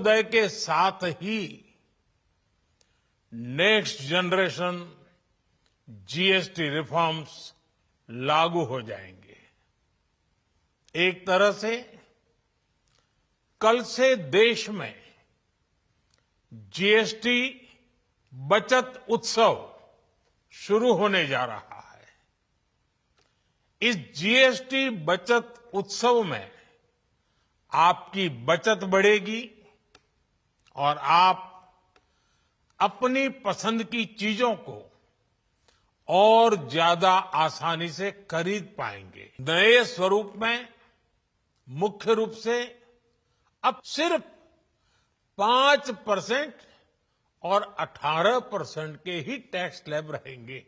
सूर्योदय के साथ ही नेक्स्ट जनरेशन जीएसटी रिफॉर्म्स लागू हो जाएंगे। एक तरह से कल से देश में जीएसटी बचत उत्सव शुरू होने जा रहा है। इस जीएसटी बचत उत्सव में आपकी बचत बढ़ेगी और आप अपनी पसंद की चीजों को और ज्यादा आसानी से खरीद पाएंगे। नए स्वरूप में मुख्य रूप से अब सिर्फ 5% और 18% के ही टैक्स स्लैब रहेंगे।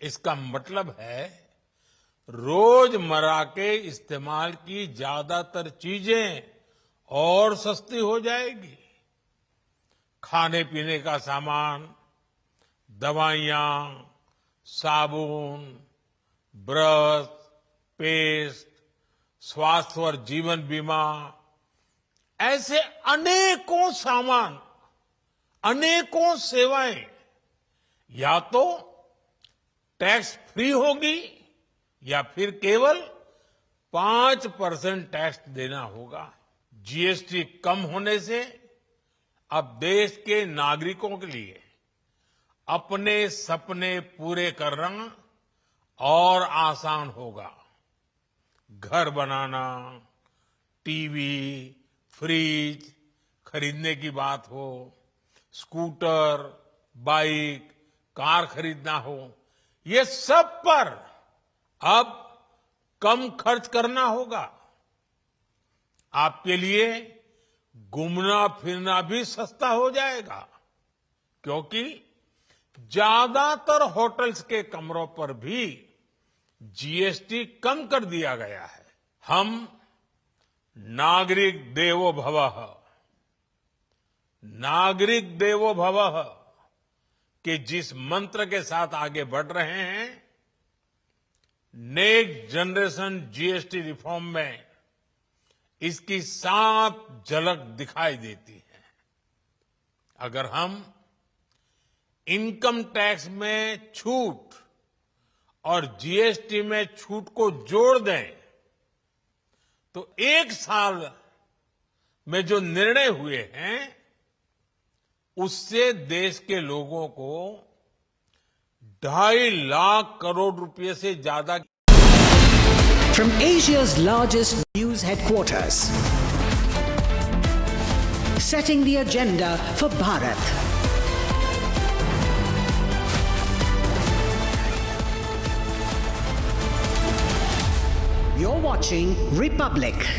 इसका मतलब है रोजमर्रा के इस्तेमाल की ज्यादातर चीजें और सस्ती हो जाएगी। खाने पीने का सामान, दवाइयां, साबुन, ब्रश, पेस्ट, स्वास्थ्य और जीवन बीमा, ऐसे अनेकों सामान, अनेकों सेवाएं या तो टैक्स फ्री होगी या फिर केवल 5% टैक्स देना होगा। जीएसटी कम होने से अब देश के नागरिकों के लिए अपने सपने पूरे करना और आसान होगा। घर बनाना, टीवी, फ्रिज खरीदने की बात हो, स्कूटर, बाइक, कार खरीदना हो, ये सब पर अब कम खर्च करना होगा। आपके लिए घूमना फिरना भी सस्ता हो जाएगा, क्योंकि ज्यादातर होटल्स के कमरों पर भी जीएसटी कम कर दिया गया है। हम नागरिक देवो भवः, नागरिक देवो भवः के जिस मंत्र के साथ आगे बढ़ रहे हैं, नेक्स्ट जनरेशन जीएसटी रिफॉर्म में इसकी साफ झलक दिखाई देती है। अगर हम इनकम टैक्स में छूट और जीएसटी में छूट को जोड़ दें तो एक साल में जो निर्णय हुए हैं उससे देश के लोगों को 2.5 लाख करोड़ रुपए से ज्यादा। From Asia's largest news headquarters, setting the agenda for Bharat. You're watching Republic.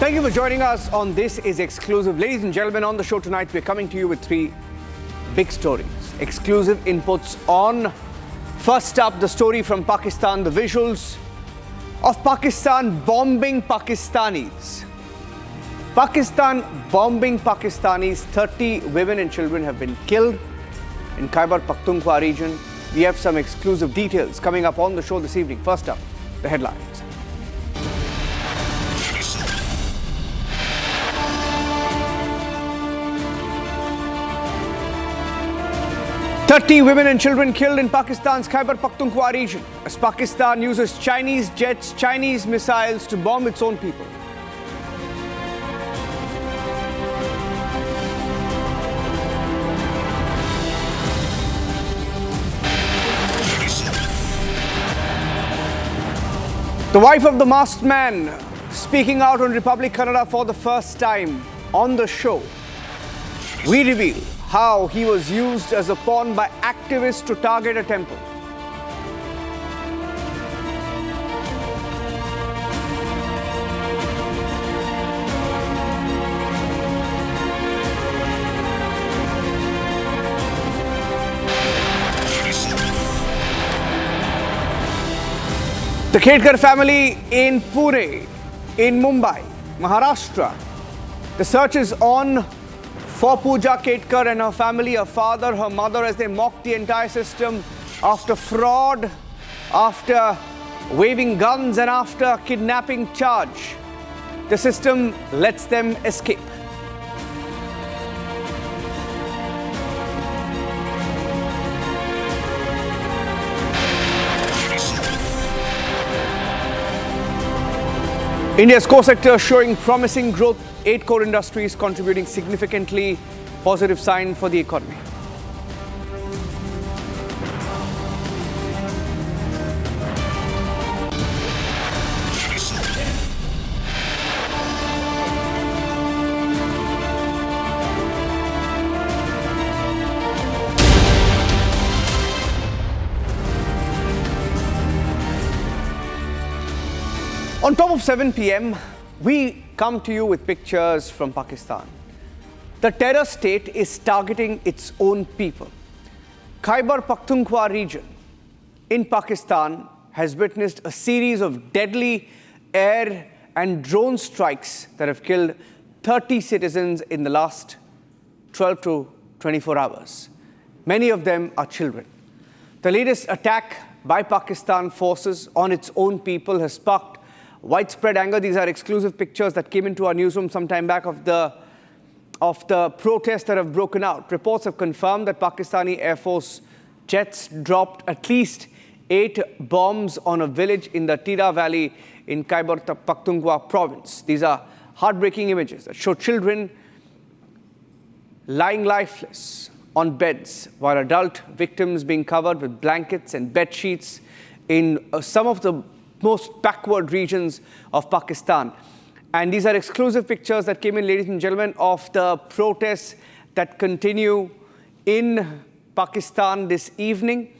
Thank you for joining us on This Is Exclusive. Ladies and gentlemen, on the show tonight, we're coming to you with 3 big stories. Exclusive inputs on, first up, the story from Pakistan, the visuals of Pakistan bombing Pakistanis. Pakistan bombing Pakistanis. 30 women and children have been killed in Khyber Pakhtunkhwa region. We have some exclusive details coming up on the show this evening. First up, the headlines. Women and children killed in Pakistan's Khyber Pakhtunkhwa region as Pakistan uses Chinese jets, Chinese missiles to bomb its own people. The wife of the masked man speaking out on Republic Kannada for the first time on the show. We reveal how he was used as a pawn by activists to target a temple. The Khyber family in Pune, in Mumbai, Maharashtra. The search is on for Pooja Ketkar and her family, her father, her mother, as they mock the entire system after fraud, after waving guns and after kidnapping charge. The system lets them escape. India's core sector showing promising growth, 8 core industries contributing significantly, positive sign for the economy. On top of 7 p.m., we come to you with pictures from Pakistan. The terror state is targeting its own people. Khyber Pakhtunkhwa region in Pakistan has witnessed a series of deadly air and drone strikes that have killed 30 citizens in the last 12 to 24 hours. Many of them are children. The latest attack by Pakistan forces on its own people has sparked widespread anger. These are exclusive pictures that came into our newsroom some time back of the protests that have broken out. Reports have confirmed that Pakistani Airforce jets dropped at least 8 bombs on a village in the Tira Valley in Khyber Pakhtunkhwa province. These are heartbreaking images that show children lying lifeless on beds, while adult victims being covered with blankets and bed sheets in some of the most backward regions of Pakistan. And these are exclusive pictures that came in, ladies and gentlemen, of the protests that continue in Pakistan this evening.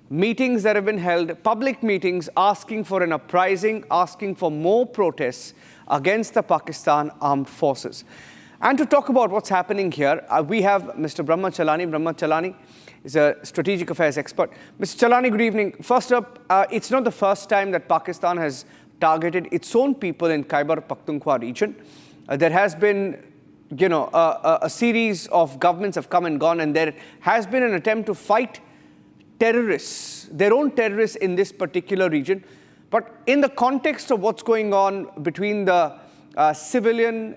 Meetings that have been held, public meetings asking for an uprising, asking for more protests against the Pakistan armed forces. And to talk about what's happening here, we have Mr. Brahma Chalani. Brahma Chalani is a strategic affairs expert. Mr. Chalani, good evening. First up, it's not the first time that Pakistan has targeted its own people in Khyber Pakhtunkhwa region. There has been, a series of governments have come and gone, and there has been an attempt to fight terrorists, their own terrorists in this particular region. But in the context of what's going on between the civilian,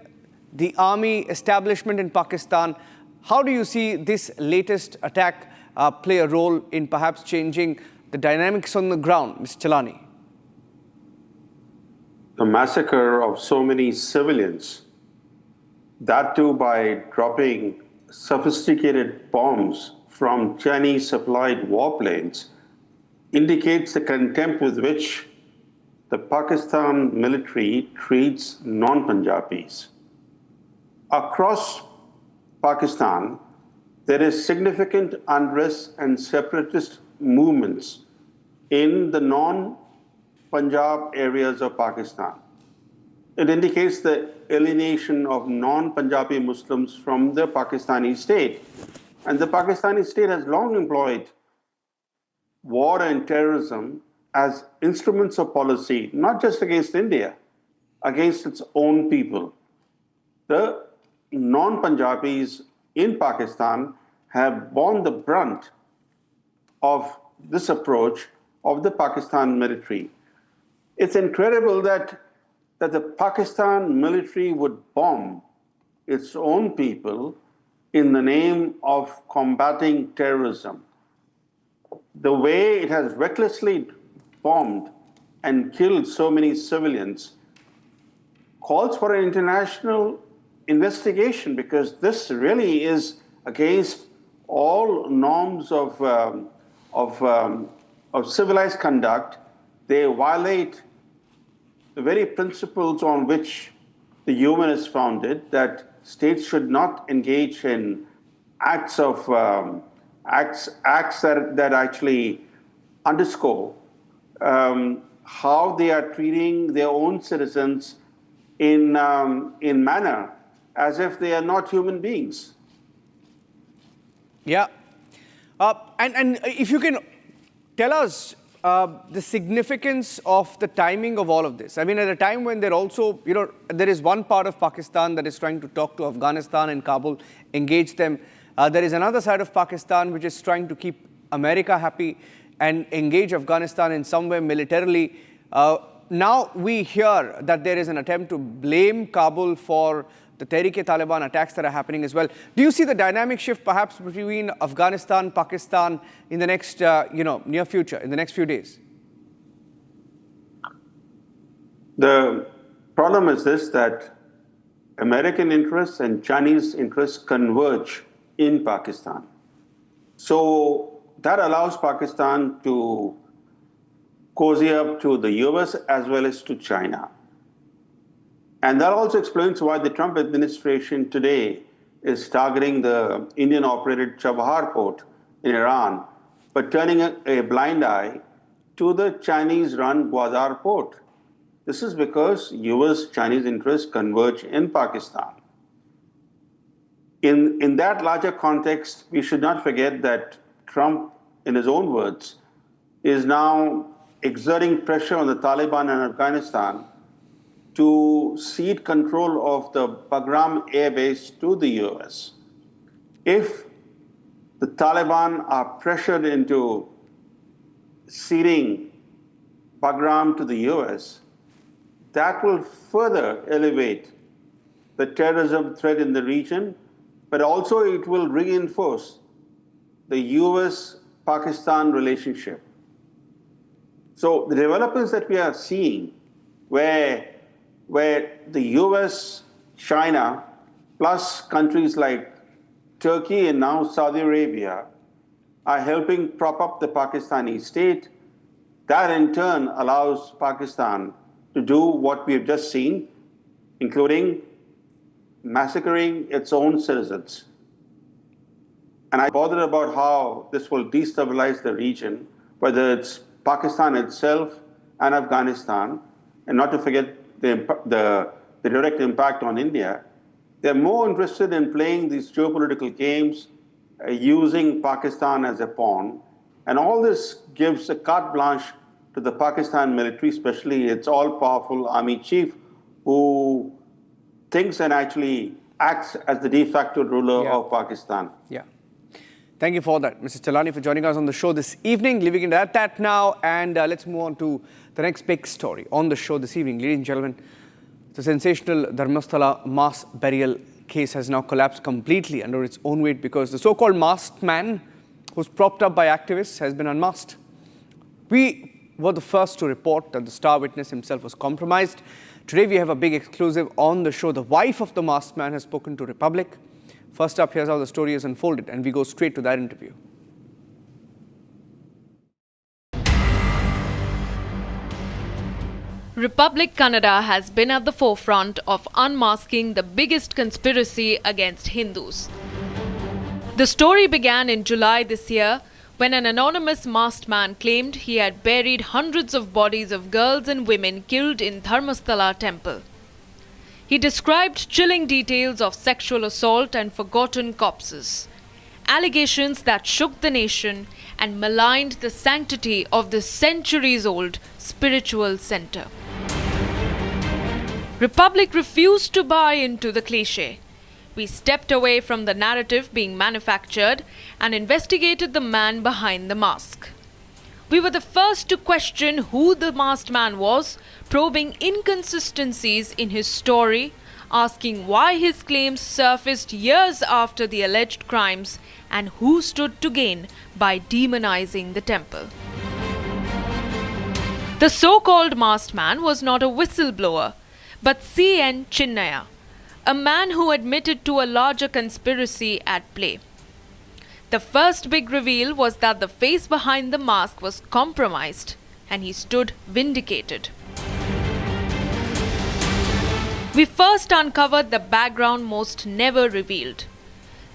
the army establishment in Pakistan, how do you see this latest attack play a role in perhaps changing the dynamics on the ground, Mr. Chalani? The massacre of so many civilians, that too by dropping sophisticated bombs from Chinese-supplied warplanes, indicates the contempt with which the Pakistan military treats non-Punjabis. Across Pakistan, there is significant unrest and separatist movements in the non-Punjab areas of Pakistan. It indicates the alienation of non-Punjabi Muslims from the Pakistani state. And the Pakistani state has long employed war and terrorism as instruments of policy, not just against India, against its own people. The non-Punjabis in Pakistan have borne the brunt of this approach of the Pakistan military. It's incredible that the Pakistan military would bomb its own people in the name of combating terrorism. The way it has recklessly bombed and killed so many civilians calls for an international investigation, because this really is against all norms of civilized conduct. They violate the very principles on which the UN is founded, that states should not engage in acts that actually underscore how they are treating their own citizens in manner as if they are not human beings. Yeah. And if you can tell us the significance of the timing of all of this? I mean, at a time when there also, there is one part of Pakistan that is trying to talk to Afghanistan and Kabul, engage them. There is another side of Pakistan which is trying to keep America happy and engage Afghanistan in some way militarily. Now we hear that there is an attempt to blame Kabul for the Tehrik-e-Taliban attacks that are happening as well. Do you see the dynamic shift perhaps between Afghanistan, Pakistan in the next, near future, in the next few days? The problem is this, that American interests and Chinese interests converge in Pakistan. So that allows Pakistan to cozy up to the US as well as to China. And that also explains why the Trump administration today is targeting the Indian-operated Chabahar port in Iran, but turning a blind eye to the Chinese-run Gwadar port. This is because US-Chinese interests converge in Pakistan. In that larger context, we should not forget that Trump, in his own words, is now exerting pressure on the Taliban and Afghanistan to cede control of the Bagram air base to the US. If the Taliban are pressured into ceding Bagram to the US, that will further elevate the terrorism threat in the region, but also it will reinforce the US-Pakistan relationship. So the developments that we are seeing, where the US, China, plus countries like Turkey and now Saudi Arabia are helping prop up the Pakistani state, that in turn allows Pakistan to do what we have just seen, including massacring its own citizens. And I'm bothered about how this will destabilize the region, whether it's Pakistan itself and Afghanistan, and not to forget the direct impact on India. They're more interested in playing these geopolitical games, using Pakistan as a pawn. And all this gives a carte blanche to the Pakistan military, especially its all-powerful army chief, who thinks and actually acts as the de facto ruler of Pakistan. Yeah. Thank you for that, Mr. Chalani, for joining us on the show this evening. Leaving it at that now, and let's move on to the next big story on the show this evening. Ladies and gentlemen, the sensational Dharmastala mass burial case has now collapsed completely under its own weight because the so-called masked man, who's propped up by activists, has been unmasked. We were the first to report that the star witness himself was compromised. Today we have a big exclusive on the show. The wife of the masked man has spoken to Republic. First up, here's how the story is unfolded, and we go straight to that interview. Republic Kannada has been at the forefront of unmasking the biggest conspiracy against Hindus. The story began in July this year when an anonymous masked man claimed he had buried hundreds of bodies of girls and women killed in Dharmastala temple. He described chilling details of sexual assault and forgotten corpses, allegations that shook the nation and maligned the sanctity of this centuries-old spiritual center. Republic refused to buy into the cliché. We stepped away from the narrative being manufactured and investigated the man behind the mask. We were the first to question who the masked man was, probing inconsistencies in his story, asking why his claims surfaced years after the alleged crimes, and who stood to gain by demonizing the temple. The so-called masked man was not a whistleblower, but C.N. Chinnaya, a man who admitted to a larger conspiracy at play. The first big reveal was that the face behind the mask was compromised, and he stood vindicated. We first uncovered the background most never revealed.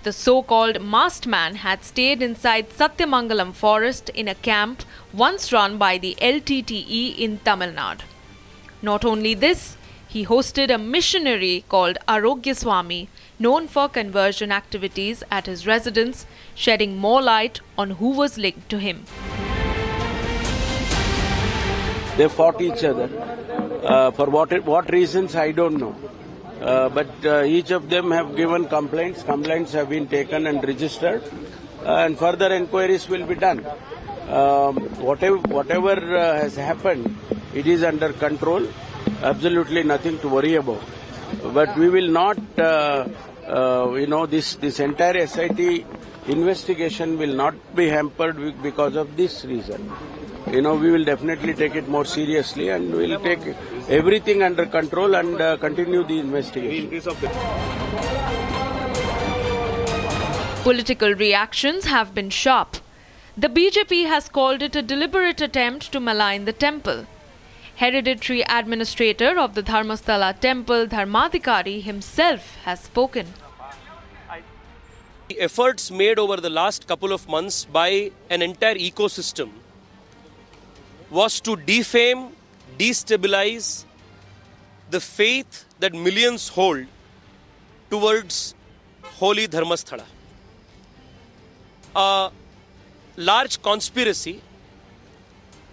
The so-called masked man had stayed inside Satyamangalam forest in a camp once run by the LTTE in Tamil Nadu. Not only this, he hosted a missionary called Goswami, known for conversion activities at his residence, shedding more light on who was linked to him. They fought each other. For what reasons, I don't know. But each of them have given complaints. Complaints have been taken and registered, and further inquiries will be done. Whatever has happened, it is under control. Absolutely nothing to worry about. But we will not, this entire SIT investigation will not be hampered because of this reason. We will definitely take it more seriously, and we will take everything under control and continue the investigation. Political reactions have been sharp. The BJP has called it a deliberate attempt to malign the temple. Hereditary administrator of the Dharmastala temple, Dharmadikari, himself has spoken. The efforts made over the last couple of months by an entire ecosystem was to defame, destabilize the faith that millions hold towards holy Dharmasthala. A large conspiracy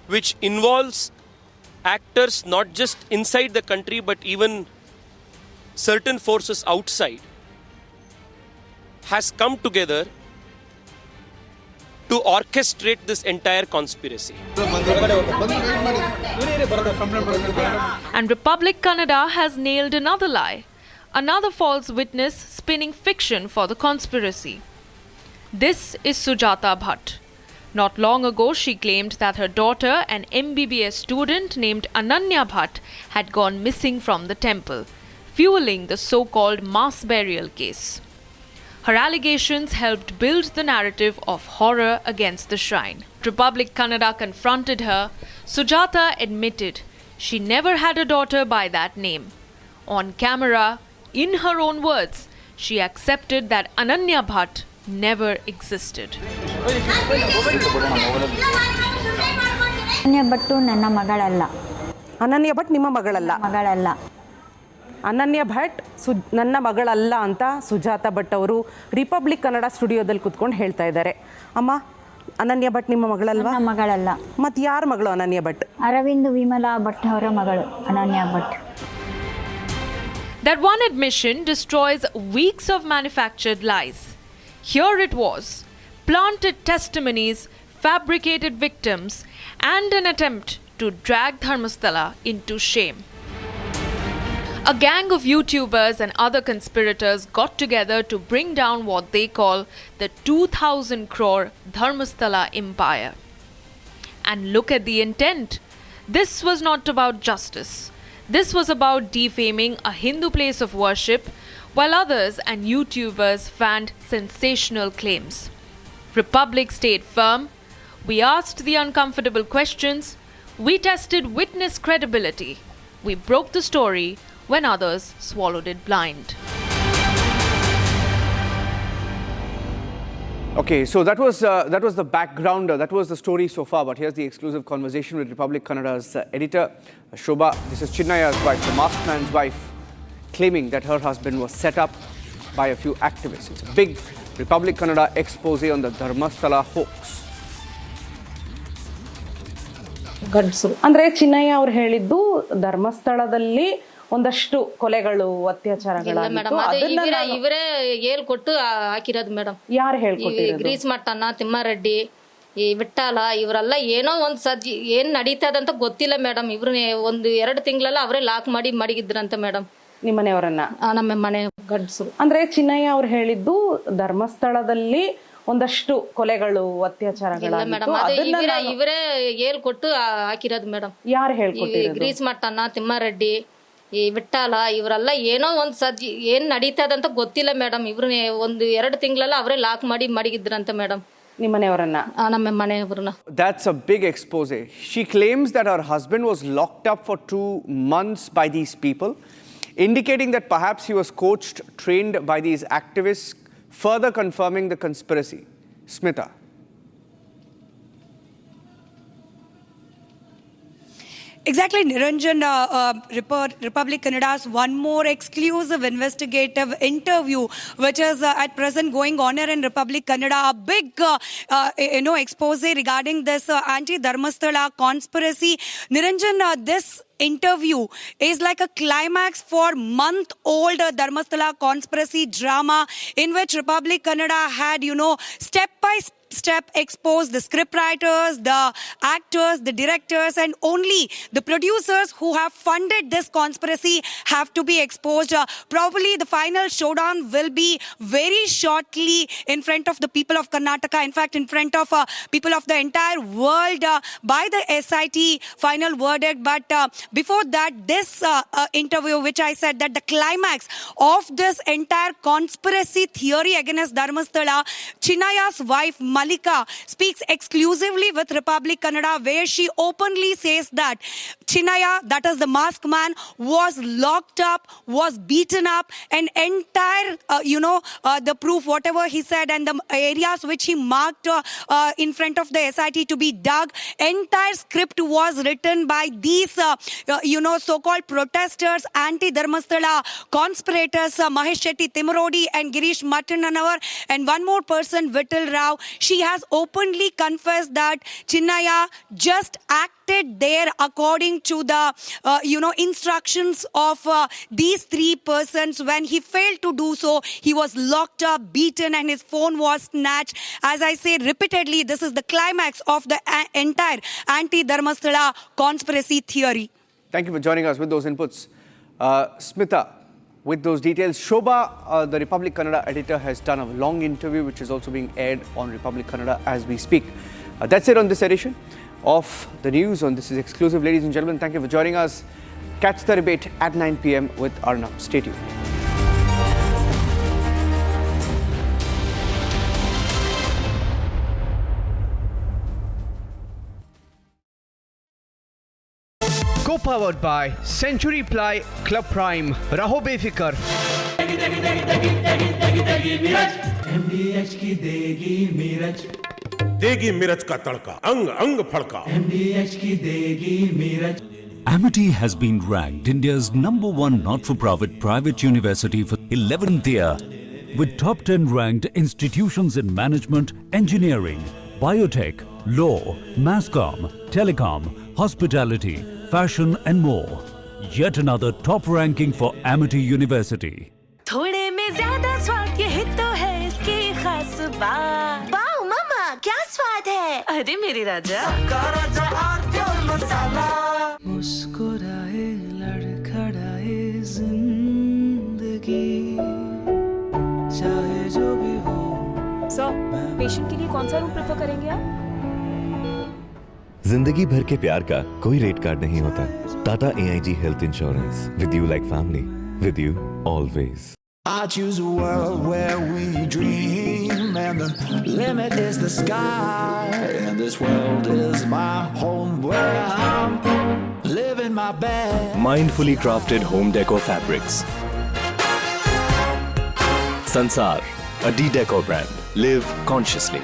which involves actors not just inside the country but even certain forces outside has come together to orchestrate this entire conspiracy. And Republic Kannada has nailed another lie, another false witness spinning fiction for the conspiracy. This is Sujata Bhatt. Not long ago, she claimed that her daughter, an MBBS student named Ananya Bhatt, had gone missing from the temple, fueling the so-called mass burial case. Her allegations helped build the narrative of horror against the shrine. Republic Kannada confronted her. Sujata admitted she never had a daughter by that name. On camera, in her own words, she accepted that Ananya Bhatt never existed. ಅನನ್ಯ ಭಟ್ ನನ್ನ ಮಗಳಲ್ಲ. ಅನನ್ಯ ಭಟ್ ನಿಮ್ಮ ಮಗಳಲ್ಲ. ಮಗಳಲ್ಲ. ಅನನ್ಯ ಭಟ್ ನನ್ನ ಮಗಳಲ್ಲ ಅಂತ ಸುಜಾತ ಭಟ್ ಅವರು republic Kannada ಸ್ಟುಡಿಯೋದಲ್ಲಿ ಕುತ್ಕೊಂಡು ಹೇಳ್ತಾ ಇದ್ದಾರೆ. ಅಮ್ಮ, ಅನನ್ಯ ಭಟ್ ನಿಮ್ಮ ಮಗಳಲ್ವಾ? ನನ್ನ ಮಗಳಲ್ಲ. ಮತ್ತು ಯಾರ ಮಗಳು ಅನನ್ಯ ಭಟ್? ಅರವಿಂದ್ ವಿಮಲಾ ಭಟ್ ಅವರ ಮಗಳು ಅನನ್ಯ Bhat. That one admission destroys weeks of manufactured lies. Here it was, planted testimonies, fabricated victims, and an attempt to drag Dharmastala into shame. A gang of YouTubers and other conspirators got together to bring down what they call the 2,000 crore Dharmastala empire. And look at the intent. This was not about justice. This was about defaming a Hindu place of worship, while others and YouTubers fanned sensational claims. Republic stayed firm. We asked the uncomfortable questions. We tested witness credibility. We broke the story when others swallowed it blind. Okay, so that was the background, that was the story so far, but here's the exclusive conversation with Republic Kannada's editor, Shobha. This is Chinnaya's wife, the masked man's wife, claiming that her husband was set up by a few activists. It's a big Republic Kannada expose on the Dharmastala hoax. ಅಂದ್ರೆ ಚಿನ್ನಯ್ಯ ಅವ್ರು ಹೇಳಿದ್ದು ಧರ್ಮಸ್ಥಳದಲ್ಲಿ ಒಂದಷ್ಟು ಕೊಲೆಗಳು, ಅತ್ಯಾಚಾರಗಳು ಇವರೇ ಹೇಳ್ಕೊಟ್ಟು ಹಾಕಿರೋದು madam. ಯಾರು ಹೇಳ್ಕೊಟ್ಟಿರೋದು? Greece Mattanna, Thimmareddy, ಈ ವಿಠ್ಠಲ ಇವರೆಲ್ಲ ಏನೋ ಒಂದ್ ಸಜ್ಜಿ ಏನ್ ನಡೀತದಂತ ಗೊತ್ತಿಲ್ಲ ಮೇಡಮ್. ಇವ್ರನ್ನ 1-2 ತಿಂಗಳೆಲ್ಲ ಅವರೇ ಲಾಕ್ ಮಾಡಿ ಮಡಗಿದ್ರಂತ ಮೇಡಮ್. ನಿಮ್ಮನೆಯವರನ್ನ? ನಮ್ಮ ಮನೆ ಗಂಡಸರು. ಅಂದ್ರೆ ಚಿನ್ನಯ್ಯ ಅವ್ರು ಹೇಳಿದ್ದು ಧರ್ಮಸ್ಥಳದಲ್ಲಿ ಒಂದಷ್ಟು ಕೊಲೆಗಳು, ಅತ್ಯಾಚಾರಗಳು ಇವರೇ ಹೇಳ್ಕೊಟ್ಟು ಹಾಕಿರೋದು ಮೇಡಮ್. ಯಾರು ಹೇಳ್ಕೊಟ್ಟಿರೋದು? ಗ್ರೀಸ್ ಮಟ್ಟಣ್ಣ, ತಿಮ್ಮಾರೆಡ್ಡಿ, ಈ ವಿಠ್ಠಲ ಇವರೆಲ್ಲ ಏನೋ ಒಂದ್ ಸಜ್ಜಿ ಏನ್ ನಡೀತದಂತ ಗೊತ್ತಿಲ್ಲ ಮೇಡಮ್. ಇವ್ರನ್ನ 1-2 ತಿಂಗಳೆಲ್ಲ ಅವರೇ ಲಾಕ್ ಮಾಡಿ ಮಡಗಿದ್ರಂತ ಮೇಡಮ್. ನಿಮ್ಮನೆಯವರನ್ನ? ನಮ್ಮ ಮನೆಯವ್ರನ್ನ. That's a big expose. She claims that her husband was locked up for 2 months by these people, indicating that perhaps he was coached, trained by these activists, further confirming the conspiracy. Smita. Exactly, Niranjan. Republic Canada's one more exclusive investigative interview, which is at present going on here in Republic Canada. A big, expose regarding this anti-Dharmastala conspiracy. Niranjan, this interview is like a climax for month-old Dharmastala conspiracy drama in which Republic Canada had, step by step exposed the scriptwriters, the actors, the directors, and only the producers who have funded this conspiracy have to be exposed. Probably the final showdown will be very shortly in front of the people of Karnataka, in fact, in front of people of the entire world by the SIT final verdict. But before that, this interview, which I said that the climax of this entire conspiracy theory against Dharmasthala, Chinnaya's wife, Malika, speaks exclusively with Republic Canada, where she openly says that Chinnaya, that is the masked man, was locked up, was beaten up, and entire, the proof, whatever he said, and the areas which he marked in front of the SIT to be dug, entire script was written by these, so-called protesters, anti-Dharmasthala conspirators, Mahesh Shetty Timurodi and Girish Mattananavar, and one more person, Vittal Rao. She has openly confessed that Chinnaya just acted there according to the, instructions of these three persons. When he failed to do so, he was locked up, beaten, and his phone was snatched. As I say repeatedly, this is the climax of the entire anti-Dharmasthala conspiracy theory. Thank you for joining us with those inputs. Smita, with those details. Shobha, the Republic Kannada editor, has done a long interview which is also being aired on Republic Kannada as we speak. That's it on this edition of the news on This Is Exclusive. Ladies and gentlemen, thank you for joining us. Catch the debate at 9 p.m. with Arnab. Stay tuned. Co-powered by Century Ply Club Prime. Raho befikar. MDH की देगी मीरज, देगी मीरज का तड़का, अंग अंग फड़का। MDH की देगी Miraj. Amity has been ranked India's #1 not-for-profit private university for 11th year, with top 10 ranked institutions in management, engineering, biotech, law, mass comm, telecom, hospitality, fashion and more. Yet another top ranking for Amity University. थोड़े में ज्यादा स्वाद, यही तो है इसकी खास बात। वाओ मामा, क्या स्वाद है? अरे मेरे राजा, राजा और प्योर मसाला। मुस्कुराए लड़खड़ाए जिंदगी, चाहे जो भी हो। सर, पेशेंट के लिए कौन सा रूम प्रेफर करेंगे आप? जिंदगी भर के प्यार का कोई रेट कार्ड नहीं होता। Tata AIG health insurance, with you like family, with you always. I choose a world where we dream, and the limit is the sky, and this world is my home where I'm living my best. Mindfully crafted home decor fabrics. Sansar, a D-Decor brand. Live consciously.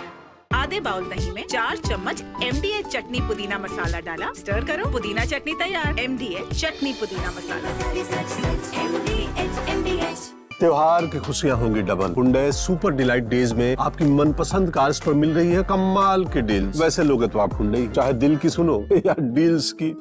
आधे bowl दही में 4 चम्मच MDH चटनी पुदीना मसाला डाला, stir करो, पुदीना चटनी तैयार। MDH चटनी पुदीना मसाला। MDH। त्योहार की खुशियां होंगी double. Hyundai super delight days में आपकी मनपसंद कार्स पर मिल रही है कमाल की डील्स। वैसे लोगे तो आप हुंडई, चाहे दिल की सुनो या डील्स की।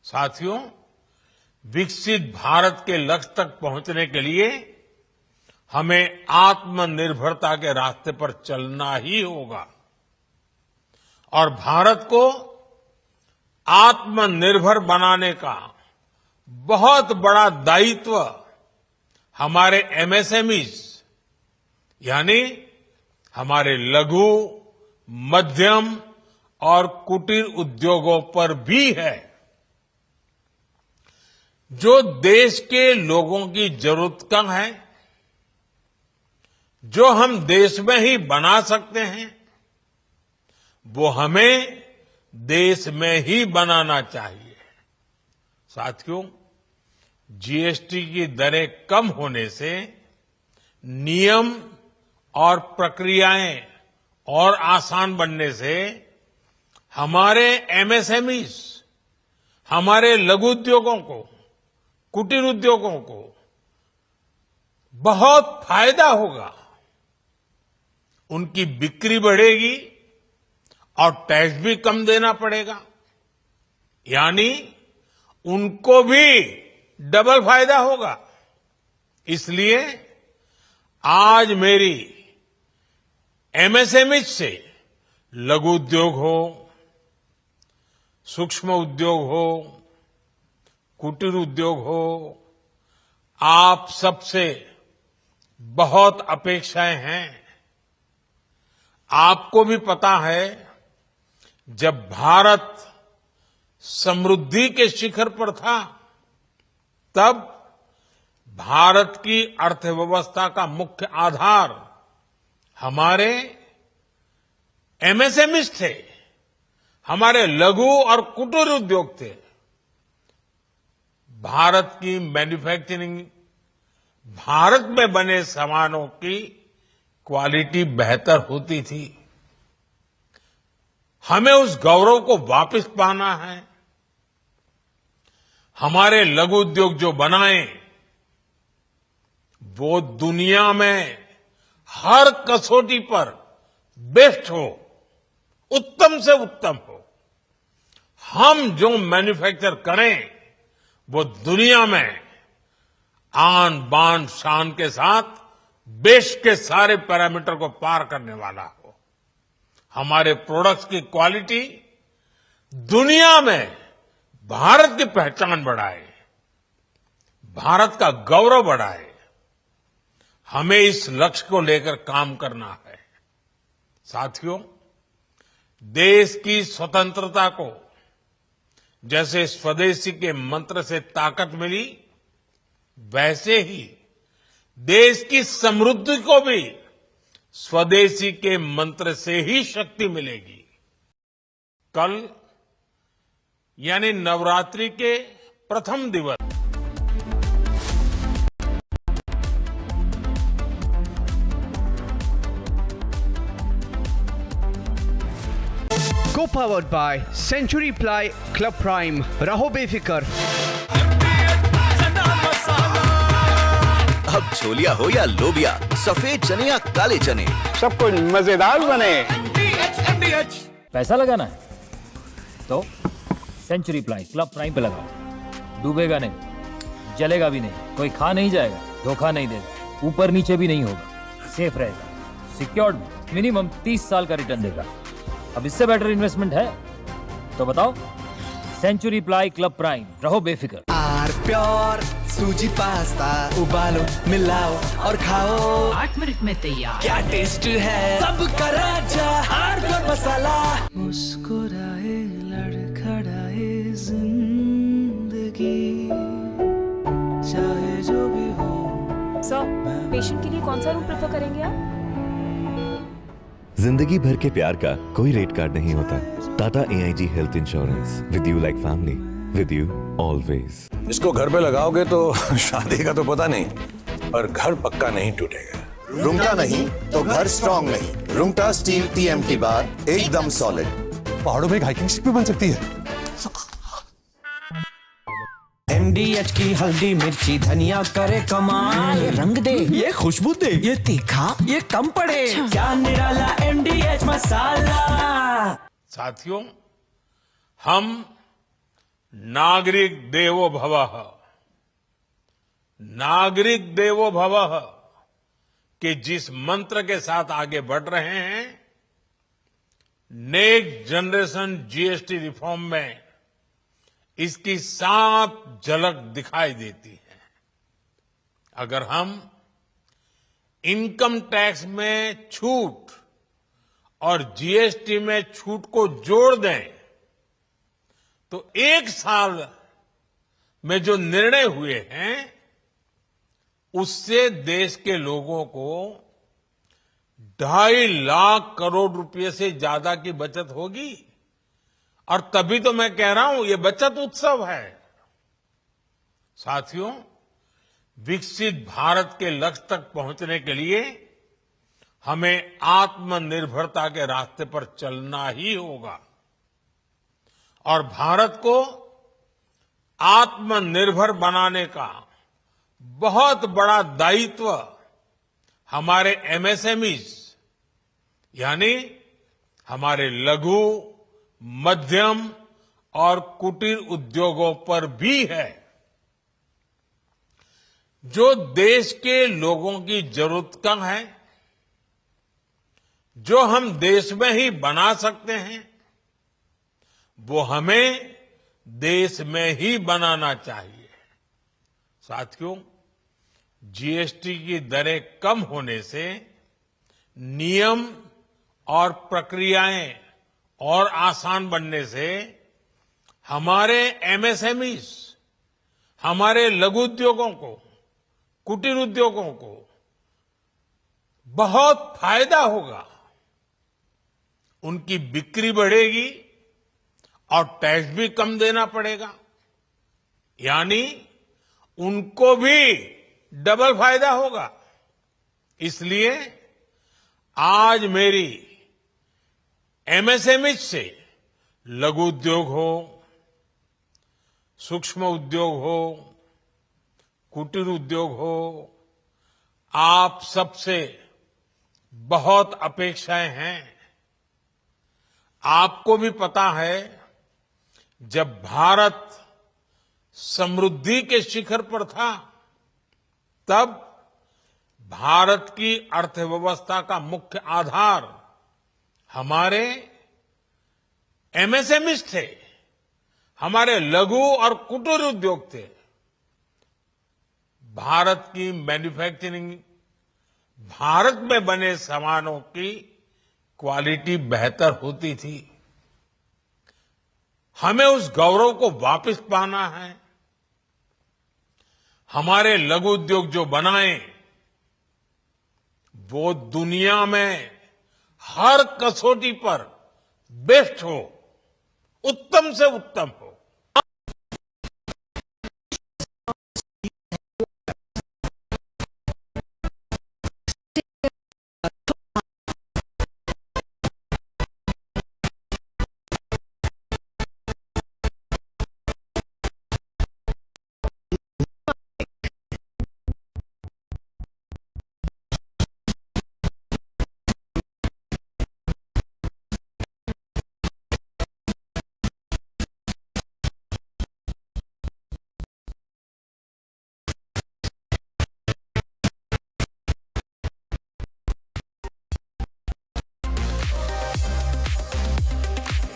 साथियों, विकसित भारत के लक्ष्य तक पहुंचने के लिए हमें आत्मनिर्भरता के रास्ते पर चलना ही होगा और भारत को आत्मनिर्भर बनाने का बहुत बड़ा दायित्व हमारे MSMEs यानी हमारे लघु, मध्यम और कुटीर उद्योगों पर भी है, जो देश के लोगों की जरूरत का है, जो हम देश में ही बना सकते हैं वो हमें देश में ही बनाना चाहिए। साथियों, जीएसटी की दरें कम होने से नियम और प्रक्रियाएं और आसान बनने से हमारे एमएसएमईज, हमारे लघु उद्योगों को, कुटीर उद्योगों को बहुत फायदा होगा। उनकी बिक्री बढ़ेगी और टैक्स भी कम देना पड़ेगा, यानी उनको भी डबल फायदा होगा। इसलिए आज मेरी एमएसएमई से लघु उद्योग हो, सूक्ष्म उद्योग हो, कुटीर उद्योग हो, आप सबसे बहुत अपेक्षाएं हैं। आपको भी पता है, जब भारत समृद्धि के शिखर पर था तब भारत की अर्थव्यवस्था का मुख्य आधार हमारे एमएसएमईज थे, हमारे लघु और कुटीर उद्योग थे। भारत की मैन्युफैक्चरिंग, भारत में बने सामानों की क्वालिटी बेहतर होती थी। हमें उस गौरव को वापस पाना है। हमारे लघु उद्योग जो बनाए वो दुनिया में हर कसौटी पर बेस्ट हो, उत्तम से उत्तम हो। हम जो मैन्युफैक्चर करें वो दुनिया में आन बान शान के साथ देश के सारे पैरामीटर को पार करने वाला हो। हमारे प्रोडक्ट्स की क्वालिटी दुनिया में भारत की पहचान बढ़ाए, भारत का गौरव बढ़ाए। हमें इस लक्ष्य को लेकर काम करना है। साथियों, देश की स्वतंत्रता को जैसे स्वदेशी के मंत्र से ताकत मिली, वैसे ही देश की समृद्धि को भी स्वदेशी के मंत्र से ही शक्ति मिलेगी। कल यानी नवरात्रि के प्रथम दिवस Co-powered by Century Ply Club Prime. रहो बेफिक्र। अब छोलिया हो या लोबिया, सफेद चने या काले चने, सब कुछ मजेदार बने। पैसा लगाना है तो सेंचुरी प्लाई क्लब प्राइम पे लगाओ। डूबेगा नहीं, जलेगा भी नहीं, कोई खा नहीं जाएगा, धोखा नहीं देगा, ऊपर नीचे भी नहीं होगा, सेफ रहेगा, सिक्योर्ड, मिनिमम 30 साल का रिटर्न देगा। अब इससे बेटर इन्वेस्टमेंट है तो बताओ। सेंचुरी प्लाई क्लब प्राइम, रहो बेफिक्र। आर प्योर सूजी पास्ता, उबालो, मिलाओ और खाओ, 8 मिनट में तैयार। क्या टेस्ट है, सबका राजा आर प्योर मसाला। मुस्कुराए लड़खड़ाए जिंदगी, चाहे जो भी हो। सर, पेशेंट के लिए कौन सा रूम प्रेफर करेंगे आप? जिंदगी भर के प्यार का कोई रेट कार्ड नहीं होता। Tata AIG health insurance, with you like family, with you always. इसको घर पे लगाओगे तो शादी का तो पता नहीं, पर घर पक्का नहीं टूटेगा। रुंगटा नहीं तो घर स्ट्रॉन्ग नहीं। रुंगटा स्टील TMT बार एकदम सॉलिड। पहाड़ों में हाइकिंग शिप भी बन सकती है। MDH की हल्दी मिर्ची धनिया करे कमाल, ये रंग दे, ये खुशबू दे, ये तीखा, ये कम पड़े, क्या निराला MDH मसाला। साथियों, हम नागरिक देवो भवः, नागरिक देवो भवः के जिस मंत्र के साथ आगे बढ़ रहे हैं, नेक्स्ट जनरेशन GST रिफॉर्म में इसकी साफ झलक दिखाई देती है। अगर हम इनकम टैक्स में छूट और GST में छूट को जोड़ दें तो 1 साल में जो निर्णय हुए हैं उससे देश के लोगों को 2.5 लाख करोड़ रुपए से ज्यादा की बचत होगी। और तभी तो मैं कह रहा हूं ये बचत उत्सव है। साथियों, विकसित भारत के लक्ष्य तक पहुंचने के लिए हमें आत्मनिर्भरता के रास्ते पर चलना ही होगा और भारत को आत्मनिर्भर बनाने का बहुत बड़ा दायित्व हमारे एमएसएमईज यानी हमारे लघु, मध्यम और कुटीर उद्योगों पर भी है, जो देश के लोगों की जरूरत का है, जो हम देश में ही बना सकते हैं, वो हमें देश में ही बनाना चाहिए। साथियों, जीएसटी की दरें कम होने से नियम और प्रक्रियाएं और आसान बनने से हमारे एमएसएमईज, हमारे लघु उद्योगों को, कुटीर उद्योगों को बहुत फायदा होगा। उनकी बिक्री बढ़ेगी और टैक्स भी कम देना पड़ेगा, यानी उनको भी डबल फायदा होगा। इसलिए आज मेरी एमएसएमई से लघु उद्योग हो, सूक्ष्म उद्योग हो, कुटीर उद्योग हो, आप सबसे बहुत अपेक्षाएं हैं। आपको भी पता है, जब भारत समृद्धि के शिखर पर था, तब भारत की अर्थव्यवस्था का मुख्य आधार हमारे एमएसएमईज थे, हमारे लघु और कुटीर उद्योग थे। भारत की मैन्युफैक्चरिंग, भारत में बने सामानों की क्वालिटी बेहतर होती थी। हमें उस गौरव को वापस पाना है। हमारे लघु उद्योग जो बनाए, वो दुनिया में हर कसौटी पर बेस्ट हो, उत्तम से उत्तम हो।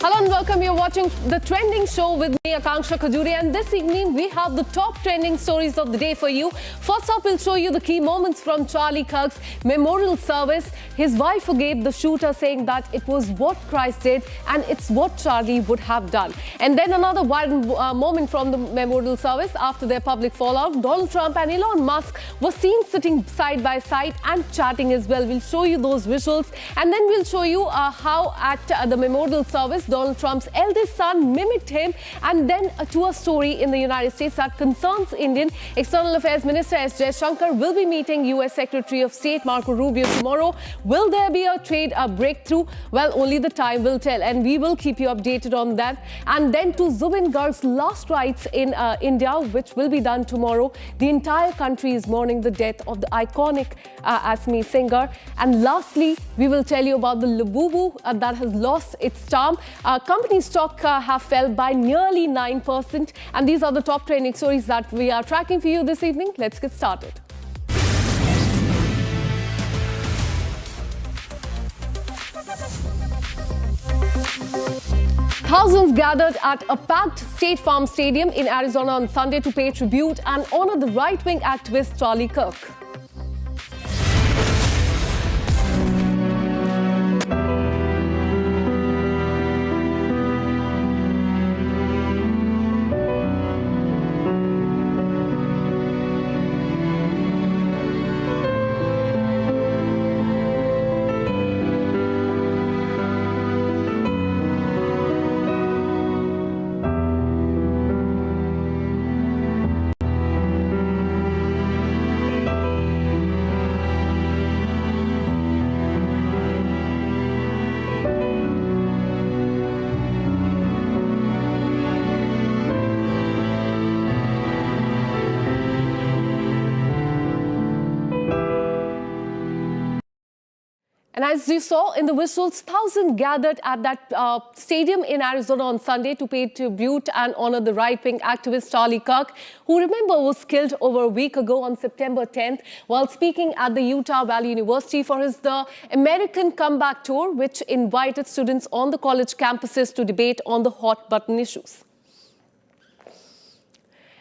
Hello and welcome. You're watching the Trending Show with me, Akanksha Khajuri, and this evening we have the top trending stories of the day for you. First up, we'll show you the key moments from Charlie Kirk's memorial service. His wife forgave the shooter, saying that it was what Christ did and it's what Charlie would have done. And then another viral moment from the memorial service. After their public fallout, Donald Trump and Elon Musk were seen sitting side by side and chatting as well. We'll show you those visuals, and then we'll show you how at the memorial service, Donald Trump's eldest son mimicked him, and then to a story in the United States that concerns Indian External Affairs Minister S. Jaishankar will be meeting US Secretary of State Marco Rubio tomorrow. Will there be a trade breakthrough? Well, only the time will tell, and we will keep you updated on that. And then to Zubin Garg's last rites in India, which will be done tomorrow. The entire country is mourning the death of the iconic Asmi singer. And lastly, we will tell you about the Labubu that has lost its charm. Company stock have fell by nearly 9%. And these are the top trending stories that we are tracking for you this evening. Let's get started. Thousands gathered at a packed State Farm Stadium in Arizona on Sunday to pay tribute and honor the right-wing activist Charlie Kirk. And as you saw in the visuals, thousands gathered at that stadium in Arizona on Sunday to pay tribute and honor the right-wing activist Charlie Kirk, who, remember, was killed over a week ago on September 10th while speaking at the Utah Valley University for the American Comeback Tour, which invited students on the college campuses to debate on the hot-button issues.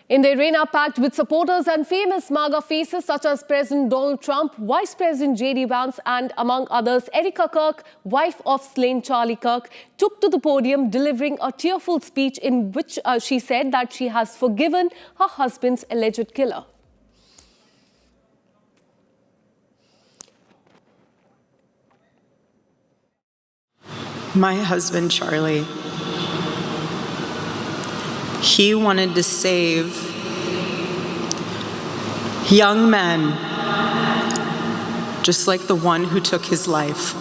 In the arena packed with supporters and famous MAGA faces such as President Donald Trump, Vice President J.D. Vance and, among others, Erica Kirk, wife of slain Charlie Kirk, took to the podium delivering a tearful speech in which she said that she has forgiven her husband's alleged killer. My husband, Charlie, he wanted to save young men, just like the one who took his life.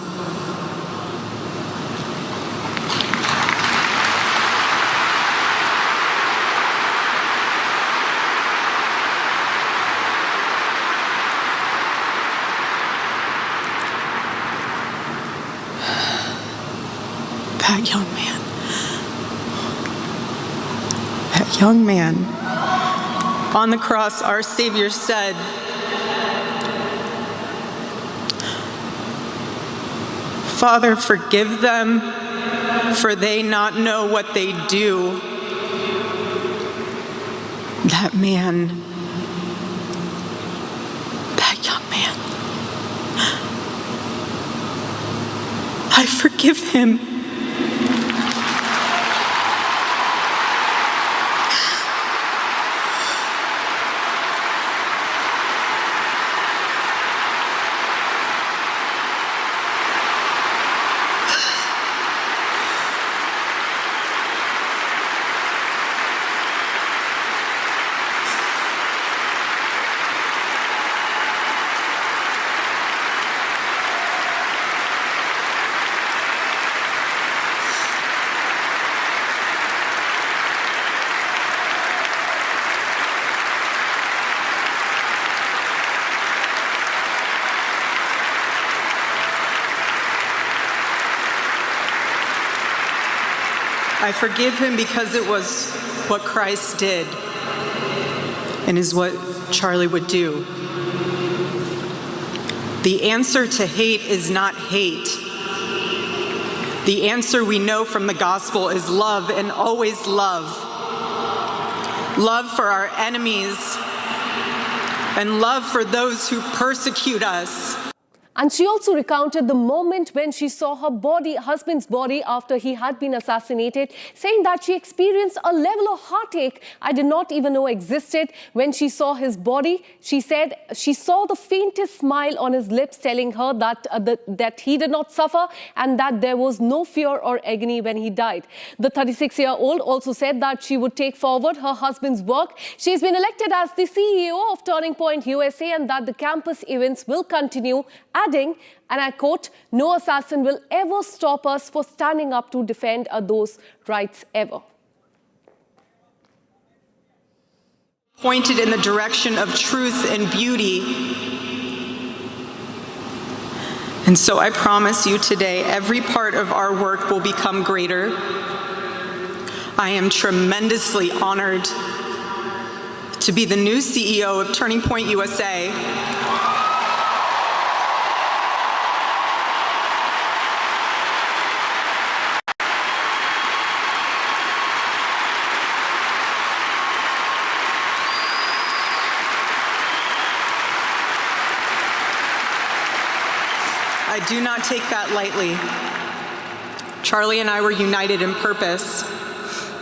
That young man, on the cross, our Savior said, "Father, forgive them, for they not know what they do." That young man, I forgive him. I forgive him because it was what Christ did and is what Charlie would do. The answer to hate is not hate. The answer we know from the gospel is love, and always love. Love for our enemies and love for those who persecute us. And she also recounted the moment when she saw her husband's body after he had been assassinated, saying that she experienced a level of heartache I did not even know existed. When she saw his body, she said she saw the faintest smile on his lips, telling her that he did not suffer and that there was no fear or agony when he died. The 36-year-old also said that she would take forward her husband's work. She's been elected as the CEO of Turning Point USA and that the campus events will continue, adding, and I quote, "No assassin will ever stop us for standing up to defend those rights ever." Pointed in the direction of truth and beauty. And so I promise you today, every part of our work will become greater. I am tremendously honored to be the new CEO of Turning Point USA. I do not take that lightly. Charlie and I were united in purpose.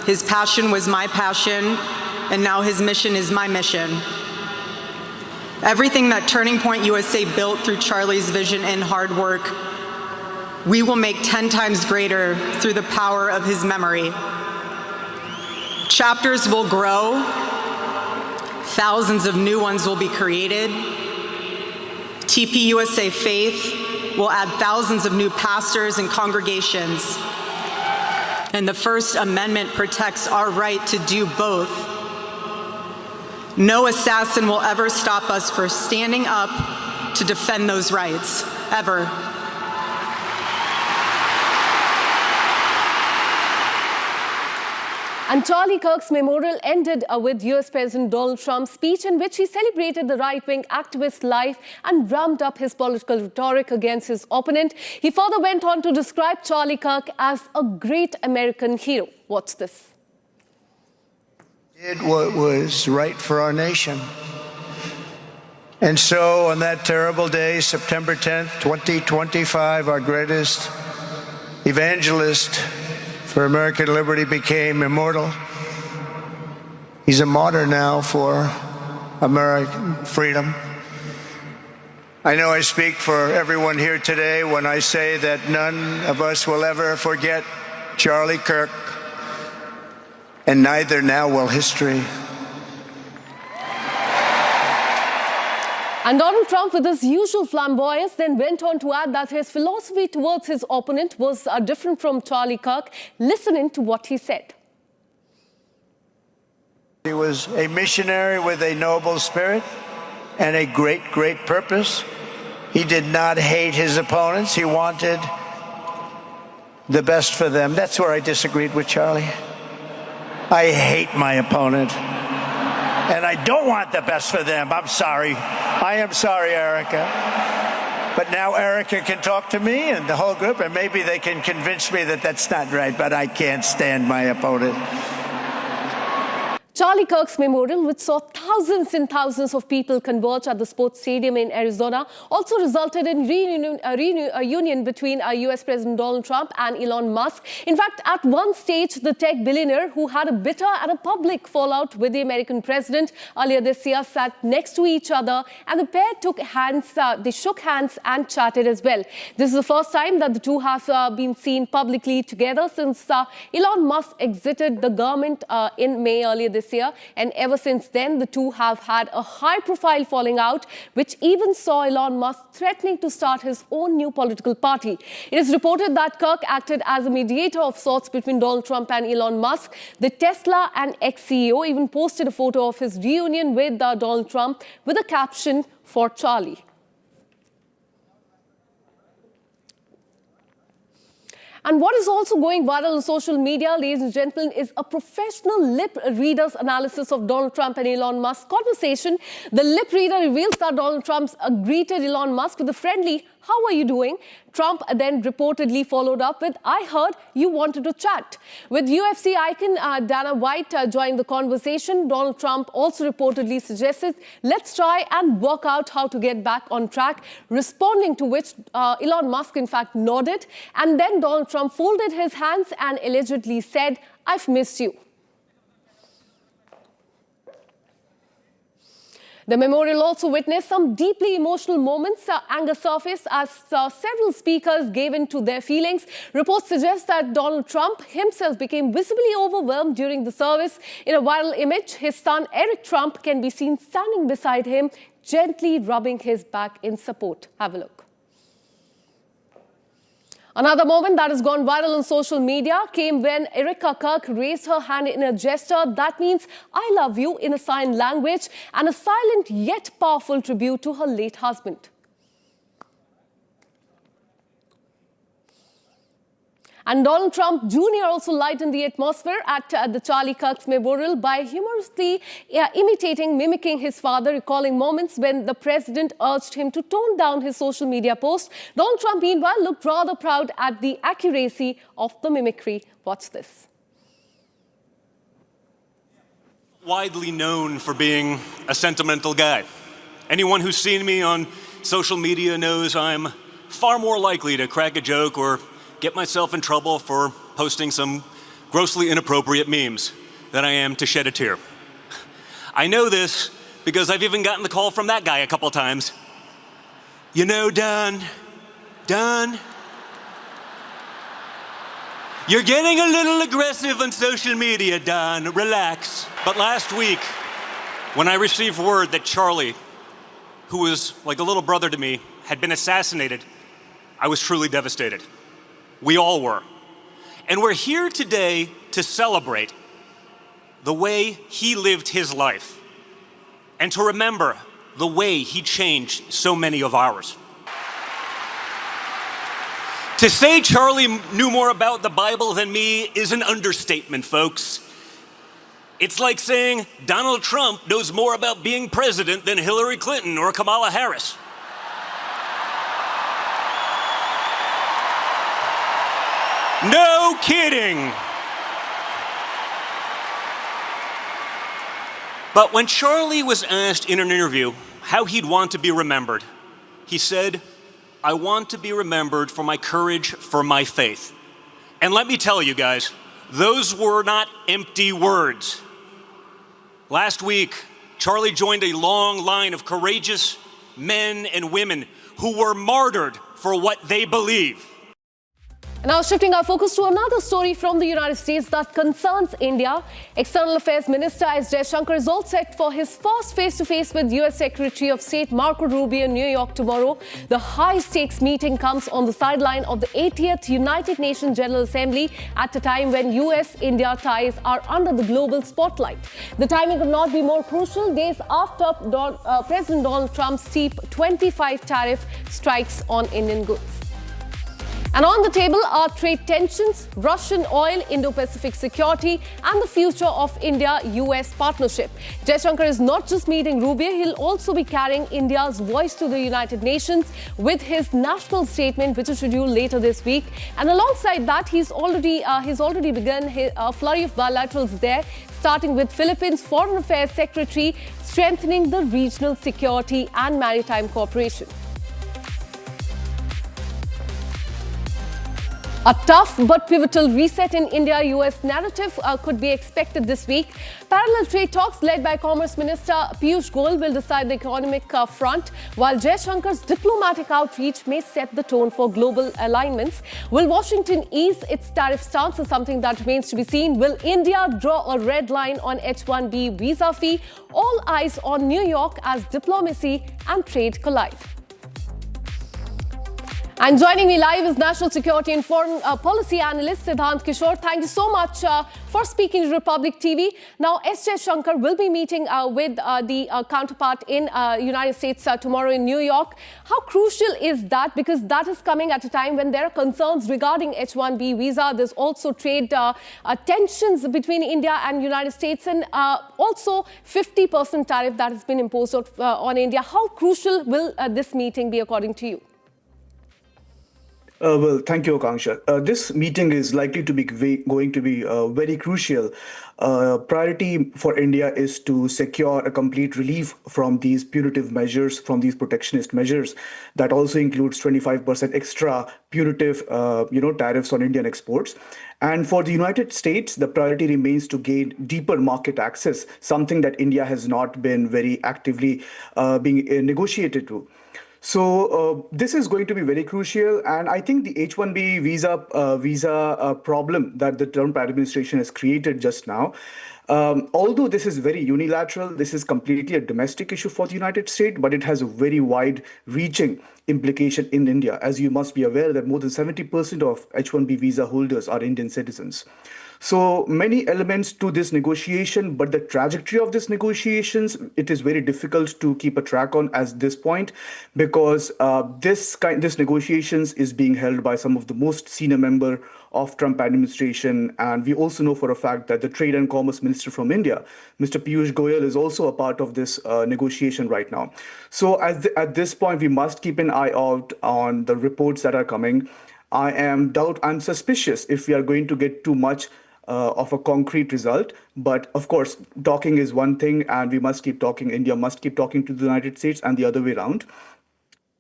His passion was my passion, and now his mission is my mission. Everything that Turning Point USA built through Charlie's vision and hard work, we will make 10 times greater through the power of his memory. Chapters will grow. Thousands of new ones will be created. TPUSA Faith will add thousands of new pastors and congregations. And the First Amendment protects our right to do both. No assassin will ever stop us from standing up to defend those rights, ever. And Charlie Kirk's memorial ended with US President Donald Trump's speech in which he celebrated the right-wing activist's life and ramped up his political rhetoric against his opponent. He further went on to describe Charlie Kirk as a great American hero. Watch this. Did what was right for our nation. And so on that terrible day, September 10th, 2025, our greatest evangelist for American liberty became immortal. He's a martyr now for American freedom. I know I speak for everyone here today when I say that none of us will ever forget Charlie Kirk, and neither now will history. And Donald Trump, with his usual flamboyance, then went on to add that his philosophy towards his opponent was different from Charlie Kirk. Listen in to what he said. He was a missionary with a noble spirit and a great, great purpose. He did not hate his opponents. He wanted the best for them. That's where I disagreed with Charlie. I hate my opponent, and I don't want the best for them. I'm sorry. I am sorry, Erica. But now Erica can talk to me and the whole group, and maybe they can convince me that that's not right, but I can't stand my opponent. Charlie Kirk's memorial, which saw thousands and thousands of people converge at the sports stadium in Arizona, also resulted in a union between US President Donald Trump and Elon Musk. In fact, at one stage, the tech billionaire, who had a bitter and a public fallout with the American president earlier this year, sat next to each other, and the pair they shook hands and chatted as well. This is the first time that the two have been seen publicly together since Elon Musk exited the government in May earlier this year, and ever since then the two have had a high-profile falling out, which even saw Elon Musk threatening to start his own new political party. It is reported that Kirk acted as a mediator of sorts between Donald Trump and Elon Musk. The Tesla and ex-CEO even posted a photo of his reunion with Donald Trump with a caption, "For Charlie." And what is also going viral on social media, ladies and gentlemen, is a professional lip reader's analysis of Donald Trump and Elon Musk's conversation. The lip reader reveals that Donald Trump greeted Elon Musk with a friendly, "How are you doing?" Trump then reportedly followed up with, "I heard you wanted to chat." With UFC icon Dana White joining the conversation, Donald Trump also reportedly suggested, "Let's try and work out how to get back on track," responding to which Elon Musk in fact nodded. And then Donald Trump folded his hands and allegedly said, "I've missed you." The memorial also witnessed some deeply emotional moments. Anger surfaced as several speakers gave in to their feelings. Reports suggest that Donald Trump himself became visibly overwhelmed during the service. In a viral image, his son Eric Trump can be seen standing beside him, gently rubbing his back in support. Have a look. Another moment that has gone viral on social media came when Erica Kirk raised her hand in a gesture that means "I love you" in a sign language, and a silent yet powerful tribute to her late husband. And Donald Trump Jr. also lightened the atmosphere at the Charlie Kirk's memorial by humorously mimicking his father, recalling moments when the president urged him to tone down his social media posts. Donald Trump, meanwhile, looked rather proud at the accuracy of the mimicry. Watch this. Widely known for being a sentimental guy. Anyone who's seen me on social media knows I'm far more likely to crack a joke or get myself in trouble for posting some grossly inappropriate memes than I am to shed a tear. I know this because I've even gotten the call from that guy a couple times. "You know, Don, you're getting a little aggressive on social media, Don. Relax." But last week, when I received word that Charlie, who was like a little brother to me, had been assassinated, I was truly devastated. We all were. And we're here today to celebrate the way he lived his life and to remember the way he changed so many of ours. To say Charlie knew more about the Bible than me is an understatement, folks. It's like saying Donald Trump knows more about being president than Hillary Clinton or Kamala Harris. No kidding. But when Charlie was asked in an interview how he'd want to be remembered, he said, "I want to be remembered for my courage, for my faith." And let me tell you guys, those were not empty words. Last week, Charlie joined a long line of courageous men and women who were martyred for what they believe. Now shifting our focus to another story from the United States that concerns India. External Affairs Minister S. Jaishankar is all set for his first face-to-face with US Secretary of State Marco Rubio in New York tomorrow. The high-stakes meeting comes on the sideline of the 80th United Nations General Assembly at a time when US-India ties are under the global spotlight. The timing could not be more crucial days after President Donald Trump's steep 25 tariff strikes on Indian goods. And on the table are trade tensions, Russian oil, Indo-Pacific security, and the future of India-US partnership. Jaishankar is not just meeting Rubio, he'll also be carrying India's voice to the United Nations with his national statement, which is scheduled later this week. And alongside that, he's already begun a flurry of bilaterals there, starting with Philippines Foreign Affairs Secretary, strengthening the regional security and maritime cooperation. A tough but pivotal reset in India-US narrative could be expected this week. Parallel trade talks led by Commerce Minister Piyush Goyal will decide the economic front, while Jaishankar's diplomatic outreach may set the tone for global alignments. Will Washington ease its tariff stance is something that remains to be seen. Will India draw a red line on H-1B visa fee? All eyes on New York as diplomacy and trade collide. And joining me live is National Security and Foreign Policy Analyst Siddhant Kishore. Thank you so much for speaking to Republic TV. Now, S. Jaishankar will be meeting with the counterpart in United States tomorrow in New York. How crucial is that? Because that is coming at a time when there are concerns regarding H-1B visa. There's also trade tensions between India and United States, and also 50% tariff that has been imposed on India. How crucial will this meeting be according to you? Well, thank you, Akanksha. This meeting is likely to be going to be very crucial. Priority for India is to secure a complete relief from these punitive measures, from these protectionist measures. That also includes 25% extra punitive, tariffs on Indian exports. And for the United States, the priority remains to gain deeper market access, something that India has not been very actively being negotiated to. So this is going to be very crucial, and I think the H-1B visa problem that the Trump administration has created just now, although this is very unilateral, this is completely a domestic issue for the United States, but it has a very wide-reaching implication in India. As you must be aware that more than 70% of H-1B visa holders are Indian citizens. So many elements to this negotiation, but the trajectory of these negotiations, it is very difficult to keep a track on at this point, because this negotiations is being held by some of the most senior member of Trump administration. And we also know for a fact that the Trade and Commerce Minister from India, Mr. Piyush Goyal, is also a part of this negotiation right now. So at this point, we must keep an eye out on the reports that are coming. I'm suspicious if we are going to get too much of a concrete result. But of course, talking is one thing, and we must keep talking. India must keep talking to the United States and the other way around.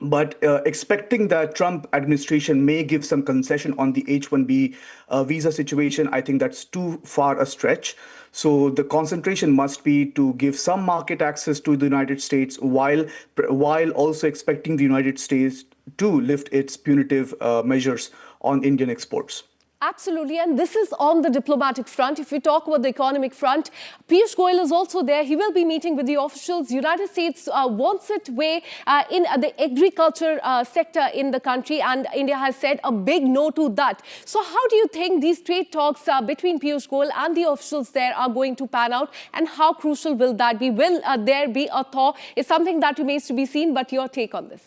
But expecting that Trump administration may give some concession on the H-1B visa situation, I think that's too far a stretch. So the concentration must be to give some market access to the United States while also expecting the United States to lift its punitive measures on Indian exports. Absolutely, and this is on the diplomatic front. If we talk about the economic front, Piyush Goyal is also there. He will be meeting with the officials. United States wants its way in the agriculture sector in the country, and India has said a big no to that. So how do you think these trade talks between Piyush Goyal and the officials there are going to pan out, and how crucial will that be? Will there be a thaw? It's something that remains to be seen, but your take on this?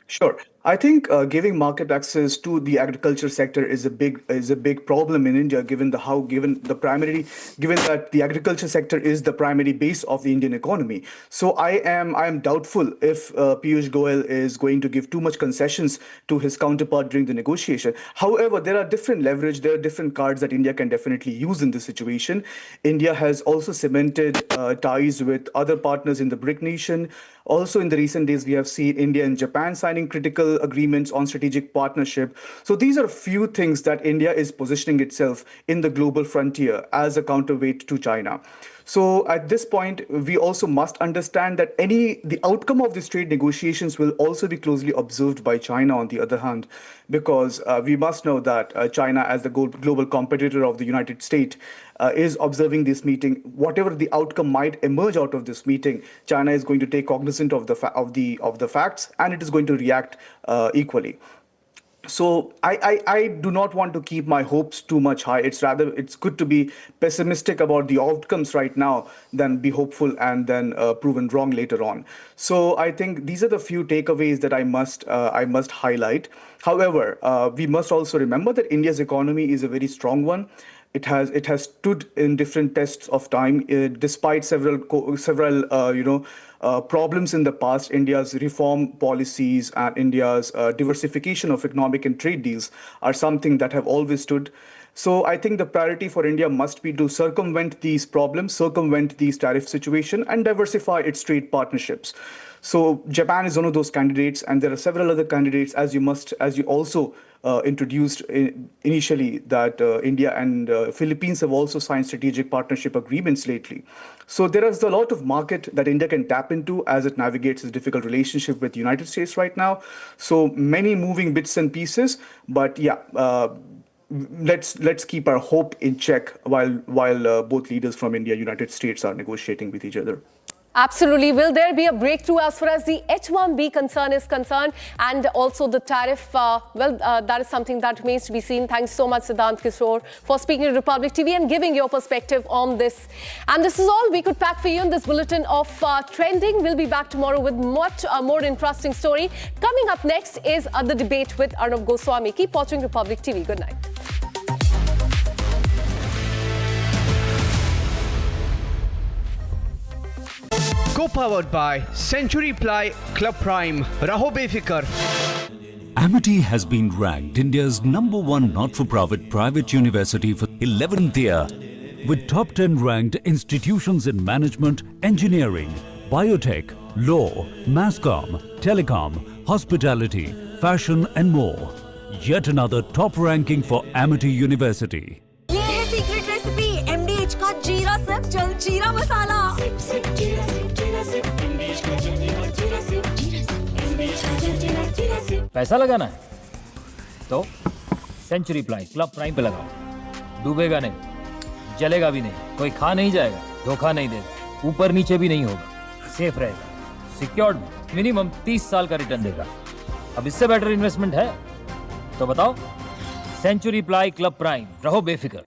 Sure. I think giving market access to the agriculture sector is a big problem in India, given that the agriculture sector is the primary base of the Indian economy. So I am doubtful if Piyush Goyal is going to give too much concessions to his counterpart during the negotiation. However, there are different leverage, there are different cards that India can definitely use in this situation. India has also cemented ties with other partners in the BRIC nation. Also, in the recent days, we have seen India and Japan signing critical agreements on strategic partnership. So these are few things that India is positioning itself in the global frontier as a counterweight to China. So at this point, we also must understand that the outcome of these trade negotiations will also be closely observed by China, on the other hand, because we must know that China, as the global competitor of the United States, is observing this meeting. Whatever the outcome might emerge out of this meeting, China is going to take cognizance of the facts, and it is going to react equally. So I do not want to keep my hopes too much high. It's good to be pessimistic about the outcomes right now than be hopeful and then proven wrong later on. So I think these are the few takeaways that I must highlight. However, we must also remember that India's economy is a very strong one. It has stood in different tests of time, despite several problems in the past. India's reform policies and India's diversification of economic and trade deals are something that have always stood. So I think the priority for India must be to circumvent these problems, circumvent these tariff situation, and diversify its trade partnerships. So Japan is one of those candidates, and there are several other candidates, as you also introduced initially, that India and Philippines have also signed strategic partnership agreements lately. So there is a lot of market that India can tap into as it navigates its difficult relationship with the United States right now. So many moving bits and pieces, but yeah, let's keep our hope in check while both leaders from India and United States are negotiating with each other. Absolutely. Will there be a breakthrough as far as the H-1B concern is concerned, and also the tariff? That is something that remains to be seen. Thanks so much, Siddhant Kishore, for speaking to Republic TV and giving your perspective on this. And this is all we could pack for you in this bulletin of trending. We'll be back tomorrow with much more interesting story. Coming up next is the debate with Arnab Goswami. Keep watching Republic TV. Good night. Co-powered by Century Ply, Club Prime, Raho Befikar. Amity has been ranked India's #1 not-for-profit private university for 11th year, with top 10 ranked institutions in management, engineering, biotech, law, masscom, telecom, hospitality, fashion and more. Yet another top ranking for Amity University. ये है secret recipe MDH का जीरा SIP jaljeera मसाला। पैसा लगाना है तो century ply club prime पे लगाओ। डूबेगा नहीं, जलेगा भी नहीं, कोई खा नहीं जाएगा, धोखा नहीं देगा, ऊपर नीचे भी नहीं होगा, सेफ रहेगा, सिक्योर्ड, मिनिमम 30 साल का रिटर्न देगा। अब इससे बेटर इन्वेस्टमेंट है तो बताओ। सेंचुरी प्लाई क्लब प्राइम, रहो बेफिक्र।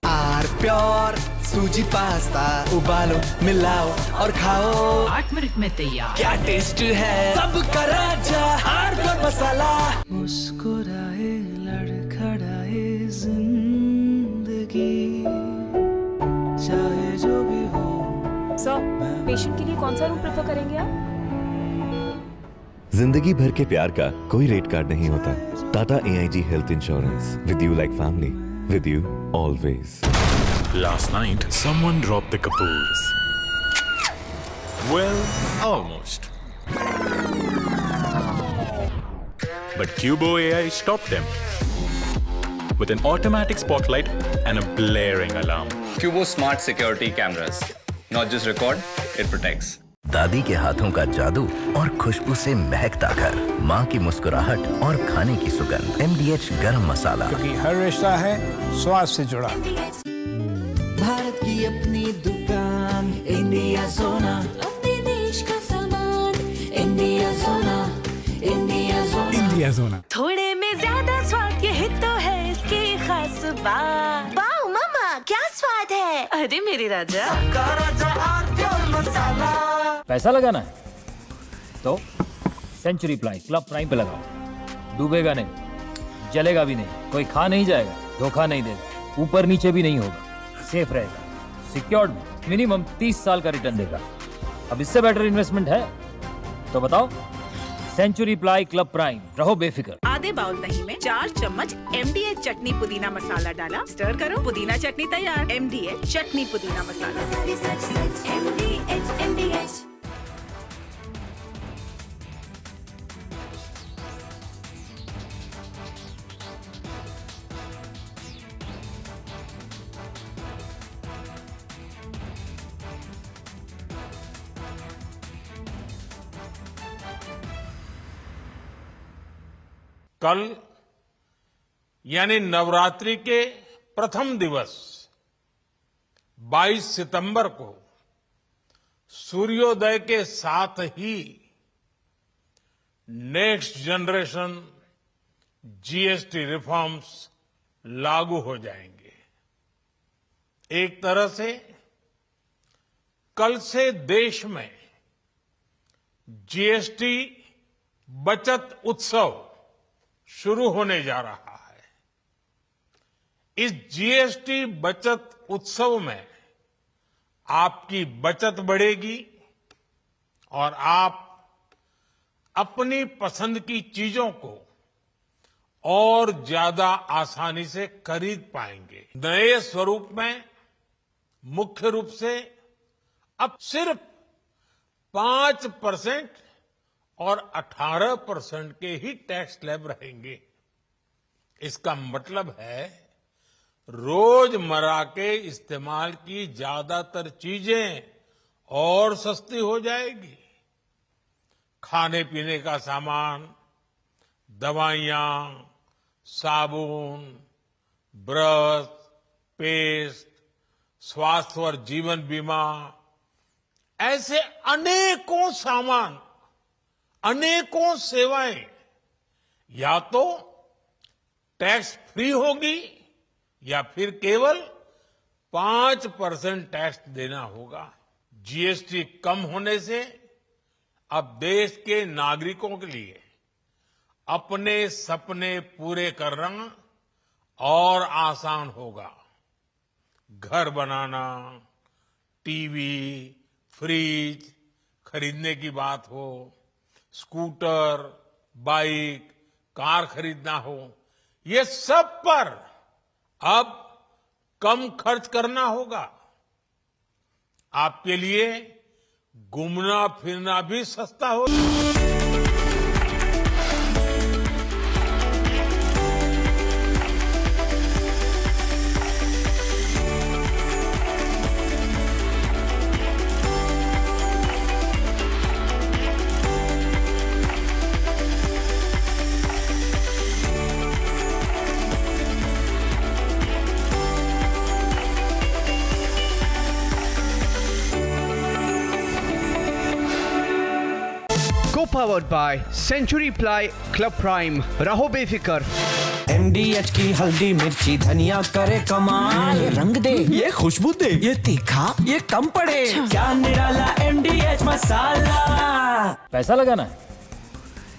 प्योर सूजी पास्ता उबालो, मिलाओ और खाओ। 8 मिनट में तैयार। क्या टेस्ट है सबका राजा हार्डकोर मसाला। मुस्कुराए लड़खड़ाए जिंदगी, चाहे जो भी हो। सर, पेशेंट के लिए कौन सा रूम प्रेफर करेंगे आप? जिंदगी भर के प्यार का कोई रेट कार्ड नहीं होता। Tata AIG health insurance, with you like family, with you always. Last night, someone dropped the caboose. Well, almost. But Cubo AI stopped them with an automatic spotlight and a blaring alarm. Cubo smart security cameras. Not just record, it protects. दादी के हाथों का जादू और खुशबू से महकता घर, माँ की मुस्कुराहट और खाने की सुगंध। MDH गरम मसाला, क्योंकि हर रिश्ता है स्वाद से जुड़ा। भारत की अपनी दुकान, इंडिया सोना, अपने देश का सामान, इंडिया सोना, इंडिया सोना, इंडिया सोना। थोड़े में ज्यादा स्वाद, यही तो है इसकी खास बात। वाओ मामा, क्या स्वाद है? अरे मेरे राजा, पैसा लगाना है तो सेंचुरी प्लाई क्लब प्राइम पे लगाओ। डूबेगा नहीं, जलेगा भी नहीं, कोई खा नहीं जाएगा, धोखा नहीं देगा, ऊपर नीचे भी नहीं होगा, सेफ रहेगा, सिक्योर्ड, मिनिमम 30 साल का रिटर्न देगा। अब इससे बेटर इन्वेस्टमेंट है तो बताओ। सेंचुरी प्लाई क्लब प्राइम, रहो बेफिक्र। आधे बाउल दही में 4 चम्मच MDH चटनी पुदीना मसाला डाला, स्टर करो, पुदीना चटनी तैयार। MDH चटनी पुदीना मसाला। MDH। कल यानी नवरात्रि के प्रथम दिवस 22 सितंबर को सूर्योदय के साथ ही नेक्स्ट जनरेशन जीएसटी रिफॉर्म्स लागू हो जाएंगे। एक तरह से कल से देश में जीएसटी बचत उत्सव शुरू होने जा रहा है। इस जीएसटी बचत उत्सव में आपकी बचत बढ़ेगी और आप अपनी पसंद की चीजों को और ज्यादा आसानी से खरीद पाएंगे। नए स्वरूप में मुख्य रूप से अब सिर्फ 5% और 18% के ही टैक्स स्लैब रहेंगे। इसका मतलब है रोजमर्रा के इस्तेमाल की ज्यादातर चीजें और सस्ती हो जाएगी। खाने पीने का सामान, दवाइयां, साबुन, ब्रश, पेस्ट, स्वास्थ्य और जीवन बीमा, ऐसे अनेकों सामान, अनेकों सेवाएं या तो टैक्स फ्री होगी या फिर केवल 5% टैक्स देना होगा। जीएसटी कम होने से अब देश के नागरिकों के लिए अपने सपने पूरे करना और आसान होगा। घर बनाना, टीवी, फ्रिज खरीदने की बात हो, स्कूटर, बाइक, कार खरीदना हो, ये सब पर अब कम खर्च करना होगा। आपके लिए घूमना फिरना भी सस्ता हो। Co-powered by Century Ply Club Prime, रहो बेफिक्र। MDH की हल्दी मिर्ची धनिया करे कमाल, ये रंग दे, ये खुशबू दे, ये तीखा, ये कम पड़े, क्या निराला MDH मसाला। पैसा लगाना है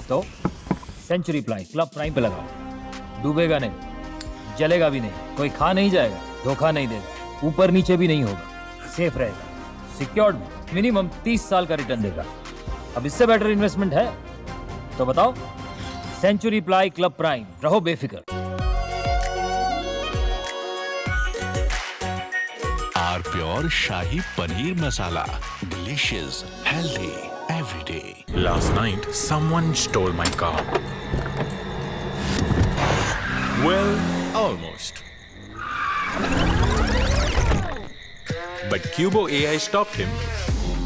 तो सेंचुरी प्लाई क्लब प्राइम पे लगाओ। डूबेगा नहीं, जलेगा भी नहीं, कोई खा नहीं जाएगा, धोखा नहीं देगा, ऊपर नीचे भी नहीं होगा, सेफ रहेगा, सिक्योर्ड, मिनिमम 30 साल का रिटर्न देगा। अब इससे बेटर इन्वेस्टमेंट है तो बताओ। सेंचुरी प्लाई क्लब प्राइम, रहो बेफिक्र। Our pure shahi paneer masala, delicious, healthy, everyday. Last night, someone stole my car. Well, almost. But Cubo AI stopped him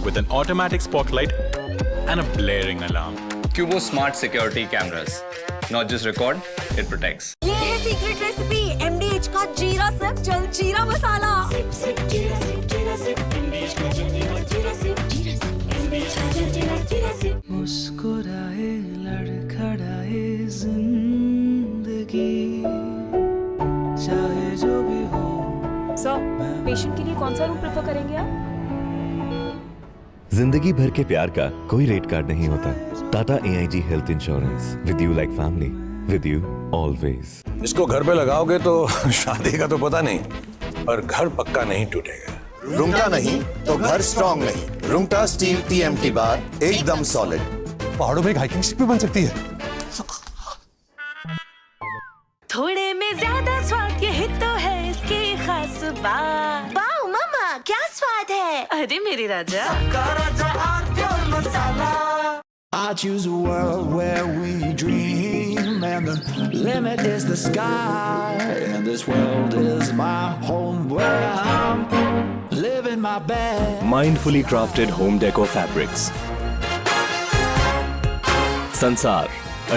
with an automatic spotlight and a blaring alarm. Cubo smart security cameras. Not just record, it protects. ये है secret recipe MDH का जीरा SIP जल जीरा मसाला। SIP SIP जीरा SIP जीरा SIP MDH का जल जीरा सिप MDH का जल जीरा सिप। मुस्कुराए लड़खड़ाए जिंदगी, चाहे जो भी हो। सर, पेशेंट के लिए कौन सा रूम प्रेफर करेंगे आप? जिंदगी भर के प्यार का कोई रेट कार्ड नहीं होता। Tata AIG health insurance, with you like family, with you always. इसको घर पे लगाओगे तो शादी का तो पता नहीं, पर घर पक्का नहीं टूटेगा। रुंगटा नहीं तो घर स्ट्रॉन्ग नहीं। रुंगटा स्टील TMT बार एकदम सॉलिड। पहाड़ों में एक हाइकिंग शिप भी बन सकती है। थोड़े में ज्यादा स्वाद, यही तो है इसकी खास बात। वाओ मामा क्या स्वाद है। अरे मेरे राजा। I choose a world where we dream, and the limit is the sky. And this world is my home where I'm living my best. Mindfully crafted home decor fabrics. Sansar,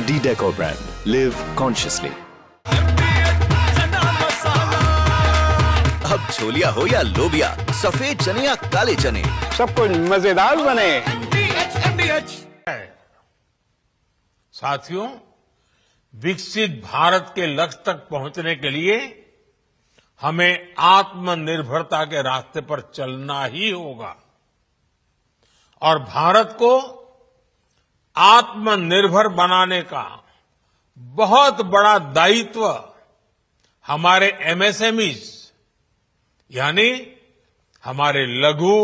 a D-Decor brand. Live consciously. अब छोलिया हो या लोबिया, सफेद चने या काले चने, सब कुछ मजेदार बने। साथियों, विकसित भारत के लक्ष्य तक पहुंचने के लिए हमें आत्मनिर्भरता के रास्ते पर चलना ही होगा और भारत को आत्मनिर्भर बनाने का बहुत बड़ा दायित्व हमारे MSMEs यानी हमारे लघु,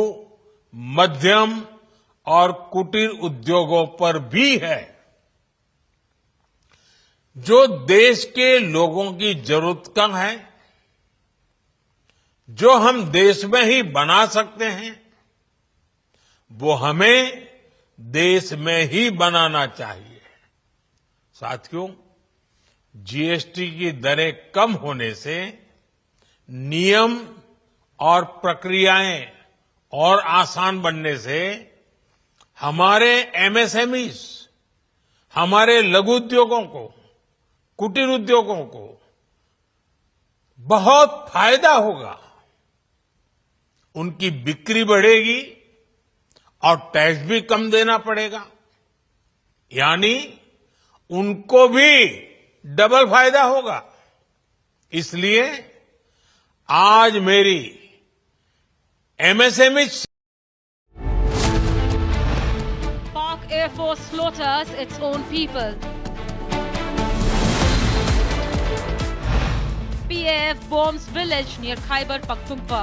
मध्यम और कुटीर उद्योगों पर भी है, जो देश के लोगों की जरूरत का है, जो हम देश में ही बना सकते हैं, वो हमें देश में ही बनाना चाहिए। साथियों, GST की दरें कम होने से नियम और प्रक्रियाएं और आसान बनने से हमारे MSMEs, हमारे लघु उद्योगों को, कुटीर उद्योगों को बहुत फायदा होगा। उनकी बिक्री बढ़ेगी और टैक्स भी कम देना पड़ेगा, यानी उनको भी डबल फायदा होगा। इसलिए आज मेरी MSME Pak Airforce slaughters its own people. PAF bombs village near Khyber Pakhtunkhwa.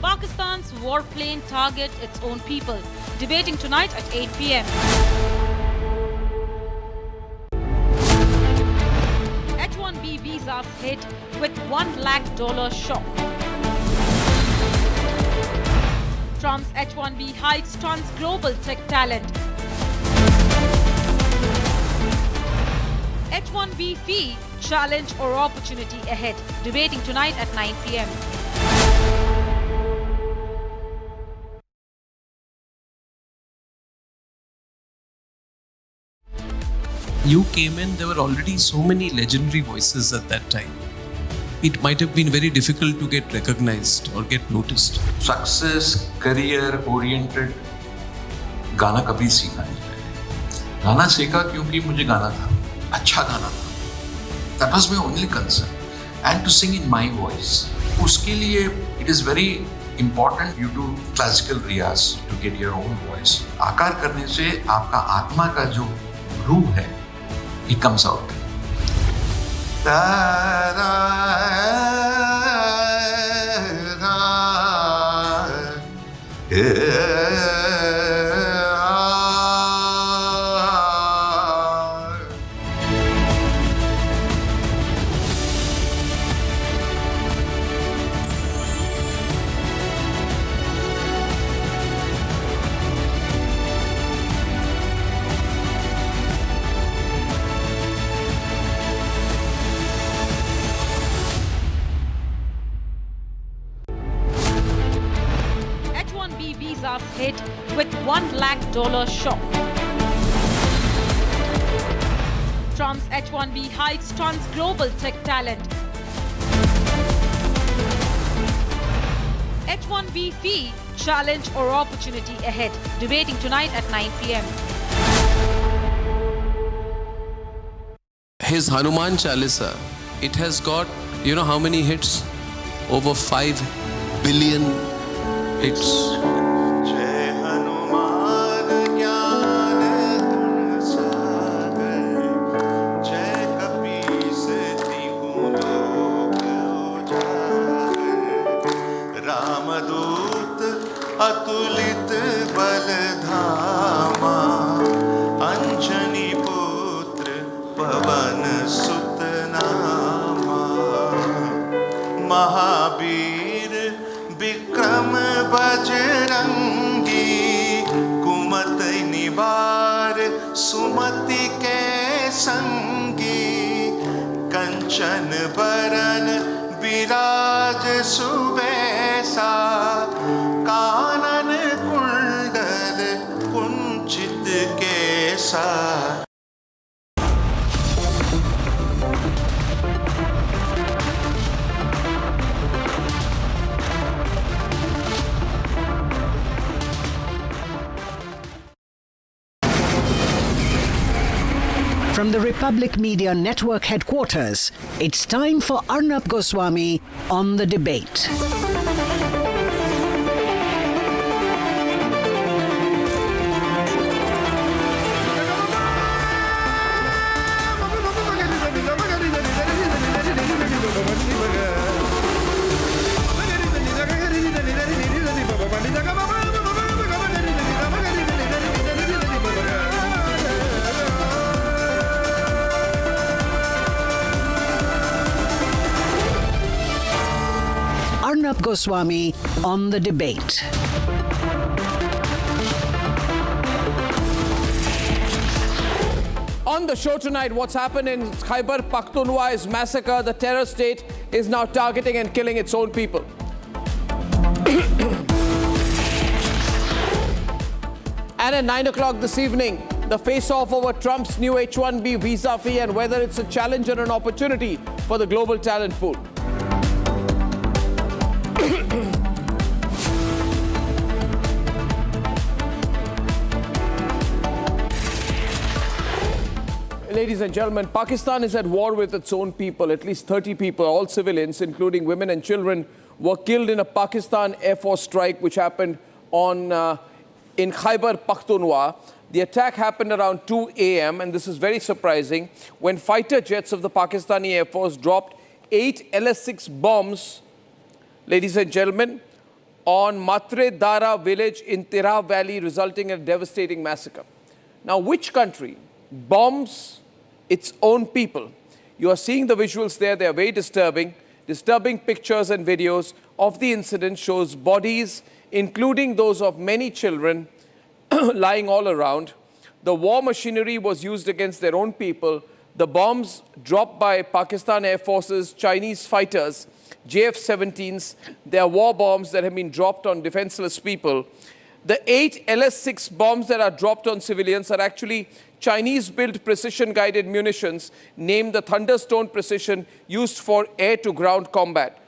Pakistan's warplane target its own people. Debating tonight at 8 p.m. H-1B visas hit with $1 lakh shock. Trump's H-1B hike stuns global tech talent. H-1B fee, challenge or opportunity ahead. Debating tonight at 9 p.m. You came in, there were already so many legendary voices at that time. It might have been very difficult to get recognized or get noticed. Success, career oriented गाना कभी सीखा नहीं मैंने। गाना सीखा क्योंकि मुझे गाना था, अच्छा गाना था। That was my only concern. And to sing in my voice. उसके लिए it is very important you do classical riyaz to get your own voice. आकार करने से आपका आत्मा का जो रूह है, it comes out. H-1B visas hit with $1 lakh shock. Trump's H-1B hike stuns global tech talent. H-1B fee, challenge or opportunity ahead. Debating tonight at 9 p.m. His Hanuman Chalisa, it has got, you know how many hits? Over 5 billion hits. संगी कंचन बरन विराज सुबेसा कानन कुंडल कुंचित केसा. From the Republic Media Network headquarters, it's time for Arnab Goswami on the debate. Arnab Goswami on the debate. On the show tonight, what's happened in Khyber Pakhtunkhwa is massacre. The terror state is now targeting and killing its own people. And at 9 o'clock this evening, the face-off over Trump's new H-1B visa fee and whether it's a challenge or an opportunity for the global talent pool. Ladies and gentlemen, Pakistan is at war with its own people. At least 30 people, all civilians, including women and children, were killed in a Pakistan Airforce strike which happened in Khyber Pakhtunkhwa. The attack happened around 2 a.m. and this is very surprising when fighter jets of the Pakistani Air Force dropped 8 LS-6 bombs, ladies and gentlemen, on Matre Dara village in Tirah Valley, resulting in a devastating massacre. Now, which country bombs its own people? You are seeing the visuals there. They are very disturbing. Disturbing pictures and videos of the incident shows bodies, including those of many children, lying all around. The war machinery was used against their own people. The bombs dropped by Pakistan Air Force's Chinese fighters, JF-17s, they are war bombs that have been dropped on defenseless people. The 8 LS-6 bombs that are dropped on civilians are actually Chinese-built precision-guided munitions named the Thunderstone Precision, used for air-to-ground combat.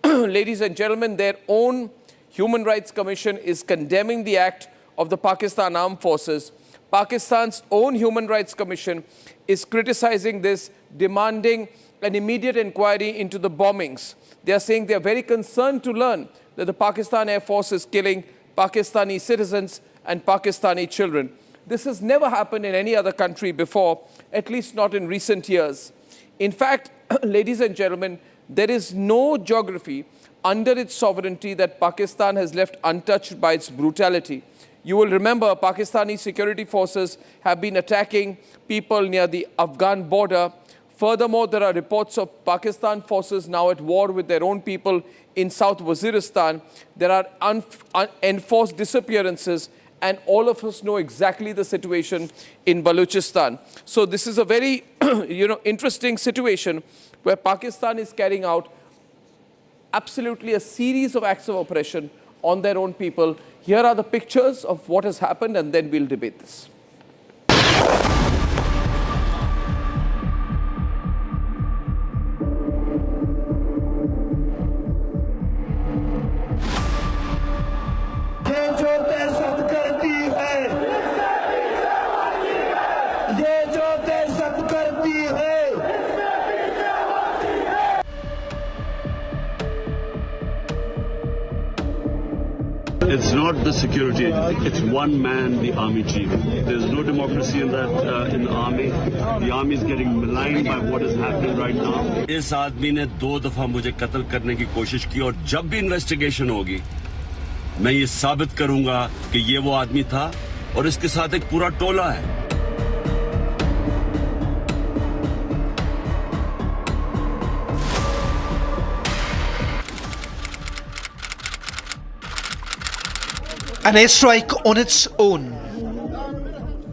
Ladies and gentlemen, their own Human Rights Commission is condemning the act of the Pakistan Armed Forces. Pakistan's own Human Rights Commission is criticizing this, demanding an immediate inquiry into the bombings. They are saying they are very concerned to learn that the Pakistan Air Force is killing Pakistani citizens and Pakistani children. This has never happened in any other country before, at least not in recent years. In fact, ladies and gentlemen, there is no geography under its sovereignty that Pakistan has left untouched by its brutality. You will remember Pakistani security forces have been attacking people near the Afghan border. Furthermore, there are reports of Pakistan forces now at war with their own people in South Waziristan. There are enforced disappearances, and all of us know exactly the situation in Balochistan. So this is a very interesting situation where Pakistan is carrying out absolutely a series of acts of oppression on their own people. Here are the pictures of what has happened, and then we'll debate this. It's not the security agency. It's one man, the army chief. There's no democracy in that in the army. The army is getting maligned by what is happening right now. इस आदमी ने 2 दफा मुझे कत्ल करने की कोशिश की और जब भी इन्वेस्टिगेशन होगी मैं ये साबित करूंगा कि ये वो आदमी था और इसके साथ एक पूरा टोला है. An airstrike on its own.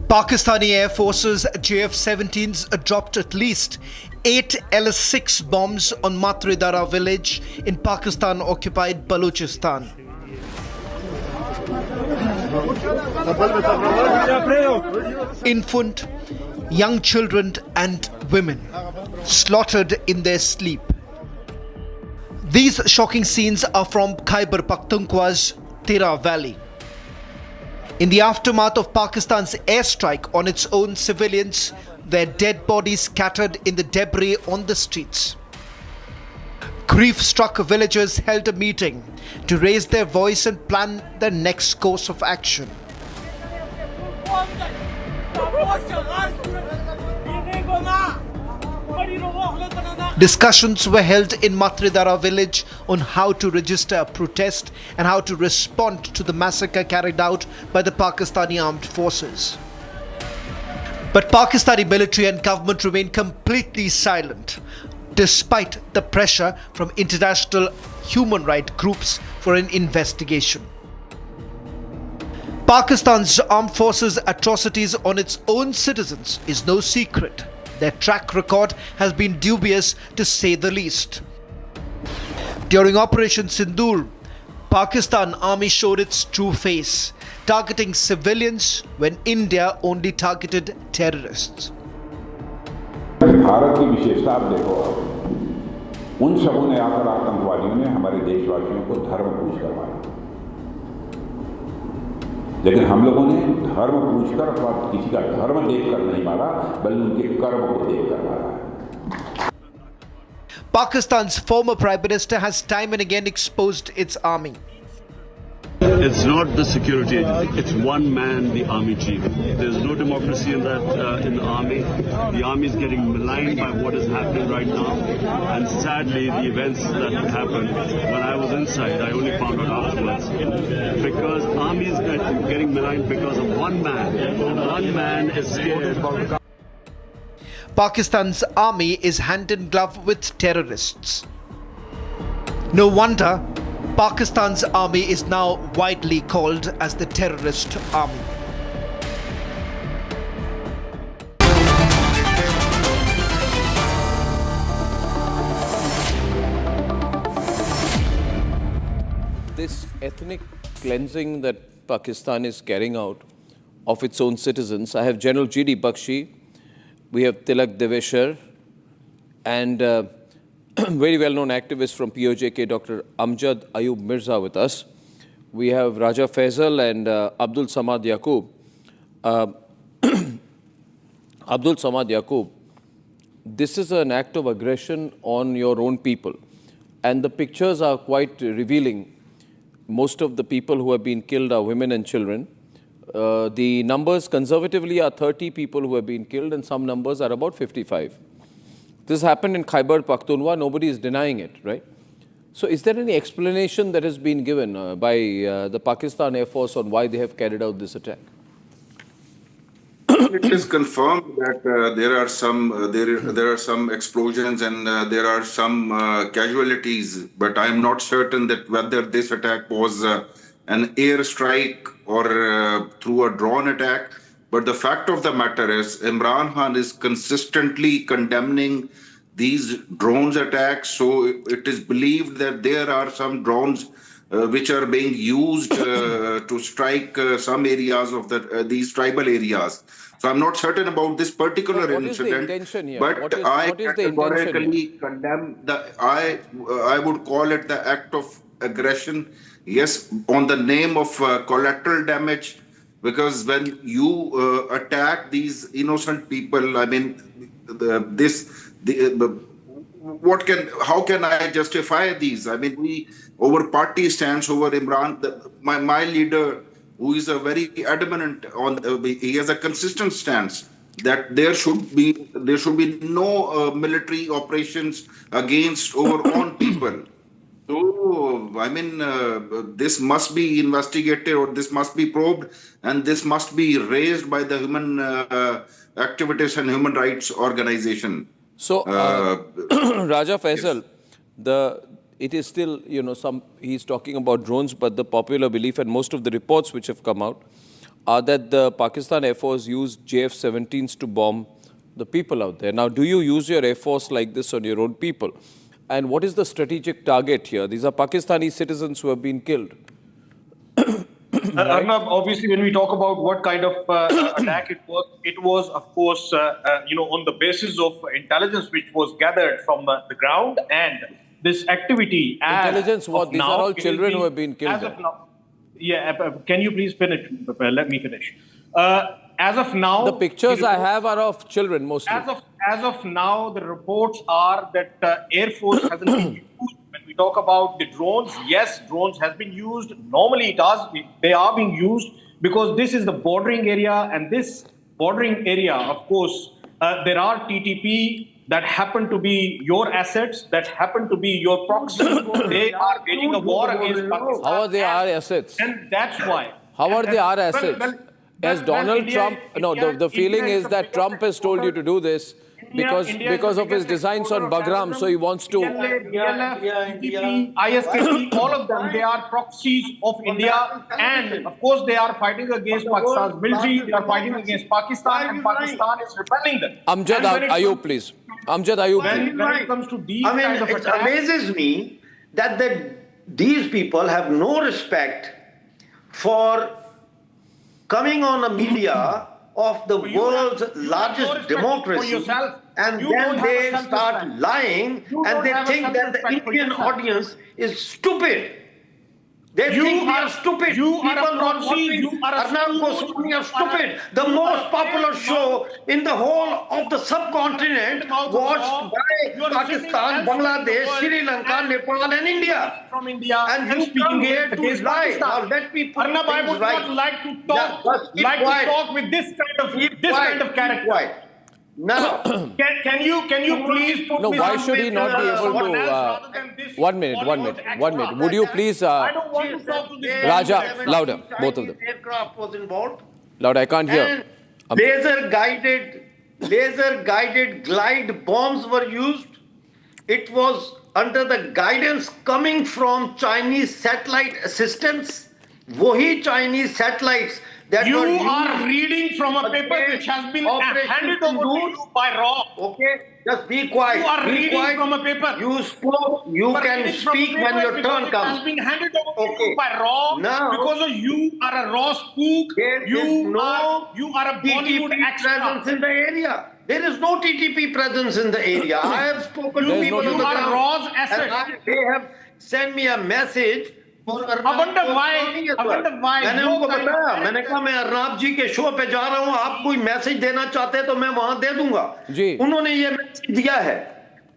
Pakistani Air Force's JF-17s dropped at least 8 LS-6 bombs on Matredara village in Pakistan-occupied Balochistan. Infant, young children and women slaughtered in their sleep. These shocking scenes are from Khyber Pakhtunkhwa's Tira Valley. In the aftermath of Pakistan's airstrike on its own civilians, their dead bodies scattered in the debris on the streets. Grief-struck villagers held a meeting to raise their voice and plan their next course of action. Discussions were held in Matredara village on how to register a protest and how to respond to the massacre carried out by the Pakistani armed forces. But Pakistani military and government remain completely silent, despite the pressure from international human rights groups for an investigation. Pakistan's armed forces' atrocities on its own citizens is no secret. Their track record has been dubious, to say the least. During Operation Sindoor, Pakistan Army showed its true face, targeting civilians when India only targeted terrorists. Bharat की विशेषता आप देखो, उन सबों ने आकर आतंकवादियों ने हमारे देशवासियों को धर्म पूछ करवाया, लेकिन हम लोगों ने धर्म पूछकर अथवा किसी का धर्म देखकर नहीं मारा, बल्कि उनके कर्म को देखकर मारा। Pakistan's former Prime Minister has time and again exposed its army. It's not the security agency. It's one man, the army chief. There's no democracy in that in the army. The army is getting maligned by what is happening right now. And sadly, the events that happened when I was inside, I only found out afterwards. Because army is getting maligned because of one man. One man is scared. Pakistan's army is hand in glove with terrorists. No wonder Pakistan's army is now widely called as the terrorist army. This ethnic cleansing that Pakistan is carrying out of its own citizens, I have General G.D. Bakshi, we have Tilak Deveshar, and very well-known activist from POJK, Dr. Amjad Ayub Mirza with us. We have Raja Faisal and Abdul Samad Yaqub. Abdul Samad Yaqub, this is an act of aggression on your own people. And the pictures are quite revealing. Most of the people who have been killed are women and children. The numbers conservatively are 30 people who have been killed, and some numbers are about 55. This happened in Khyber Pakhtunkhwa. Nobody is denying it, right? So is there any explanation that has been given by the Pakistan Air Force on why they have carried out this attack? It is confirmed that there are some explosions and there are some casualties, but I am not certain that whether this attack was an airstrike or through a drone attack. But the fact of the matter is, Imran Khan is consistently condemning these drones attacks. So it is believed that there are some drones which are being used to strike some areas of these tribal areas. So I'm not certain about this particular incident. But I categorically condemn I would call it the act of aggression. Yes, on the name of collateral damage. Because when you attack these innocent people, I mean, how can I justify these? I mean, our party stands over Imran. My leader, who is a very adamant he has a consistent stance that there should be no military operations against our own people. So, I mean, this must be investigated, or this must be probed, and this must be raised by the human activities and human rights organization. So, Raja Faisal, it is still, he's talking about drones, but the popular belief and most of the reports which have come out that the Pakistan Air Force used JF-17s to bomb the people out there. Now, do you use your Air Force like this on your own people? And what is the strategic target here? These are Pakistani citizens who have been killed. Arnab, obviously, when we talk about what kind of attack it was, of course, on the basis of intelligence which was gathered from the ground, and this activity. Intelligence what? These are all children who have been killed. Can you please finish? Let me finish. As of now, the pictures I have are of children mostly. As of now, the reports are that Air Force hasn't been used. When we talk about the drones, yes, drones has been used. Normally, they are being used because this is the bordering area, and this bordering area, of course, there are TTP that happen to be your assets, that happen to be your proxies. They are waging a war against Pakistan. How are they our assets? And that's why. How are they our assets? As Donald Trump, the feeling is that Trump has told you to do this because of his designs on Bagram, so he wants to. ISKP, all of them, they are proxies of India, and of course they are fighting against Pakistan's military, they are fighting against Pakistan, and Pakistan is repelling them. Amjad Ayub, please. Amjad Ayub, please. When it comes to these it amazes me that these people have no respect for coming on a media of the world's largest democracy, and then they start lying, and they think that the Indian audience is stupid. They think we are stupid. People not watching Arnab Goswami are stupid. The most popular show in the whole of the subcontinent, watched by Pakistan, Bangladesh, Sri Lanka, Nepal, and India. From India, and you come here to lie. Now let me put Arnab, I would not like to talk with this kind of character. Now, can you please put me why should he not be able to? 1 minute. Would you please, I don't want to talk to this Raja, louder, both of them. Aircraft was involved. Louder, I can't hear. Laser guided glide bombs were used. It was under the guidance coming from Chinese satellite assistance. Wohi Chinese satellites that you are reading from a paper which has been handed over to you by RAW. Okay, just be quiet. You are reading from a paper. You spoke. You can speak when your turn comes. It has been handed over to you by RAW. Now, because you are a RAW spook. You are a Bollywood presence in the area. There is no TTP presence in the area. I have spoken to people on the ground. RAW's assets. They have sent me a message. I wonder why. मैंने उनको बताया, मैंने कहा मैं अर्नाब जी के show पे जा रहा हूँ, आप कोई मैसेज देना चाहते हैं तो मैं वहां दे दूंगा। उन्होंने ये मैसेज दिया है।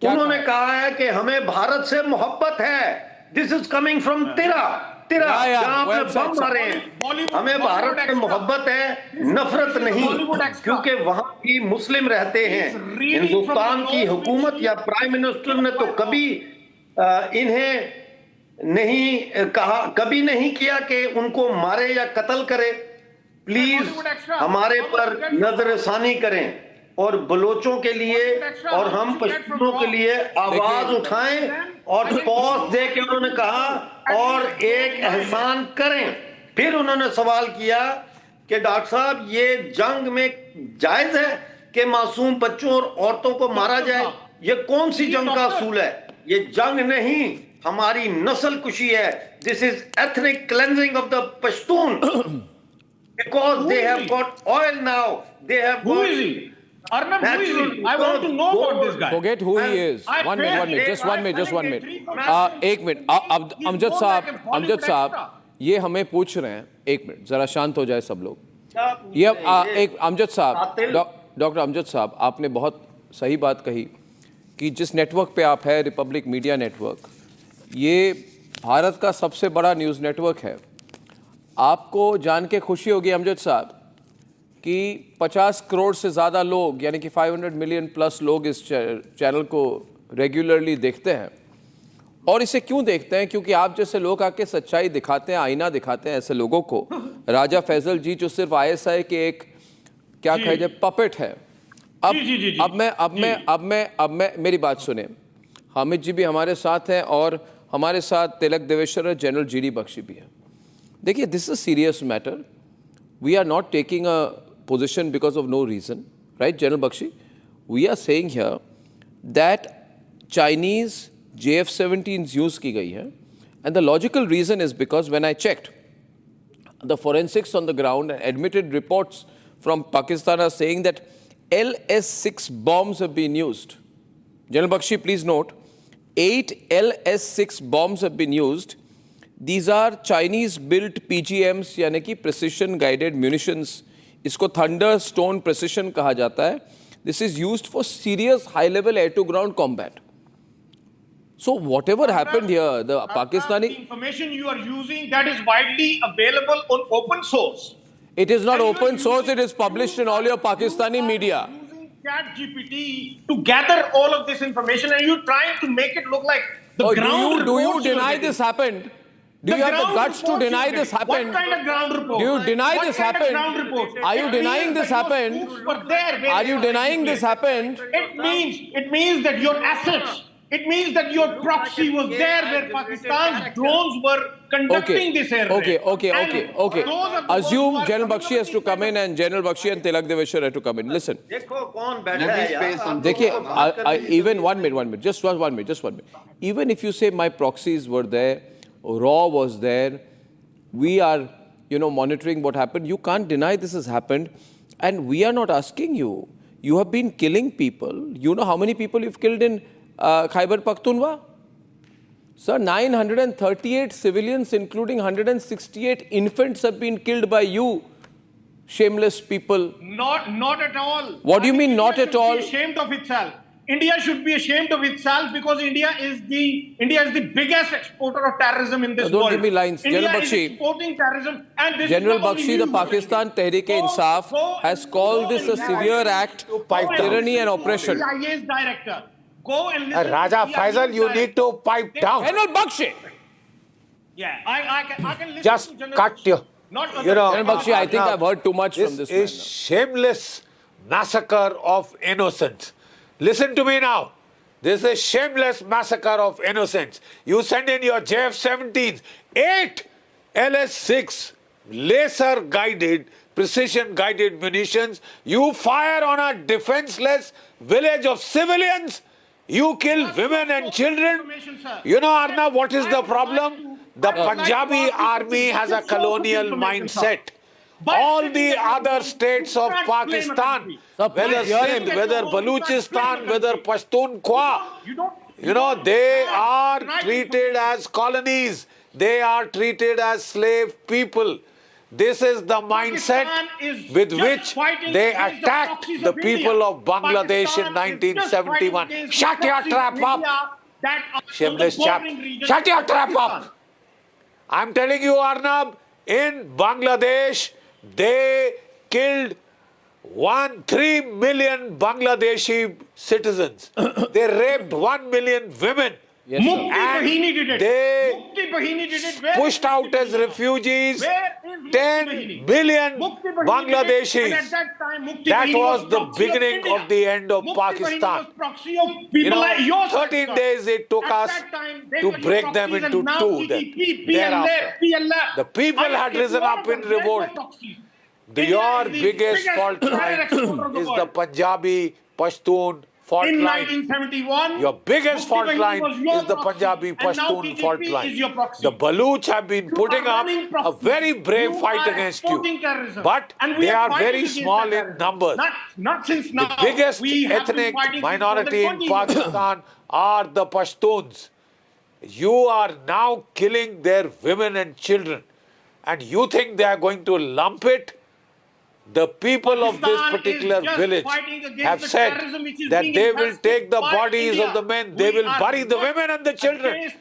उन्होंने कहा है कि हमें भारत से मोहब्बत है। This is coming from तिरा जहाँ पे बम मारे हैं। हमें भारत से मोहब्बत है, नफरत नहीं, क्योंकि वहाँ भी मुस्लिम रहते हैं। हिंदुस्तान की हुकूमत या प्राइम मिनिस्टर ने तो कभी इन्हें नहीं कहा, कभी नहीं किया कि उनको मारे या कत्ल करे। प्लीज हमारे पर नजरसानी करें और बलोचों के लिए और हम पश्तूनों के लिए आवाज उठाएं। और पॉज दे के उन्होंने कहा और एक एहसान करें। फिर उन्होंने सवाल किया कि डॉक्टर साहब ये जंग में जायज है कि मासूम बच्चों और औरतों को मारा जाए? ये कौन सी जंग का असूल है? ये जंग नहीं, हमारी नस्ल कुशी है। This is ethnic cleansing of the Pashtun because they have got oil now. They have who is he? Arnab, who is he? I want to know about this guy. Forget who he is. 1 minute, just one minute. एक minute, Amjad साहब, ये हमें पूछ रहे हैं। 1 minute, जरा शांत हो जाए सब लोग। ये एक अमजद साहब, डॉक्टर अमजद साहब, आपने बहुत सही बात कही कि जिस नेटवर्क पे आप है, रिपब्लिक मीडिया नेटवर्क, ये भारत का सबसे बड़ा न्यूज़ नेटवर्क है। आपको जान के खुशी होगी अमजद साहब कि 50 करोड़ से ज़्यादा लोग, यानी कि 500 मिलियन प्लस लोग इस चैनल को रेगुलरली देखते हैं। और इसे क्यों देखते हैं? क्योंकि आप जैसे लोग आके सच्चाई दिखाते हैं, आईना दिखाते हैं ऐसे लोगों को। राजा फैजल जी जो सिर्फ ISI के एक क्या कहे जाए पपेट है। अब मैं मेरी बात सुने। हामिद जी भी हमारे साथ हैं और हमारे साथ तिलक देवेश्वर जनरल GD बख्शी भी हैं। देखिए, this is serious matter we are not taking a position because of no reason, right, General Bakshi? We are saying here that Chinese JF-17s use ki gayi hai, and the logical reason is because when I checked, the forensics on the ground and admitted reports from Pakistan are saying that LS-6 bombs have been used. General Bakshi, please note, 8 LS-6 bombs have been used. These are Chinese-built PGMs, यानी कि precision-guided munitions. इसको Thunderstone precision कहा जाता है. This is used for serious high-level air-to-ground combat. So whatever happened here, the Pakistani... The information you are using, that is widely available on open source. It is not open source, it is published in all your Pakistani media. ChatGPT to gather all of this information, and you're trying to make it look like the ground do you reports deny you're this getting. happened? Do you have the guts to deny this happened? What kind of ground report? Do you deny What this kind of happened? ground report? Are you It denying means this that your happened? troops were there where Are they you were denying taking this place. happened? It means that your assets, it means that your proxy was there where Pakistan's drones were conducting this air raid. Okay. Assume General Bakshi has to come in and General Bakshi and Tilak Deveshwar have to come in. Listen. देखो कौन बैठा है यार? देखिए, even 1 minute, just one minute. Even if you say my proxies were there, RAW was there, we are, monitoring what happened, you can't deny this has happened, and we are not asking you. You have been killing people. You know how many people you've killed in Khyber Pakhtunkhwa? Sir, 938 civilians, including 168 infants, have been killed by you, shameless people. Not at all. What do you mean, not at all? India should be ashamed of itself. India should be ashamed of itself because India is the biggest exporter of terrorism in this world. Don't give me lines. India General is Bakshi, exporting terrorism, and this General is not only Bakshi, the you. Pakistan Tehreek-e-Insaf has called this a severe act of tyranny and oppression. CIA's director. Go and listen Raja to Faisal, you need to pipe down. General Bakshi! Yeah, I can listen Just to General cut Bakshi. your... Not General Bakshi, I think I've heard too much from this man. This is shameless massacre of innocents. Listen to me now. This is a shameless massacre of innocents. You send in your JF-17s, 8 LS-6 laser-guided, precision-guided munitions. You fire on a defenseless village of civilians. You kill women and children. You know, Arnab, what is the problem? The Punjabi army has a colonial mindset. All the other states of Pakistan, whether Baluchistan, whether Pakhtunkhwa, they are treated as colonies. They are treated as slave people. This is the mindset with which they attacked the people of Bangladesh in 1971. Shut your trap up! Shameless chap. Shut your trap up! I'm telling you, Arnab, in Bangladesh, they killed 3 million Bangladeshi citizens. They raped 1 million women. Yes, and they pushed out as refugees 10 million Bangladeshis. That was the beginning of the end of Pakistan. 13 days it took us to break them into two. Thereafter, the people had risen up in revolt. Your biggest fault line is the Punjabi Pashtun fault in line. 1971, your biggest fault line is the Punjabi Pashtun fault line. The Baluch have been putting up a very brave fight against you. But they are very small in numbers. Not since now. The biggest ethnic minority in Pakistan are the Pashtuns. You are now killing their women and children. And you think they are going to lump it? The people of this particular village have said that they will take the bodies of the men, they will bury the women and the children,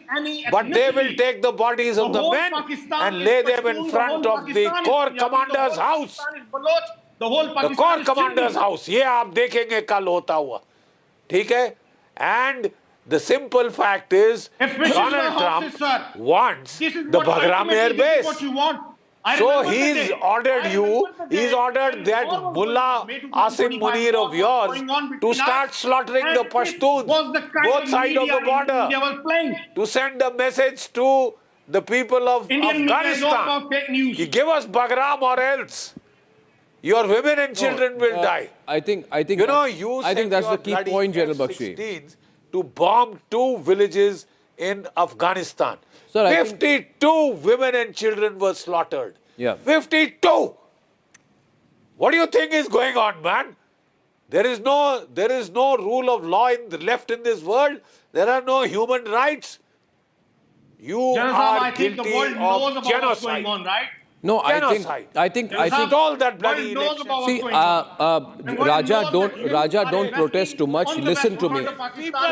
but they will take the bodies of the men and lay them in front of the Corps Commander's house. The Corps Commander's house. ये आप देखेंगे कल होता हुआ. ठीक है? And the simple fact is, Donald Trump wants the Bagram Air Base. So he's ordered that Mullah Asim Munir of yours to start slaughtering the Pashtuns, both sides of the border, to send a message to the people of Afghanistan. Give us Bagram or else. your women and children will die. I think You know, you I think sent that's your the key bloody point, General Bakshi. F-16s to bomb 2 villages in Afghanistan. Sir, I 52 women and children were slaughtered. Yeah. 52! What do you think is going on, man? There is no rule of law left in this world. There are no human rights. You General are Saab, I think the guilty world knows of about what's genocide. going on, right? No, Genocide. I think all that bloody World knows about See, what's going on. Raja, don't protest too much. Listen to me.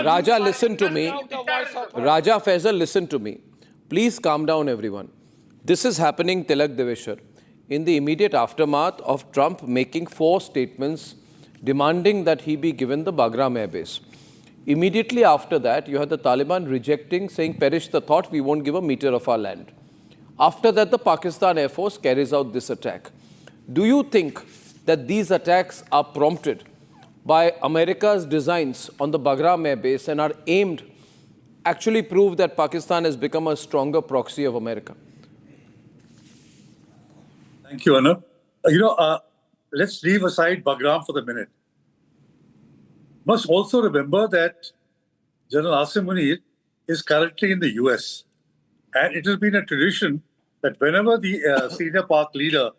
Raja, listen to me. Raja Faisal, listen to me. Please calm down, everyone. This is happening, Tilak Deveshwar, in the immediate aftermath of Trump making 4 statements demanding that he be given the Bagram Air Base. Immediately after that, you had the Taliban rejecting, saying, perish the thought, we won't give a meter of our land. After that, the Pakistan Air Force carries out this attack. Do you think that these attacks are prompted by America's designs on the Bagram Air Base and are aimed actually prove that Pakistan has become a stronger proxy of America? Thank you, Arnab. Let's leave aside Bagram for the minute. Must also remember that General Asim Munir is currently in the US. And it has been a tradition that whenever the senior park leader,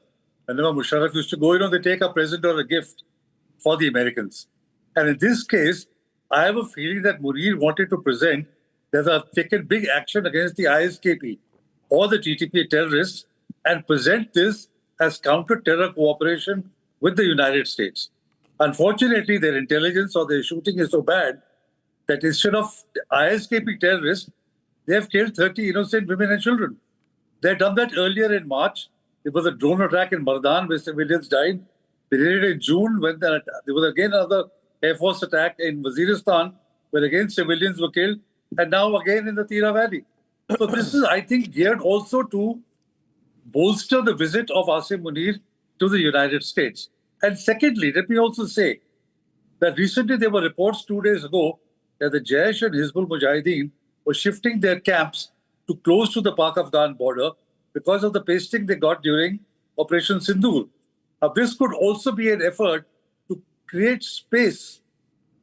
whenever Musharraf used to go, they take a present or a gift for the Americans. And in this case, I have a feeling that Munir wanted to present that they have taken big action against the ISKP or the TTP terrorists and present this as counter-terror cooperation with the United States. Unfortunately, their intelligence or their shooting is so bad that instead of ISKP terrorists, they have killed 30 innocent women and children. They had done that earlier in March. There was a drone attack in Mardan where civilians died. They did it in June when there was again another Air Force attack in Waziristan where again civilians were killed. And now again in the Tira Valley. So this is, I think, geared also to bolster the visit of Asim Munir to the United States. And secondly, let me also say that recently there were reports 2 days ago that the Jaish and Hizbul Mujahideen were shifting their camps to close to the Pak-Afghan border because of the pasting they got during Operation Sindoor. Now, this could also be an effort to create space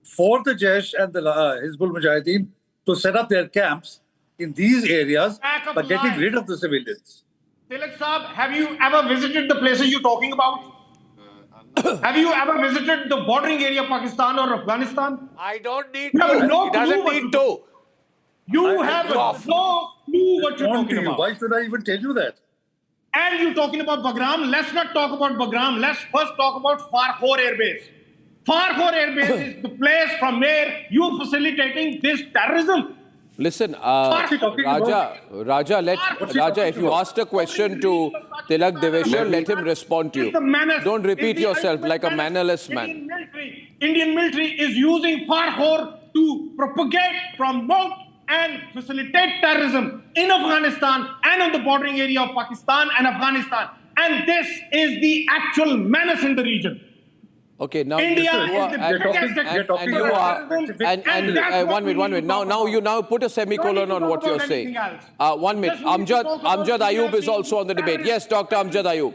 for the Jaish and the Hizbul Mujahideen to set up their camps in these areas by getting rid of the civilians. Tilak Saab, have you ever visited the places you're talking about? Have you ever visited the bordering area of Pakistan or Afghanistan? I don't need You have to. no He doesn't clue need to. You have no clue what you're talking about. Why should I even tell you that? And you're talking about Bagram. Let's not talk about Bagram. Let's first talk about Farkhor Air Base. Farkhor Air Base is the place from where you're facilitating this terrorism. Listen, Raja, if you asked a question to Tilak Deveshwar, let him respond to you. Don't repeat yourself like a mannerless man. Indian military is using Farkhor to propagate, promote, and facilitate terrorism in Afghanistan and on the bordering area of Pakistan and Afghanistan. And this is the actual menace in the region. Okay, now India one minute. Now you put a semicolon on what you're saying. 1 minute. Amjad Ayub is also on the debate. Yes, Dr. Amjad Ayub.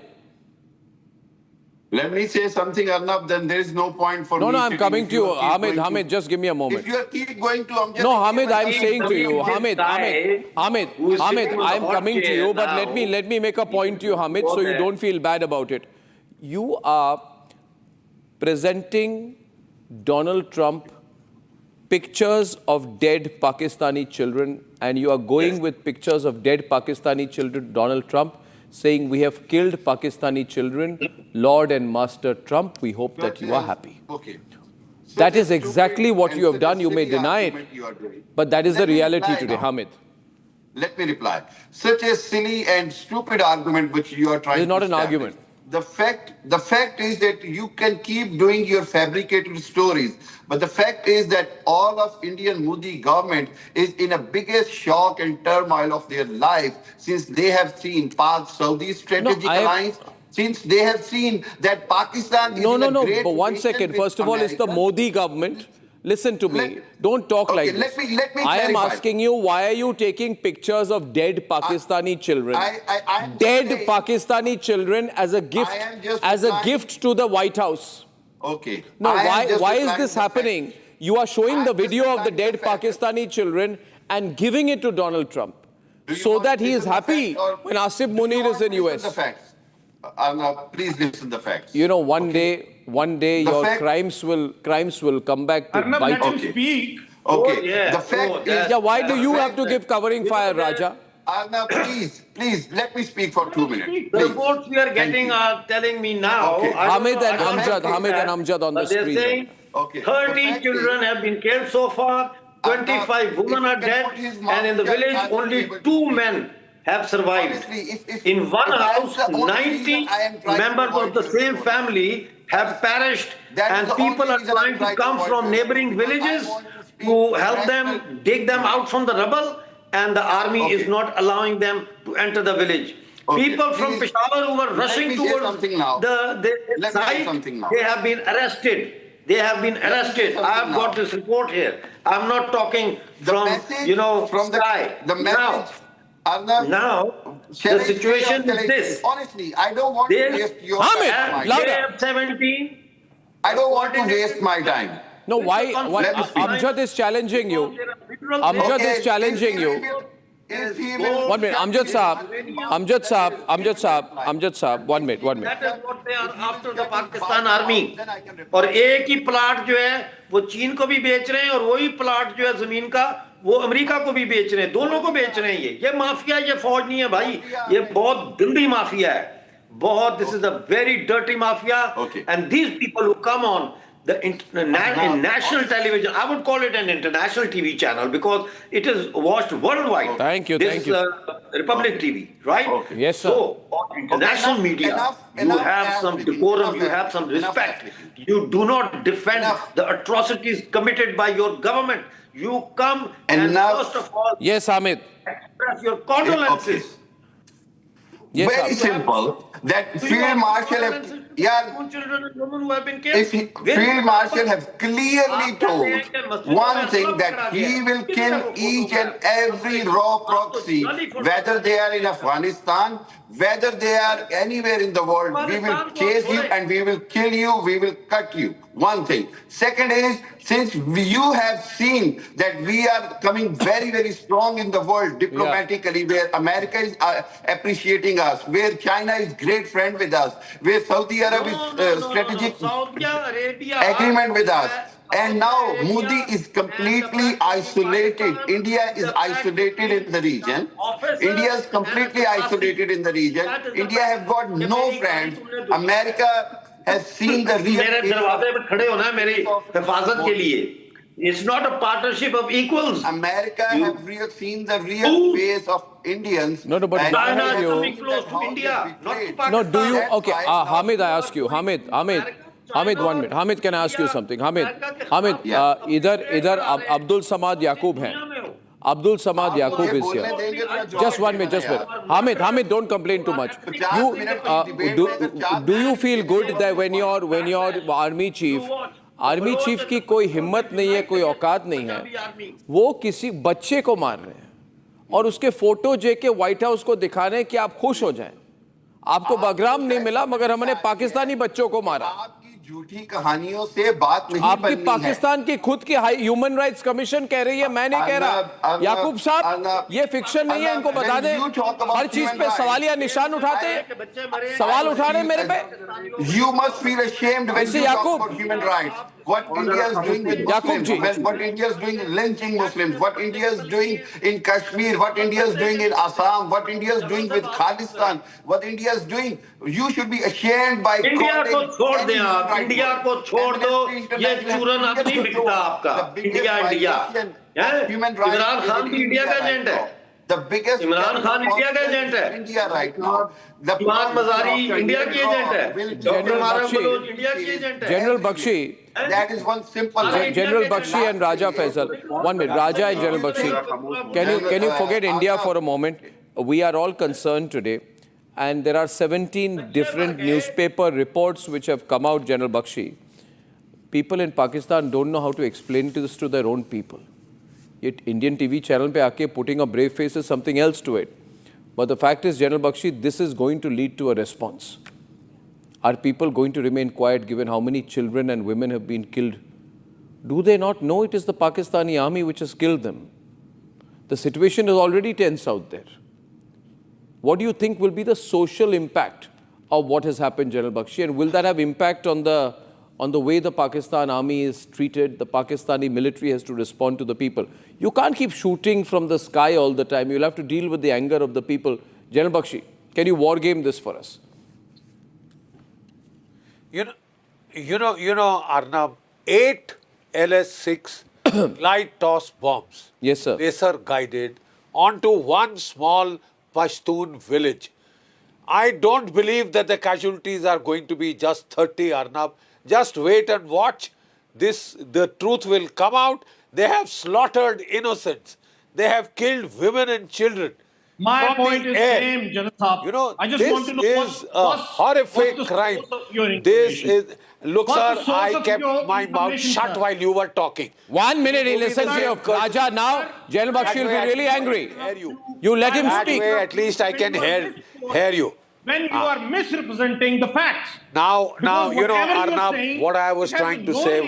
Let me say something, Arnab, then there is no point for me. No, I'm coming to you. Hamid, just give me a moment. If you keep going to Amjad... No, Hamid, I'm saying to you. Hamid, I'm coming to you, but let me make a point to you, Hamid, so you don't feel bad about it. You are presenting Donald Trump pictures of dead Pakistani children, and you are going with pictures of dead Pakistani children, Donald Trump, saying we have killed Pakistani children, Lord and Master Trump, we hope that you are happy. Okay. That is exactly what you have done. You may deny it, but that is the reality today, Hamid. Let me reply. Such a silly and stupid argument which you are trying to establish. It's not an argument. The fact is that you can keep doing your fabricated stories, but the fact is that all of Indian Modi government is in a biggest shock and turmoil of their life since they have seen Pak-Saudi strategic alliance, since they have seen that Pakistan is in a great but 1 second. First of all, it's the Modi government. Listen to me. Don't talk like this. Let me I am clarify. asking you, why are you taking pictures of dead Pakistani children? I'm Dead saying- Pakistani children as a gift, I am just as a replying- gift to the White House. Okay. No, I am why just is replying this to the happening? You are showing the video of the dead Pakistani children and giving it to Donald Trump so that he is happy when Asif Munir is in US. The facts. Arnab, please listen the facts. You know, one day The your fact- crimes will come back to Arnab, bite let him you. speak. Okay. The fact is. Yeah, why do you the have to fact give covering fire, Raja? Arnab, please, let me speak for 2 minutes. The Please. reports we are Thank getting you. are telling me now. Okay. I don't Hamid know- and I don't Amjad, know Hamid and that, Amjad on the but they're screen. saying Okay. 30 The fact children is- have been killed so far, 25 women are dead, and in the village only 2 men have survived. Honestly, In one if that's house, the only 90 reason I am trying to members avoid of the this same story. family have perished, That is and the people only are reason I'm trying to trying to come avoid from this neighboring because I villages want to speak to help rational- them dig them out from the rubble, and the army is not allowing them to enter the village. Okay, People from please, Peshawar who were let rushing me say towards something now. the Let me say site, something now. they have been arrested. They have been me say arrested. something I have got now. this report here. I'm not talking from, message from sky. the message. Now, Shall the I say situation or shall is I this. say? Honestly, I don't want to They waste your Hamid, time. louder. they have 17. I don't want to waste my time. No, why Let me speak. Amjad is challenging you. Amjad Okay, is challenging you. If he will- 1 minute, Amjad Saab, 1 minute. That is what they are after the Pakistan army. और एक ही plot जो है वो चीन को भी बेच रहे हैं और वही प्लाट जो है जमीन का वो अमेरिका को भी बेच रहे हैं, दोनों को बेच रहे हैं। ये माफिया, ये फौज नहीं है भाई, ये बहुत गंदी माफिया है, बहुत. This is a very dirty mafia, and these people who come on the in national television, I would call it an international TV channel because it is watched worldwide. Thank you, This thank you. Republic TV, right? Yes, sir. So, on international media, you have some decorum, you have some respect. You do not defend the atrocities committed by your government. You come and first of all Yes, Hamid. express your condolences. Yes, Very Hamid. simple. That Field Marshal have, Children and women who have been killed. if Field Marshal have clearly told one thing, that he will kill each and every raw proxy, whether they are in Afghanistan, whether they are anywhere in the world, we will chase you and we will kill you, we will cut you. One thing. Second is, since you have seen that we are coming very, very strong in the world diplomatically, where America is appreciating us, where China is great friend with us, where Saudi Arabia is strategic agreement with us. And now Modi is completely isolated. India is isolated in the region. India is completely isolated in the region. India have got no friends. America has seen the real मेरे दरवाजे पे खड़े होना है मेरी हिफाजत के लिए. It's not a partnership of equals. America have seen the real face of Indians. No, but and China have is you- coming close to India, not to Pakistan. No, do you? Okay, Hamid, I ask you. Hamid, 1 minute. Hamid, can I ask you something? Hamid, इधर Abdul Samad Yaqub हैं. Abdul Samad Yaqub is here. Just 1 minute, Hamid, don't complain too much. Do you feel good that when your army chief की कोई हिम्मत नहीं है, कोई औकात नहीं है, वो किसी बच्चे को मार रहे हैं और उसके फोटो जेके व्हाइट हाउस को दिखा रहे हैं कि आप खुश हो जाएं? आपको बगराम नहीं मिला मगर हमने पाकिस्तानी बच्चों को मारा. झूठी कहानियों से बात नहीं आपकी बननी है. पाकिस्तान की खुद की ह्यूमन राइट्स कमीशन कह रही है, मैं नहीं कह रहा. याकूब साहब, ये फिक्शन नहीं है, इनको बता दें. हर चीज पे सवालिया निशान उठाते हैं, सवाल उठा रहे हैं मेरे पे. You must feel ashamed when you talk about human rights. What India is doing with Muslims, what India is doing lynching Muslims, what India is doing in Kashmir, what India is doing in Assam, what India is doing with Khalistan, what India is doing. You should be ashamed by India को calling छोड़ दें any आप, human rights India watch. को छोड़ दो, ये चूरन अब नहीं बिकता आपका. इंडिया इमरान खान भी इंडिया का एजेंट है. The biggest Imran Khan India का एजेंट है. India right now. इमाम मजारी इंडिया की एजेंट है. डॉक्टर मारम बलोच इंडिया की एजेंट है. General Bakshi. That is one simple thing. General Bakshi and Raja Faisal. 1 minute, Raja and General Bakshi. Can you forget India for a moment? We are all concerned today, and there are 17 different newspaper reports which have come out, General Bakshi. people in Pakistan don't know how to explain this to their own people. Yet Indian TV channel pe aake putting a brave face is something else to it. But the fact is, General Bakshi, this is going to lead to a response. Are people going to remain quiet given how many children and women have been killed? Do they not know it is the Pakistani army which has killed them? The situation is already tense out there. What do you think will be the social impact of what has happened, General Bakshi? And will that have impact on the way the Pakistan army is treated? The Pakistani military has to respond to the people. You can't keep shooting from the sky all the time. You'll have to deal with the anger of the people. General Bakshi, can you war game this for us? You know, Arnab, 8 LS-6 light toss bombs. Yes, sir. Laser guided onto one small Pashtun village. I don't believe that the casualties are going to be just 30, Arnab. Just wait and watch. The truth will come out. They have slaughtered innocents. They have killed women and children. My point is same, General Saab. You know, I just want to know this is a horrific crime. This is, look, sir, I kept my mouth shut while you were talking. 1 minute, he listens to you. Raja, now, General Bakshi will be really angry. You let him speak. That way, at least I can hear you. When you are misrepresenting the facts. Now, you know, Arnab, what I was trying to say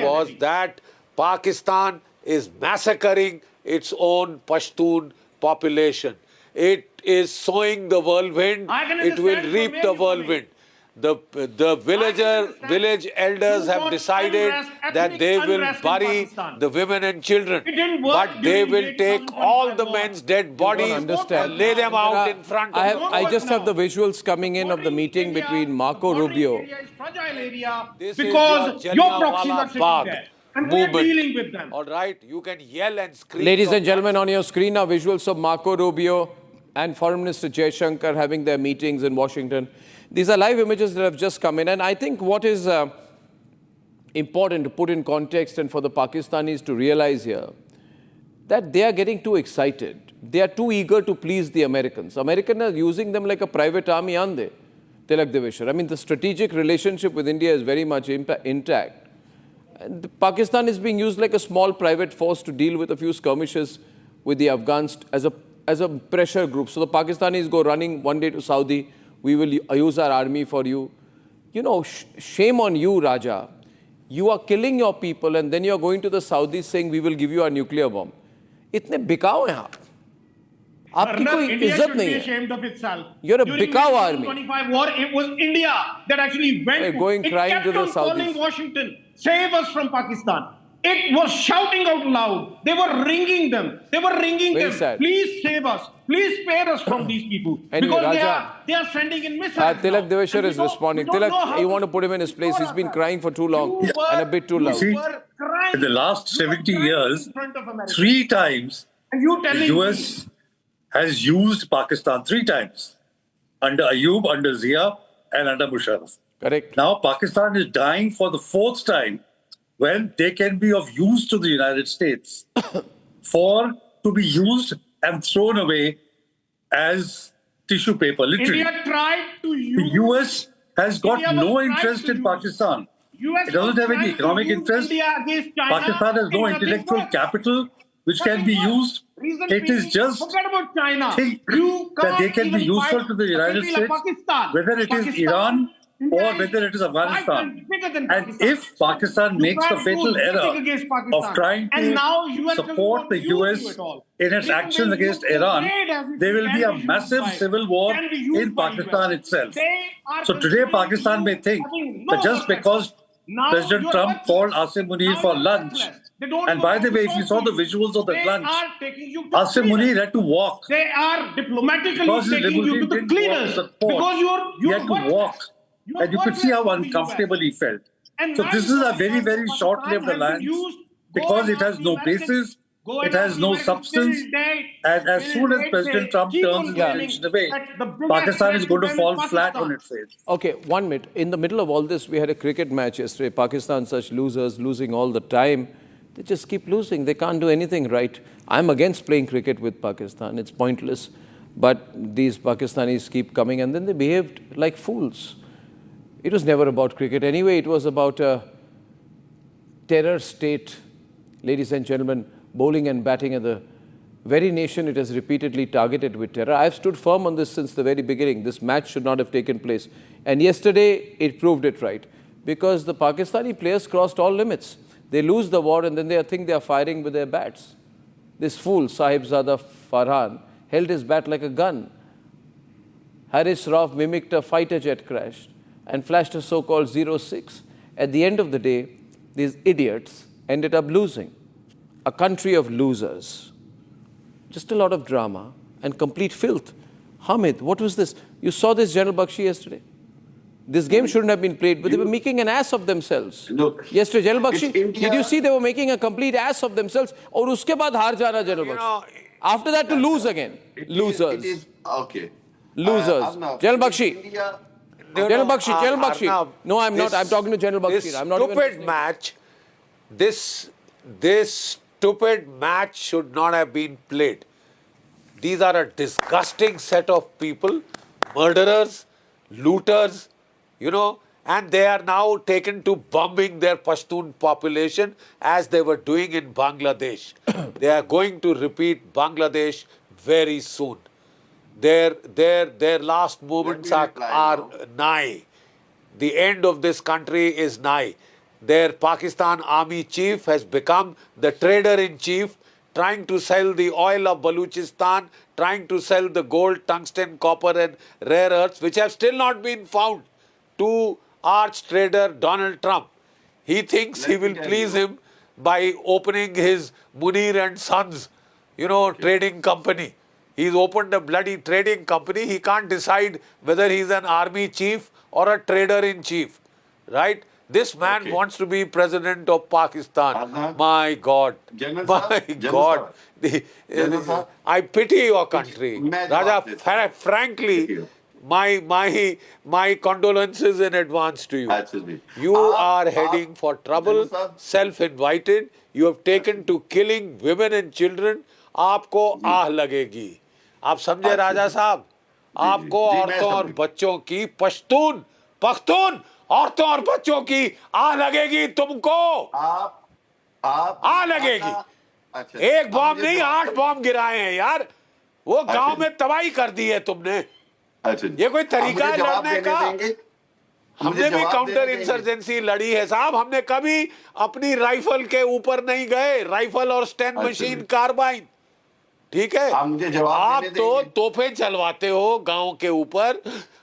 was, that Pakistan is massacring its own Pashtun population. It is sowing the whirlwind. It will reap the whirlwind. The village elders have decided that they will bury the women and children, but they will take all the men's dead bodies and lay them out in front of them. I just have the visuals coming in of the meeting between Marco Rubio. Because your proxies are sitting there. And we're dealing with them. All right, you can yell and scream. Ladies and gentlemen, on your screen are visuals of Marco Rubio and Foreign Minister Jaishankar having their meetings in Washington. These are live images that have just come in. And I think what is important to put in context and for the Pakistanis to realize here, that they are getting too excited. They are too eager to please the Americans. Americans are using them like a private army, aren't they? Tilak Deveshwar. I mean, the strategic relationship with India is very much intact. And Pakistan is being used like a small private force to deal with a few skirmishes with the Afghans as a pressure group. So the Pakistanis go running one day to Saudi. We will use our army for you. You know, shame on you, Raja. You are killing your people and then you are going to the Saudis saying we will give you a nuclear bomb. Itne bikao hain aap. Aapki koi izzat nahi hai. Ashamed of itself. You're a bikao army. During the 1925 war, it was India that actually went. Going crying to the Saudis. It kept on calling Washington, save us from Pakistan. It was shouting out loud. They were ringing them. Sad. Please save us. Please spare us from these people. Anyway, because Raja, they are sending in missiles. Tilak Deveshwar is responding. Tilak, you want to put him in his place. He's been crying for too long and a bit too loud. See, in the last 70 years, 3 times the US has used Pakistan 3 times. Under Ayub, under Zia, and under Musharraf. Correct. Now Pakistan is dying for the 4th time when they can be of use to the United States to be used and thrown away as tissue paper, literally. India tried to use... The US has got no interest in Pakistan. It doesn't have any economic interest. Pakistan has no intellectual capital which can be used. It is just think that they can be useful to the United States, whether it is Iran or whether it is Afghanistan. And if Pakistan makes the fatal error of trying to support the US in its actions against Iran, there will be a massive civil war in Pakistan itself. So today Pakistan may think that just because President Trump called Asim Munir for lunch, and by the way, if you saw the visuals of the lunch, Asim Munir had to walk. They are diplomatically taking you to the cleaners because he had to walk. And you could see how uncomfortable he felt. So this is a very, very short-lived alliance because it has no basis, it has no substance, and as soon as President Trump turns his attention away, Pakistan is going to fall flat on its face. Okay, 1 minute. In the middle of all this, we had a cricket match yesterday. Pakistan, such losers, losing all the time. They just keep losing. They can't do anything right. I'm against playing cricket with Pakistan. It's pointless. But these Pakistanis keep coming and then they behaved like fools. It was never about cricket. Anyway, it was about a terror state, ladies and gentlemen, bowling and batting at the very nation it has repeatedly targeted with terror. I have stood firm on this since the very beginning. This match should not have taken place. And yesterday, it proved it right. Because the Pakistani players crossed all limits. They lose the war and then they think they are firing with their bats. This fool, Sahibzada Farhan, held his bat like a gun. Haris Rauf mimicked a fighter jet crash and flashed a so-called 06. At the end of the day, these idiots ended up losing. A country of losers. Just a lot of drama and complete filth. Hamid, what was this? You saw this General Bakshi yesterday. This game shouldn't have been played, but they were making an ass of themselves. Look, yesterday, General Bakshi, did you see they were making a complete ass of themselves? Aur uske baad haar jana, General Bakshi. After that, to lose again. Losers. Okay. Losers. General Bakshi. General Bakshi, General Bakshi. No, I'm not. I'm talking to General Bakshi. I'm not even stupid match. This stupid match should not have been played. These are a disgusting set of people, murderers, looters, and they are now taken to bombing their Pashtun population as they were doing in Bangladesh. They are going to repeat Bangladesh very soon. Their last moments are nigh. The end of this country is nigh. Their Pakistan army chief has become the trader-in-chief, trying to sell the oil of Baluchistan, trying to sell the gold, tungsten, copper and rare earths, which have still not been found, to arch-trader Donald Trump. He thinks he will please him by opening his Munir and Sons, trading company. He's opened a bloody trading company. He can't decide whether he's an army chief or a trader-in-chief, right? This man wants to be president of Pakistan. My God. My God. I pity your country. Raja, frankly, my condolences in advance to you. You are heading for trouble, self-invited. You have taken to killing women and children. आपको आह लगेगी. आप समझे राजा साहब? आपको औरतों और बच्चों की पख्तून औरतों और बच्चों की आह लगेगी तुमको. आह लगेगी. एक बॉम्ब नहीं 8 बॉम्ब गिराए हैं यार. वो गांव में तबाही कर दी है तुमने. ये कोई तरीका है लड़ने का? हमने भी काउंटर इंसर्जेंसी लड़ी है साहब. हमने कभी अपनी राइफल के ऊपर नहीं गए. राइफल और स्टेन मशीन कार्बाइन. ठीक है. आप तो तोफे चलवाते हो गांव के ऊपर.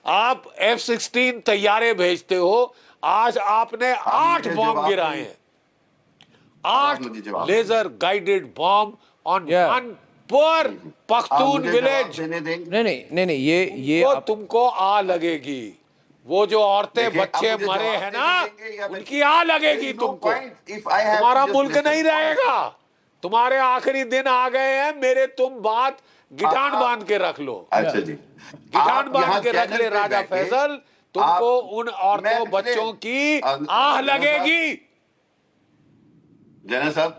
आप F-16 तैयारे भेजते हो. आज आपने 8 बॉम्ब गिराए हैं. 8 laser guided bomb on one पर पख्तून विलेज. नहीं ये वो तुमको आ लगेगी. वो जो औरतें बच्चे मरे हैं ना, उनकी आ लगेगी तुमको. तुम्हारा मुल्क नहीं रहेगा. तुम्हारे आखिरी दिन आ गए हैं. मेरे तुम बात गिटान बांध के रख लो. अच्छा जी. गिटान बांध के रख ले राजा फैसल. तुमको उन औरतों बच्चों की आह लगेगी. जनरल साहब,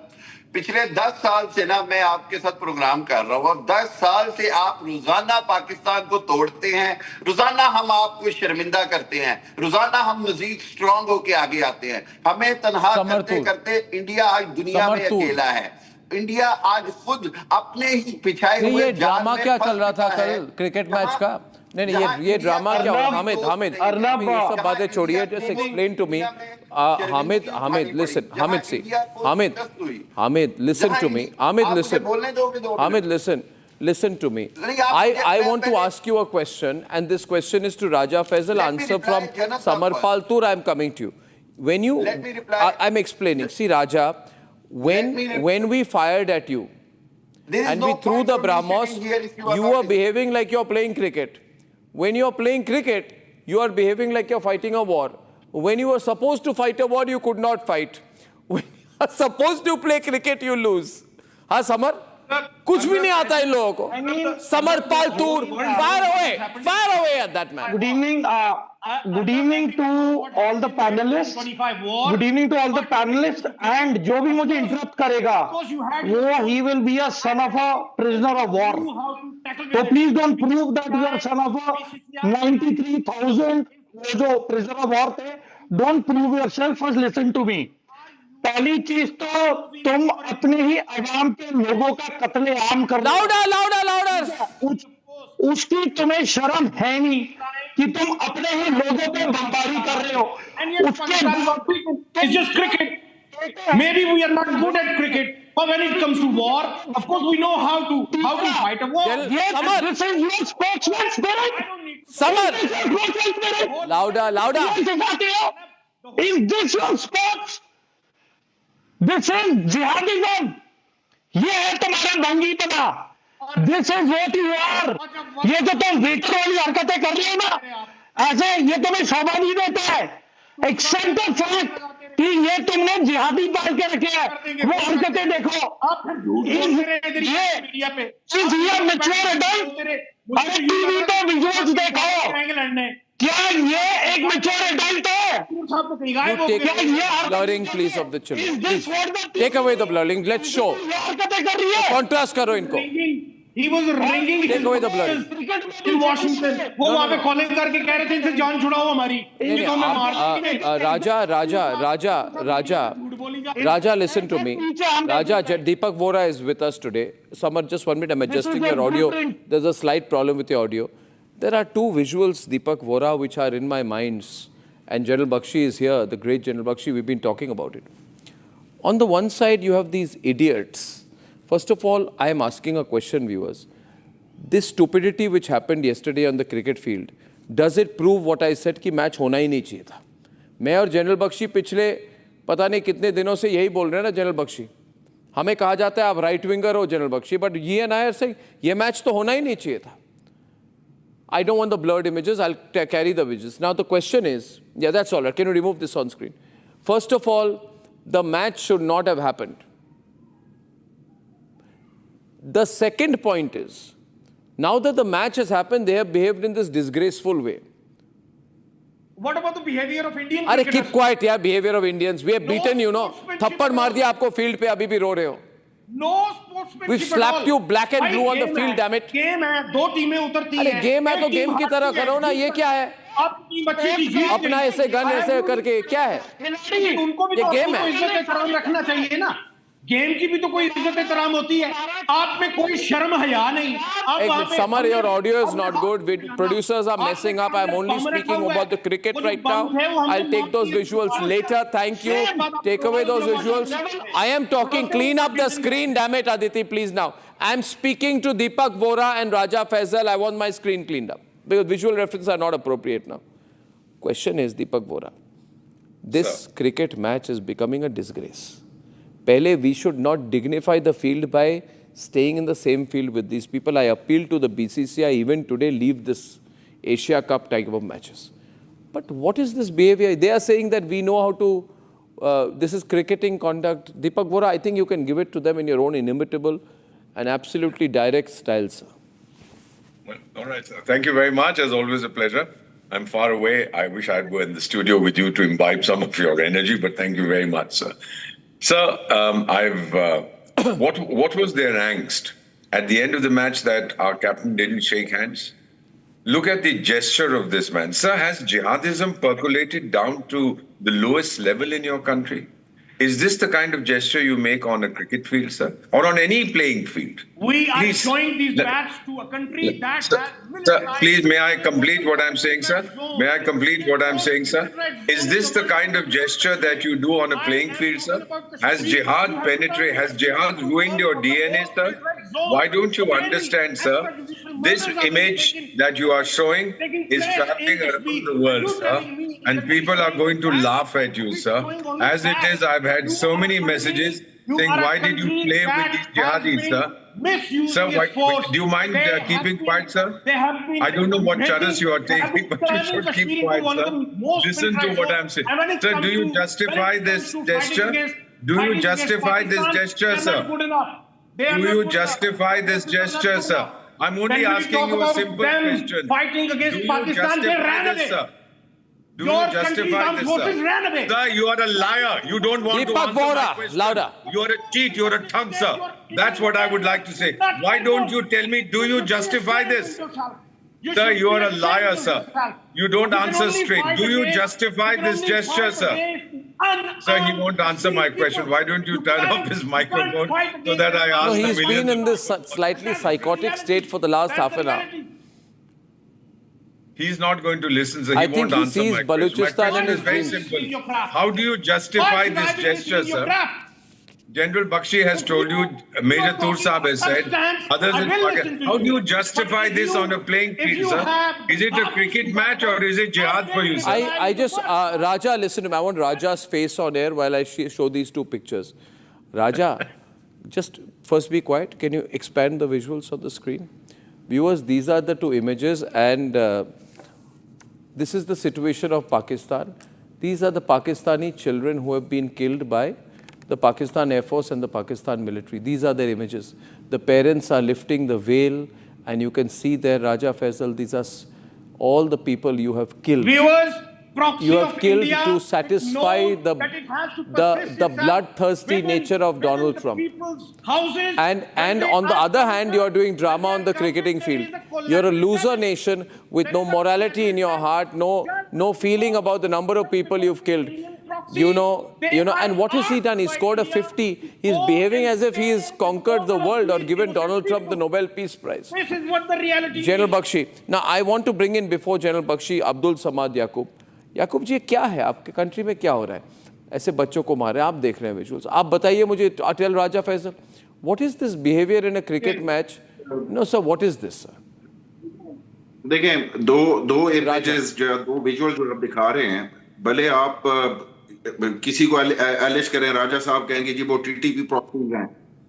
पिछले 10 साल से ना मैं आपके साथ प्रोग्राम कर रहा हूँ. अब 10 साल से आप रोजाना पाकिस्तान को तोड़ते हैं. रोजाना हम आपको शर्मिंदा करते हैं. रोजाना हम मजीद स्ट्रांग होके आगे आते हैं. हमें तनहा करते करते इंडिया आज दुनिया में अकेला है. इंडिया आज खुद अपने ही पिछाए हुए ये ड्रामा क्या चल रहा था कल क्रिकेट मैच का? नहीं ये ड्रामा क्या? हामिद ये सब बातें छोड़िए. Just explain to me. Hamid, listen. Hamid, listen to me. Hamid, listen to me. I want to ask you a question, and this question is to Raja Faisal. Answer from Samarpal Tur. I am coming to you. When you, I'm explaining. See, Raja, when we fired at you and we threw the Brahmos, you were behaving like you're playing cricket. When you're playing cricket, you are behaving like you're fighting a war. When you were supposed to fight a war, you could not fight. When you are supposed to play cricket, you lose. हाँ summer? कुछ भी नहीं आता इन लोगों को. Samarpal Tur, fire away at that man. Good evening to all the panelists. Good evening to all the panelists. And जो भी मुझे interrupt करेगा, वो he will be a son of a prisoner of war. So please don't prove that you are son of a 93,000 वो जो prisoner of war थे, don't prove yourself, first listen to me. पहली चीज तो तुम अपने ही अवाम के लोगों का कत्लेआम कर लाउडर उसकी तुम्हें शर्म है नहीं कि तुम अपने ही लोगों पे बमबारी कर रहे हो। It's just cricket. Maybe we are not good at cricket, but when it comes to war, of course we know how to fight a war. Yes, this is your sportsman spirit. Samar, louder. Is this your sports? This is jihadism. ये है तुम्हारा दंगीपना। This is what you are. ये जो तुम waiter वाली हरकतें कर रहे हो ना, ऐसे ये तुम्हें शोभा नहीं देता है। Accept the fact कि ये तुमने जिहादी पाल के रखे हैं, वो हरकतें देखो। Is he a mature adult? अरे टीवी पे विजुअल्स देखो। क्या ये एक mature adult है? Take blurring please of the children. Please take away the blurring. Let's show. Contrast करो इनको. He was ringing Take away the blurring. in Washington. वो वहाँ पे कॉलिंग करके कह रहे थे इनसे जान छुड़ाओ हमारी। Raja, listen to me. Raja, Deepak Vora is with us today. Samar, just 1 minute. I'm adjusting your audio. There's a slight problem with your audio. There are two visuals, Deepak Vora, which are in my minds. And General Bakshi is here, the great General Bakshi. We've been talking about it. On the one side, you have these idiots. First of all, I am asking a question, viewers. This stupidity which happened yesterday on the cricket field, does it prove what I said कि match होना ही नहीं चाहिए था? मैं और general Bakshi पिछले पता नहीं कितने दिनों से यही बोल रहे हैं ना जनरल बख्शी। हमें कहा जाता है आप राइट विंगर हो जनरल बख्शी, बट ये एंड आई आर सेइंग ये मैच तो होना ही नहीं चाहिए था. I don't want the blurred images, I'll carry the images. Now the question is, yeah, that's all right. Can you remove this on screen? First of all, the match should not have happened. The second point is, now that the match has happened, they have behaved in this disgraceful way. What about the behavior of Indian Arey, cricketers? keep quiet, yeah, behavior of Indians. We have beaten you, know. Thappad maar diya aapko field pe, abhi bhi ro rahe ho. No sportsmanship. We've slapped you black and blue on the field, damn it. Game है, दो टीमें उतरती हैं. अरे game है तो game की तरह करो ना, ये क्या है? अपना ऐसे गन ऐसे करके क्या है? उनको भी ये गेम है. इज्जत एहतराम रखना चाहिए ना. गेम की भी तो कोई इज्जत एहतराम होती है. आप में कोई शर्म हया नहीं. Samar, your audio is not good. Producers are messing up. I'm only speaking about the cricket right now. I'll take those visuals later. Thank you. Take away those visuals. I am talking. Clean up the screen. Damn it, Aditi, please now. I'm speaking to Deepak Vora and Raja Faisal. I want my screen cleaned up. Because visual references are not appropriate now. Question is, Deepak Vora, this cricket match is becoming a disgrace. Pehle, we should not dignify the field by staying in the same field with these people. I appeal to the BCCI even today, leave this Asia Cup type of matches. But what is this behavior? They are saying that we know how to, this is cricketing conduct. Deepak Vora, I think you can give it to them in your own inimitable and absolutely direct style, sir. Well, all right, sir. Thank you very much. As always, a pleasure. I'm far away. I wish I'd go in the studio with you to imbibe some of your energy, but thank you very much, sir. Sir, what was their angst at the end of the match that our captain didn't shake hands? Look at the gesture of this man. Sir, has jihadism percolated down to the lowest level in your country? Is this the kind of gesture you make on a cricket field, sir? Or on any playing field? We are showing these bats to a country that Sir, please, may I complete what I'm saying, sir? May I complete what I'm saying, sir? Is this the kind of gesture that you do on a playing field, sir? Has jihad penetrated, has jihad ruined your DNA, sir? Why don't you understand, sir? This image that you are showing is traveling around the world, sir. And people are going to laugh at you, sir. As it is, I've had so many messages saying, why did you play with these jihadis, sir? Sir, do you mind keeping quiet, sir? I don't know what charges you are taking, but you should keep quiet, sir. Listen to what I'm saying. Sir, do you justify this gesture? Do you justify this gesture, sir? Do you justify this gesture, sir? I'm only asking you a simple question. Fighting against Pakistan, they ran away. Sir? Do you justify this, sir? Sir, you are a liar. You don't want to answer my question. Louder. You are a cheat. You are a thug, sir. That's what I would like to say. Why don't you tell me, do you justify this? Sir, you are a liar, sir. You don't answer straight. Do you justify this gesture, sir? Sir, he won't answer my question. Why don't you turn off his microphone so that I ask No, the he's been millions in this slightly psychotic state for the last half an hour. He's not going to listen, sir. He I won't think he answer sees my question. My Baluchistan question in is his very dreams. simple. How do you justify this gesture, sir? General Bakshi has told you, Major Tur Saab has said, others in Pakistan. How do you justify this on a playing field, sir? Is it a cricket match or is it jihad for you, sir? I just, Raja, listen to me. I want Raja's face on air while I show these two pictures. Raja, just first be quiet. Can you expand the visuals on the screen? Viewers, these are the two images, and this is the situation of Pakistan. These are the Pakistani children who have been killed by the Pakistan Air Force and the Pakistan military. These are their images. The parents are lifting the veil, and you can see there, Raja Faisal, these are all the people you have killed. Viewers, proxy you have of killed India to satisfy the bloodthirsty nature of Donald Trump. And on the other hand, you are doing drama on the cricketing field. You're a loser nation with no morality in your heart, no feeling about the number of people you've killed. You know, and what has he done? He scored a 50. He's behaving as if he's conquered the world or given Donald Trump the Nobel Peace Prize. This is what the reality is. General Bakshi. Now, I want to bring in before General Bakshi, Abdul Samad Yaqub. Yaqub जी, क्या है आपके country में क्या हो रहा है? ऐसे बच्चों को मारे, आप देख रहे हैं विजुअल्स. आप बताइए मुझे, tell Raja Faisal, what is this behavior in a cricket match? No, sir, what is this, sir? देखें, दो images, दो visuals जो आप दिखा रहे हैं, भले आप किसी को एलिश करें, राजा साहब कहेंगे जी वो टीटीपी प्रॉक्सीज हैं,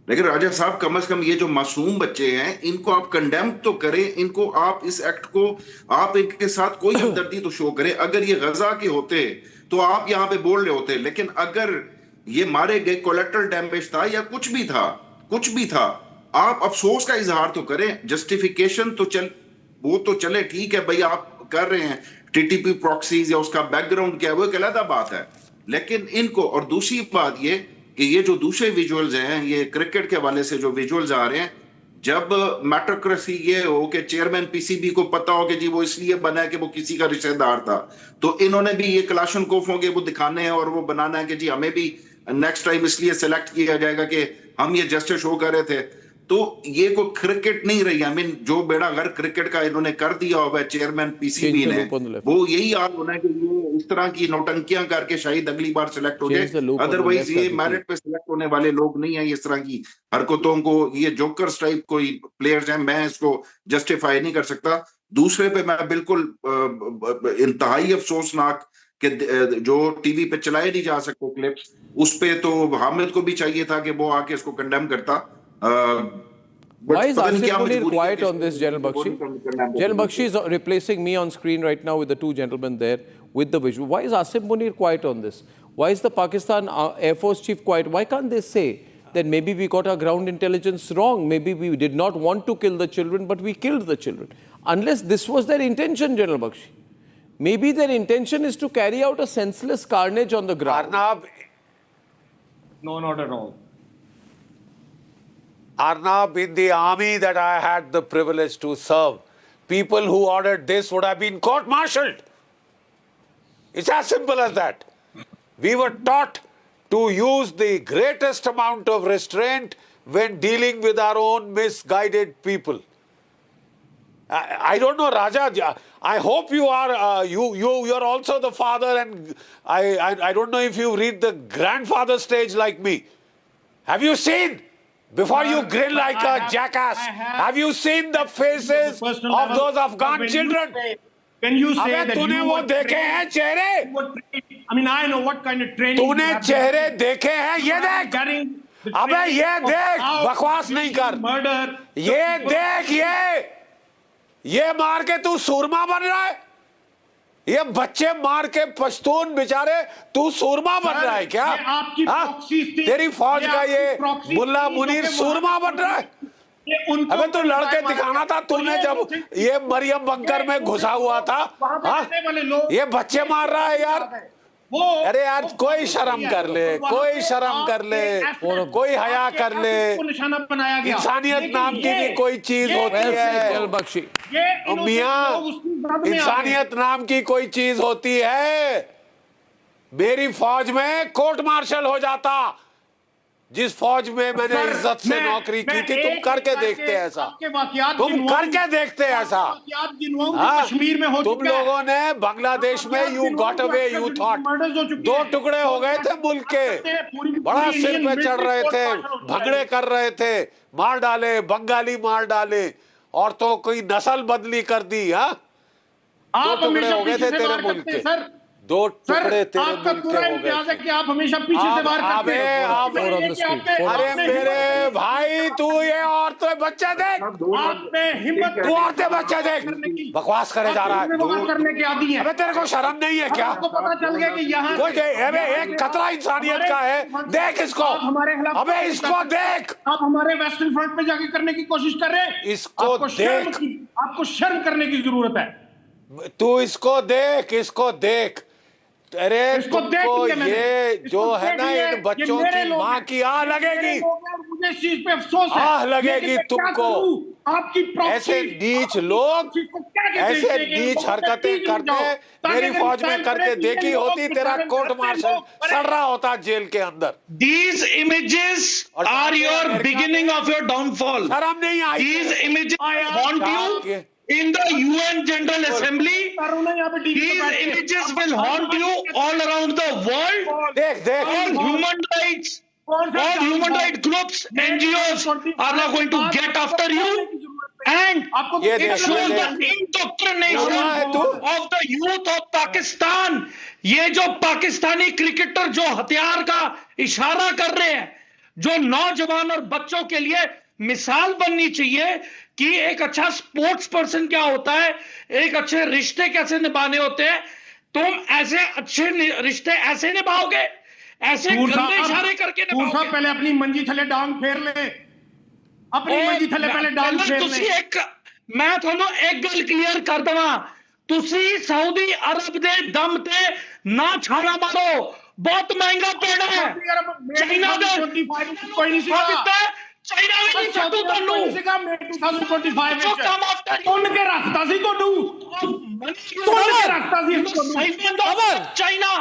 लेकिन राजा साहब कम से कम ये जो मासूम बच्चे हैं इनको आप कंडेम तो करें, इनको आप इस एक्ट को आप इनके साथ कोई हमदर्दी तो शो करें. अगर ये गजा के होते तो आप यहाँ पे बोल रहे होते, लेकिन अगर ये मारे गए कोलेटरल डैमेज था या कुछ भी था, आप अफसोस का इजहार तो करें. जस्टिफिकेशन तो वो तो चले, ठीक है भाई, आप कर रहे हैं टीटीपी प्रॉक्सीज या उसका बैकग्राउंड क्या है, वो एक अलग बात है. लेकिन इनको, और दूसरी बात ये कि ये जो दूसरे विजुअल्स हैं, ये क्रिकेट के हवाले से जो विजुअल्स आ रहे हैं, जब मेटोक्रेसी ये हो कि चेयरमैन पीसीबी को पता हो कि जी वो इसलिए बना है कि वो किसी का रिश्तेदार था, तो इन्होंने भी ये क्लाशनकोफ होंगे वो दिखाने हैं और वो बनाना है कि जी हमें भी नेक्स्ट टाइम इसलिए सिलेक्ट किया जाएगा कि हम ये जस्टिस शो कर रहे थे. तो ये कोई क्रिकेट नहीं रही. आई मीन जो बेड़ा घर क्रिकेट का इन्होंने कर दिया हुआ है चेयरमैन पीसीबी ने, वो यही हाल होना है कि ये इस तरह की नौटंकियां करके शायद अगली बार सिलेक्ट हो जाए. अदरवाइज ये मेरिट पे सिलेक्ट होने वाले लोग नहीं है. इस तरह की हरकतों को, ये जोकर टाइप कोई प्लेयर्स हैं, मैं इसको जस्टिफाई नहीं कर सकता. दूसरे पे मैं बिल्कुल इंतहाई अफसोसनाक कि जो टीवी पे चलाए नहीं जा सकते क्लिप्स, उस पे तो हामिद को भी चाहिए था कि वो आके इसको कंडेम करता. Why is Asim Munir quiet on this, General Bakshi? General Bakshi is replacing me on screen right now with the two gentlemen there with the visual. Why is Asim Munir quiet on this? Why is the Pakistan Air Force chief quiet? Why can't they say that maybe we got our ground intelligence wrong? Maybe we did not want to kill the children, but we killed the children. Unless this was their intention, General Bakshi. Maybe their intention is to carry out a senseless carnage on the ground. Arnab. No, not at all. Arnab, in the army that I had the privilege to serve, people who ordered this would have been court-martialed. It's as simple as that. We were taught to use the greatest amount of restraint when dealing with our own misguided people. I don't know, Raja. I hope you are you're also the father, and I don't know if you read the grandfather stage like me. Have you seen? Before you grin like a jackass, have you seen the faces of those Afghan children? Can you say that तूने वो देखे हैं चेहरे? I mean, I know what kind of training. तूने चेहरे देखे हैं? ये देख. अबे ये देख. बकवास नहीं कर. ये देख ये मार के तू सूरमा बन रहा है. ये बच्चे मार के पश्तून बेचारे तू सूरमा बन रहा है क्या? तेरी फौज का ये मुल्ला मुनीर सूरमा बन रहा है. अबे तू लड़के दिखाना था तूने जब ये मरियम बंकर में घुसा हुआ था. ये बच्चे मार रहा है यार. अरे यार कोई शर्म कर ले, कोई शर्म कर ले, कोई हया कर ले। निशाना बनाया गया। इंसानियत नाम की भी कोई चीज होती है मियां, इंसानियत नाम की कोई चीज होती है। मेरी फौज में कोर्ट मार्शल हो जाता, जिस फौज में मैंने इज्जत से नौकरी की थी। तुम करके देखते ऐसा, तुम करके देखते ऐसा। कश्मीर में हो तुम लोगों ने बांग्लादेश में you got away, you thought, 2 टुकड़े हो गए थे मुल्क के, बड़ा सिर पे चढ़ रहे थे, भगड़े कर रहे थे, मार डाले, बंगाली मार डाले, औरतों की नस्ल बदली कर दी। हाँ, 2 टुकड़े हो गए थे तेरे मुल्क के, 2 टुकड़े तेरे मुल्क के हो गए थे। कि आप हमेशा पीछे से वार करते हैं। अरे मेरे भाई, तू ये औरतें बच्चे देख, हिम्मत, तू औरतें बच्चे देख, बकवास करे जा रहा है, करने के आदी है। अबे तेरे को शर्म नहीं है क्या? आपको पता चल गया कि यहाँ कोई एक खतरा इंसानियत का है, देख इसको, अबे इसको देख। आप हमारे वेस्टर्न फ्रंट पे जाके करने की कोशिश कर रहे हैं, इसको देख, आपको शर्म करने की जरूरत है। तू इसको देख, इसको देख। अरे तुमको ये जो है ना, इन बच्चों की माँ की आह लगेगी, मुझे इस चीज पे अफसोस है, आह लगेगी तुमको। आपकी ऐसे नीच लोग, ऐसे नीच हरकतें करते मेरी फौज में करके देखी होती, तेरा कोर्ट मार्शल सड़ रहा होता जेल के अंदर। These images are your beginning of your downfall. शर्म नहीं आई? These images haunt you in the UN General Assembly. These images will haunt you all around the world. All human rights, all human rights groups, NGOs are not going to get after you. And it shows the indoctrination of the youth of Pakistan. ये जो Pakistani cricketer जो हथियार का इशारा कर रहे हैं, जो नौजवान और बच्चों के लिए मिसाल बननी चाहिए कि एक अच्छा स्पोर्ट्स पर्सन क्या होता है, एक अच्छे रिश्ते कैसे निभाने होते हैं। तुम ऐसे अच्छे रिश्ते ऐसे निभाओगे, ऐसे गंदे इशारे करके निभाओगे। पहले अपनी मंजी थले डांग फेर ले, अपनी मंजी थले पहले डांग फेर ले। मैं ਤੁਹਾਨੂੰ एक गल क्लियर कर दवा, ਤੁਸੀਂ सऊदी अरब दे दम ते ना छाना मारो, बहुत महंगा पेड़ है। चाइना दे कोई नहीं सीखा, ਚਾਈਨਾ ਵੀ ਨਹੀਂ ਛੱਡੂ ਤੁਹਾਨੂੰ। ਸੀਗਾ ਮੈਂ 2025 ਵਿੱਚ ਤੁੰਨ ਕੇ ਰੱਖਤਾ ਸੀ ਤੁਹਾਨੂੰ, ਤੁੰਨ ਕੇ ਰੱਖਤਾ ਸੀ ਤੁਹਾਨੂੰ। China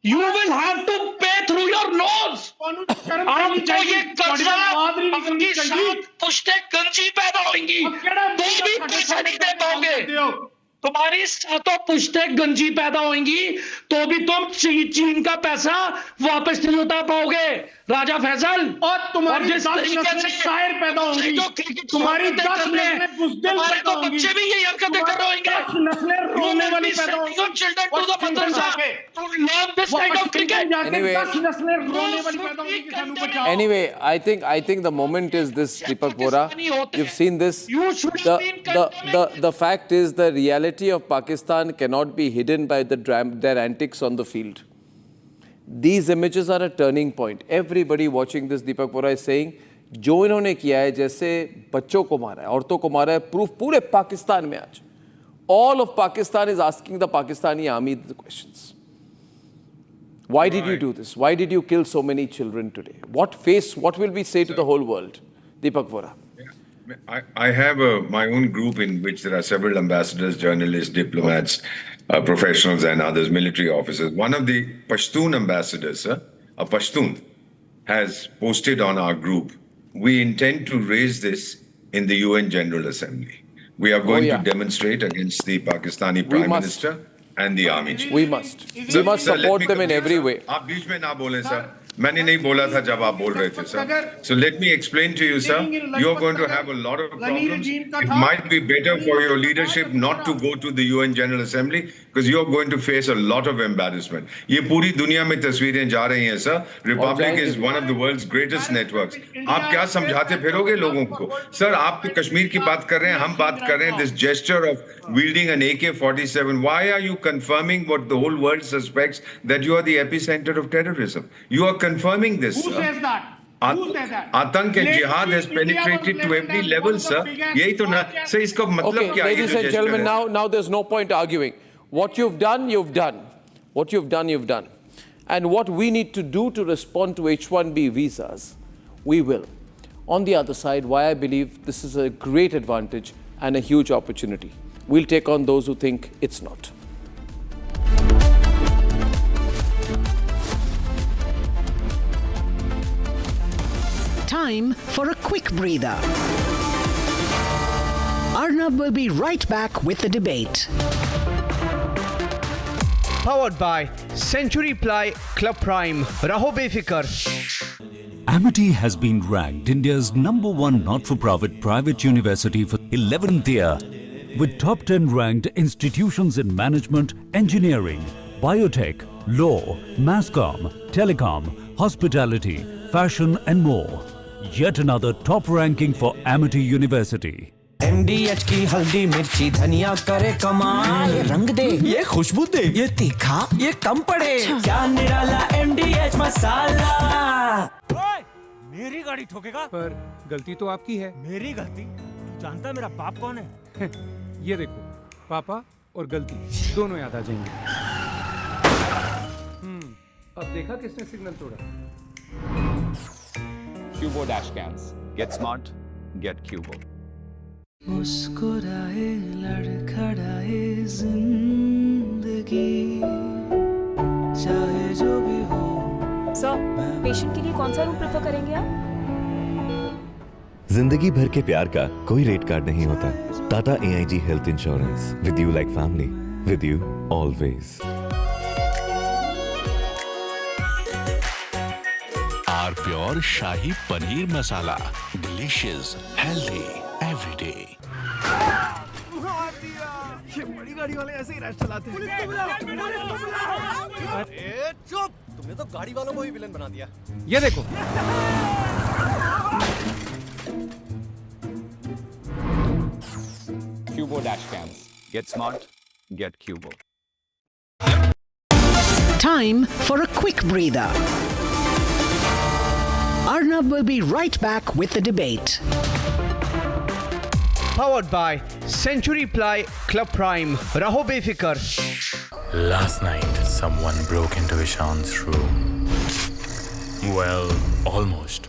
you will have to pay through your nose. आपको ये कर्जा आपकी साथ पुश्ते गंजी पैदा होंगी, तो भी पैसा नहीं दे पाओगे। तुम्हारी सातों पुश्ते गंजी पैदा होंगी तो भी तुम चीन का पैसा वापस नहीं उठा पाओगे। राजा फैसल, और तुम्हारी 10 नस्लें शायर पैदा होंगी, तुम्हारी 10 नस्लें बुज़दिल पैदा होंगी, बच्चे भी यही हरकतें कर रहे होंगे। 10 नस्लें रोने वाली पैदा होंगी। Children to the madrasa to learn this kind of cricket. Anyway, I think the moment is this, Deepak Vora. You've seen this. The fact is, the reality of Pakistan cannot be hidden by their antics on the field. These images are a turning point. Everybody watching this, Deepak Vora is saying, जो इन्होंने किया है, जैसे बच्चों को मारा है, औरतों को मारा है, प्रूफ पूरे पाकिस्तान में आज. All of Pakistan is asking the Pakistani army the questions. Why did you do this? Why did you kill so many children today? What will we say to the whole world? Deepak Vora. I have my own group in which there are several ambassadors, journalists, diplomats, professionals and others, military officers. One of the Pashtun ambassadors, a Pashtun, has posted on our group, we intend to raise this in the UN General Assembly. We are going to demonstrate against the Pakistani Prime Minister and the army chief. We must support them in every way. आप बीच में ना बोलें sir, मैंने नहीं बोला था जब आप बोल रहे थे sir. So let me explain to you, sir. You are going to have a lot of problems. It might be better for your leadership not to go to the UN General Assembly because you are going to face a lot of embarrassment. ये पूरी दुनिया में तस्वीरें जा रही हैं sir. Republic is one of the world's greatest networks. आप क्या समझाते फिरोगे लोगों को? सर आप तो कश्मीर की बात कर रहे हैं, हम बात कर रहे हैं. This gesture of wielding an AK-47. Why are you confirming what the whole world suspects, that you are the epicenter of terrorism? You are confirming this. Who says that? आतंक and jihad has penetrated to every level, sir. यही तो ना, sir इसका मतलब क्या है? Ladies and gentlemen, now there's no point arguing. What you've done, you've done. What you've done, you've done. and what we need to do to respond to H-1B visas, we will. On the other side, why I believe this is a great advantage and a huge opportunity. We'll take on those who think it's not. Time for a quick breather. Arnab will be right back with the debate. Powered by Century Ply Club Prime. Raho befikar. Amity has been ranked India's #1 not-for-profit private university for 11th year, with top 10 ranked institutions in management, engineering, biotech, law, mass comm, telecom, hospitality, fashion and more. Yet another top ranking for Amity University. MDH की हल्दी मिर्ची धनिया करे कमाल, ये रंग दे, ये खुशबू दे, ये तीखा, ये कम पड़े, क्या निराला MDH मसाला। ओए, मेरी गाड़ी ठोकेगा? पर गलती तो आपकी है। मेरी गलती? तू जानता है मेरा बाप कौन है? ये देखो, पापा और गलती दोनों याद आ जाएंगे। अब देखा किसने सिग्नल तोड़ा? Cubo dash cams. Get smart, get Cubo. मुस्कुराए लड़खड़ाए जिंदगी चाहे जो भी हो। सर, पेशेंट के लिए कौन सा रूम प्रेफर करेंगे आप? जिंदगी भर के प्यार का कोई रेट कार्ड नहीं होता। Tata AIG health insurance, with you like family, with you always. Our pure shahi paneer masala, delicious, healthy every day. ये बड़ी गाड़ी वाले ऐसे ही रैश चलाते हैं। पुलिस को बुलाओ। ए चुप, तुमने तो गाड़ी वालों को ही विलन बना दिया। ये देखो। Cubo dash cams. Get smart, get Cubo. Time for a quick breather. Arnab will be right back with the debate. Powered by Century Ply Club Prime. Raho befikar. Last night, someone broke into Ishan's room. Well, almost.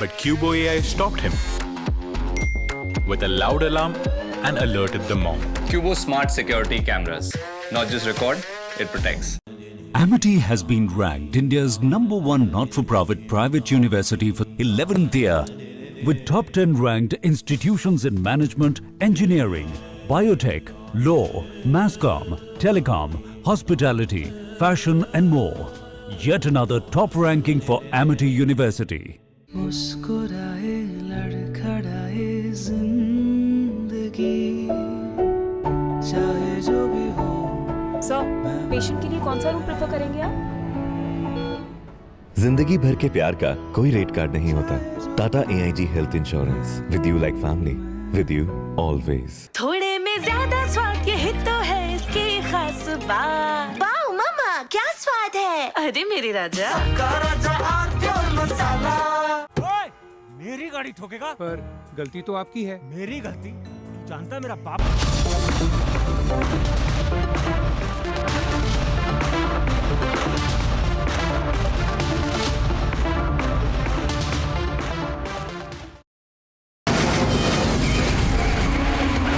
But Cubo AI stopped him with a loud alarm and alerted the mom. Cubo smart security cameras. Not just record, it protects. Amity has been ranked India's #1 not-for-profit private university for 11th year, with top 10 ranked institutions in management, engineering, biotech, law, mass comm, telecom, hospitality, fashion and more. Yet another top ranking for Amity University. मुस्कुराए लड़खड़ाए जिंदगी चाहे जो भी हो। Sir, patient के लिए कौन सा रूम प्रेफर करेंगे आप? जिंदगी भर के प्यार का कोई रेट कार्ड नहीं होता। Tata AIG health insurance, with you like family, with you always. थोड़े में ज्यादा स्वाद, यही तो है इसकी खास बात। वाओ मामा, क्या स्वाद है? अरे मेरे राजा, मसाला। ओए, मेरी गाड़ी ठोकेगा? पर गलती तो आपकी है। मेरी गलती? तू जानता है मेरा बाप?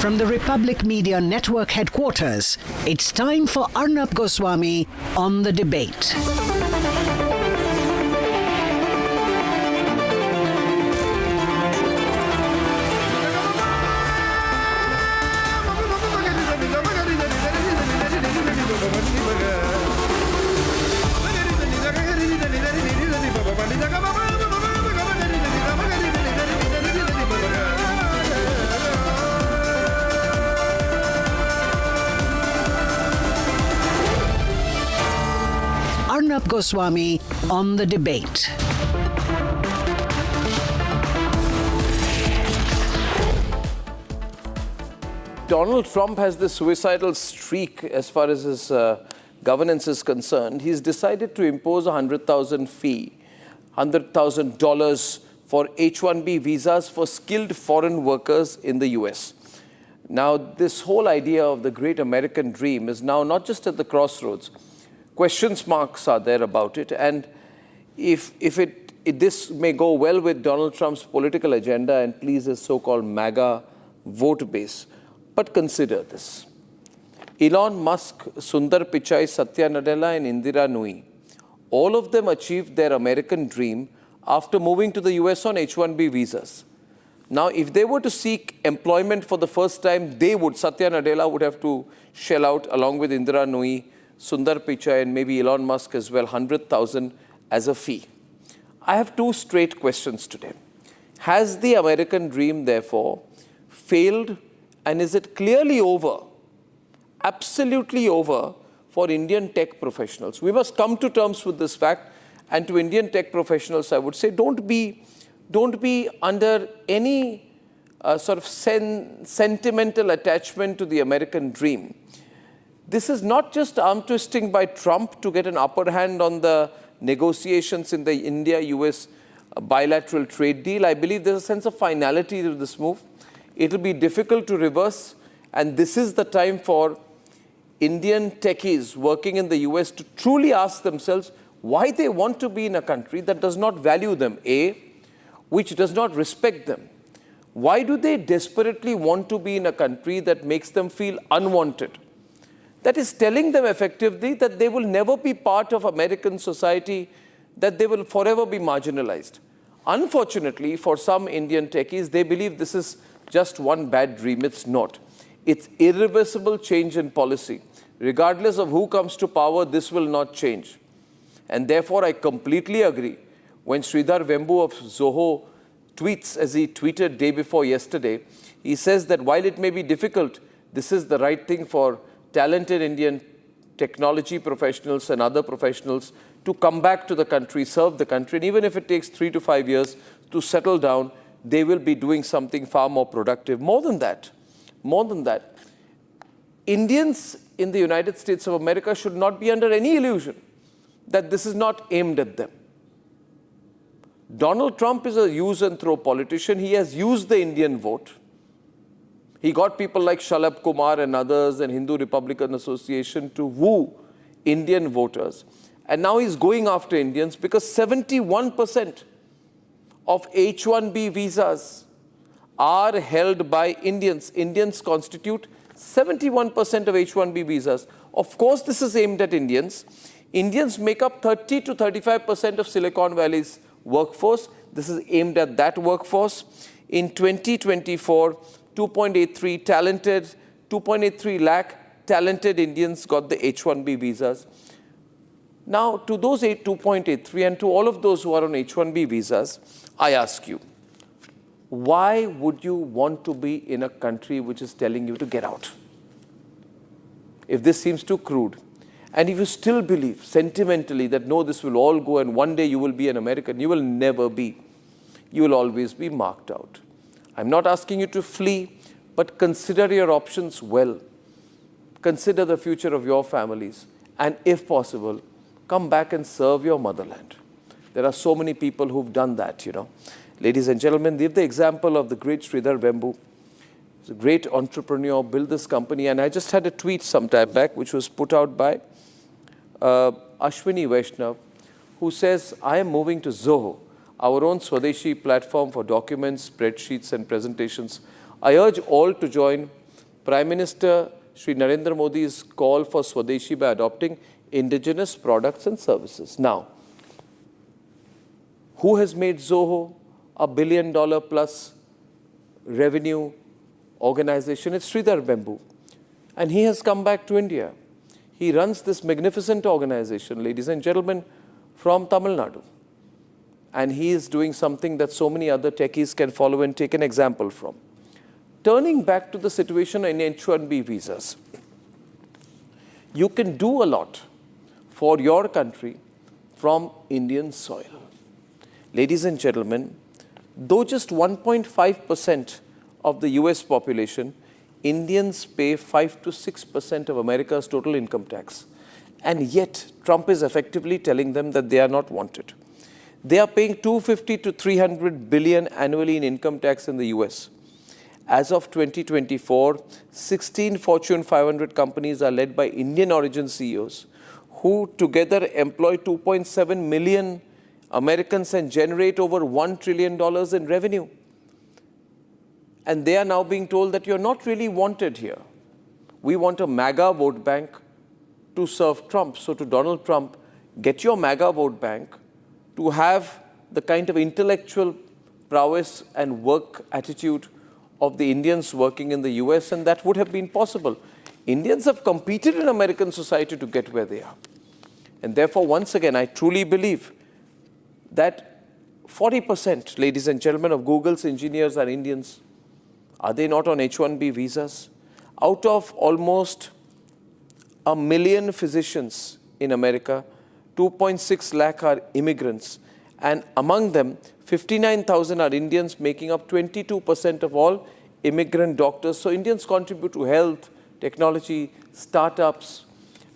From the Republic Media Network headquarters, it's time for Arnab Goswami on the debate. Arnab Goswami on the debate. Donald Trump has this suicidal streak as far as his governance is concerned. He's decided to impose a $100,000 fee, $100,000 for H-1B visas for skilled foreign workers in the US. Now, this whole idea of the great American dream is now not just at the crossroads. Questions marks are there about it. And if this may go well with Donald Trump's political agenda and please his so-called MAGA vote base. But consider this. Elon Musk, Sundar Pichai, Satya Nadella and Indira Nooyi, all of them achieved their American dream after moving to the US on H-1B visas. Now, if they were to seek employment for the first time, Satya Nadella would have to shell out, along with Indira Nooyi, Sundar Pichai and maybe Elon Musk as well, 100,000 as a fee. I have two straight questions today. Has the American dream, therefore, failed, and is it clearly over, absolutely over, for Indian tech professionals? We must come to terms with this fact, and to Indian tech professionals, I would say, don't be under any sort of sentimental attachment to the American dream. This is not just arm twisting by Trump to get an upper hand on the negotiations in the India-US bilateral trade deal. I believe there's a sense of finality to this move. It will be difficult to reverse, and this is the time for Indian techies working in the US to truly ask themselves why they want to be in a country that does not value them, which does not respect them. Why do they desperately want to be in a country that makes them feel unwanted? That is telling them effectively that they will never be part of American society, that they will forever be marginalized. Unfortunately, for some Indian techies, they believe this is just one bad dream. It's not. It's irreversible change in policy. Regardless of who comes to power, this will not change. And therefore, I completely agree when Sridhar Vembu of Zoho tweets, as he tweeted day before yesterday, he says that while it may be difficult, this is the right thing for talented Indian technology professionals and other professionals to come back to the country, serve the country, and even if it takes 3 to 5 years to settle down, they will be doing something far more productive. More than that, Indians in the United States of America should not be under any illusion that this is not aimed at them. Donald Trump is a use and throw politician. He has used the Indian vote. He got people like Shalabh Kumar and others and Hindu Republican Association to woo Indian voters. And now he's going after Indians because 71% of H-1B visas are held by Indians. Indians constitute 71% of H-1B visas. Of course, this is aimed at Indians. Indians make up 30 to 35% of Silicon Valley's workforce. This is aimed at that workforce. In 2024, 2.83 lakh talented Indians got the H-1B visas. Now, to those 2.83 and to all of those who are on H-1B visas, I ask you, why would you want to be in a country which is telling you to get out? If this seems too crude, and if you still believe sentimentally that no, this will all go and one day you will be an American, you will never be. You will always be marked out. I'm not asking you to flee, but consider your options well. Consider the future of your families, and if possible, come back and serve your motherland. There are so many people who've done that, you know. Ladies and gentlemen, give the example of the great Sridhar Vembu. He's a great entrepreneur, built this company, and I just had a tweet some time back which was put out by Ashwini Vaishnav, who says, I am moving to Zoho, our own Swadeshi platform for documents, spreadsheets and presentations. I urge all to join Prime Minister Shri Narendra Modi's call for Swadeshi by adopting indigenous products and services. Now, who has made Zoho a $1 billion plus revenue organization? It's Sridhar Vembu. And he has come back to India. He runs this magnificent organization, ladies and gentlemen, from Tamil Nadu. And he is doing something that so many other techies can follow and take an example from. Turning back to the situation in H-1B visas, you can do a lot for your country from Indian soil. Ladies and gentlemen, though just 1.5% of the US population, Indians pay 5 to 6% of America's total income tax. And yet, Trump is effectively telling them that they are not wanted. They are paying $250 to $300 billion annually in income tax in the US. As of 2024, 16 Fortune 500 companies are led by Indian origin CEOs who together employ 2.7 million Americans and generate over $1 trillion in revenue. And they are now being told that you're not really wanted here. We want a MAGA vote bank to serve Trump. So to Donald Trump, get your MAGA vote bank to have the kind of intellectual prowess and work attitude of the Indians working in the US, and that would have been possible. Indians have competed in American society to get where they are. And therefore, once again, I truly believe that 40%, ladies and gentlemen, of Google's engineers are Indians. Are they not on H-1B visas? Out of almost 1 million physicians in America, 2.6 lakh are immigrants. And among them, 59,000 are Indians, making up 22% of all immigrant doctors. So Indians contribute to health, technology, startups,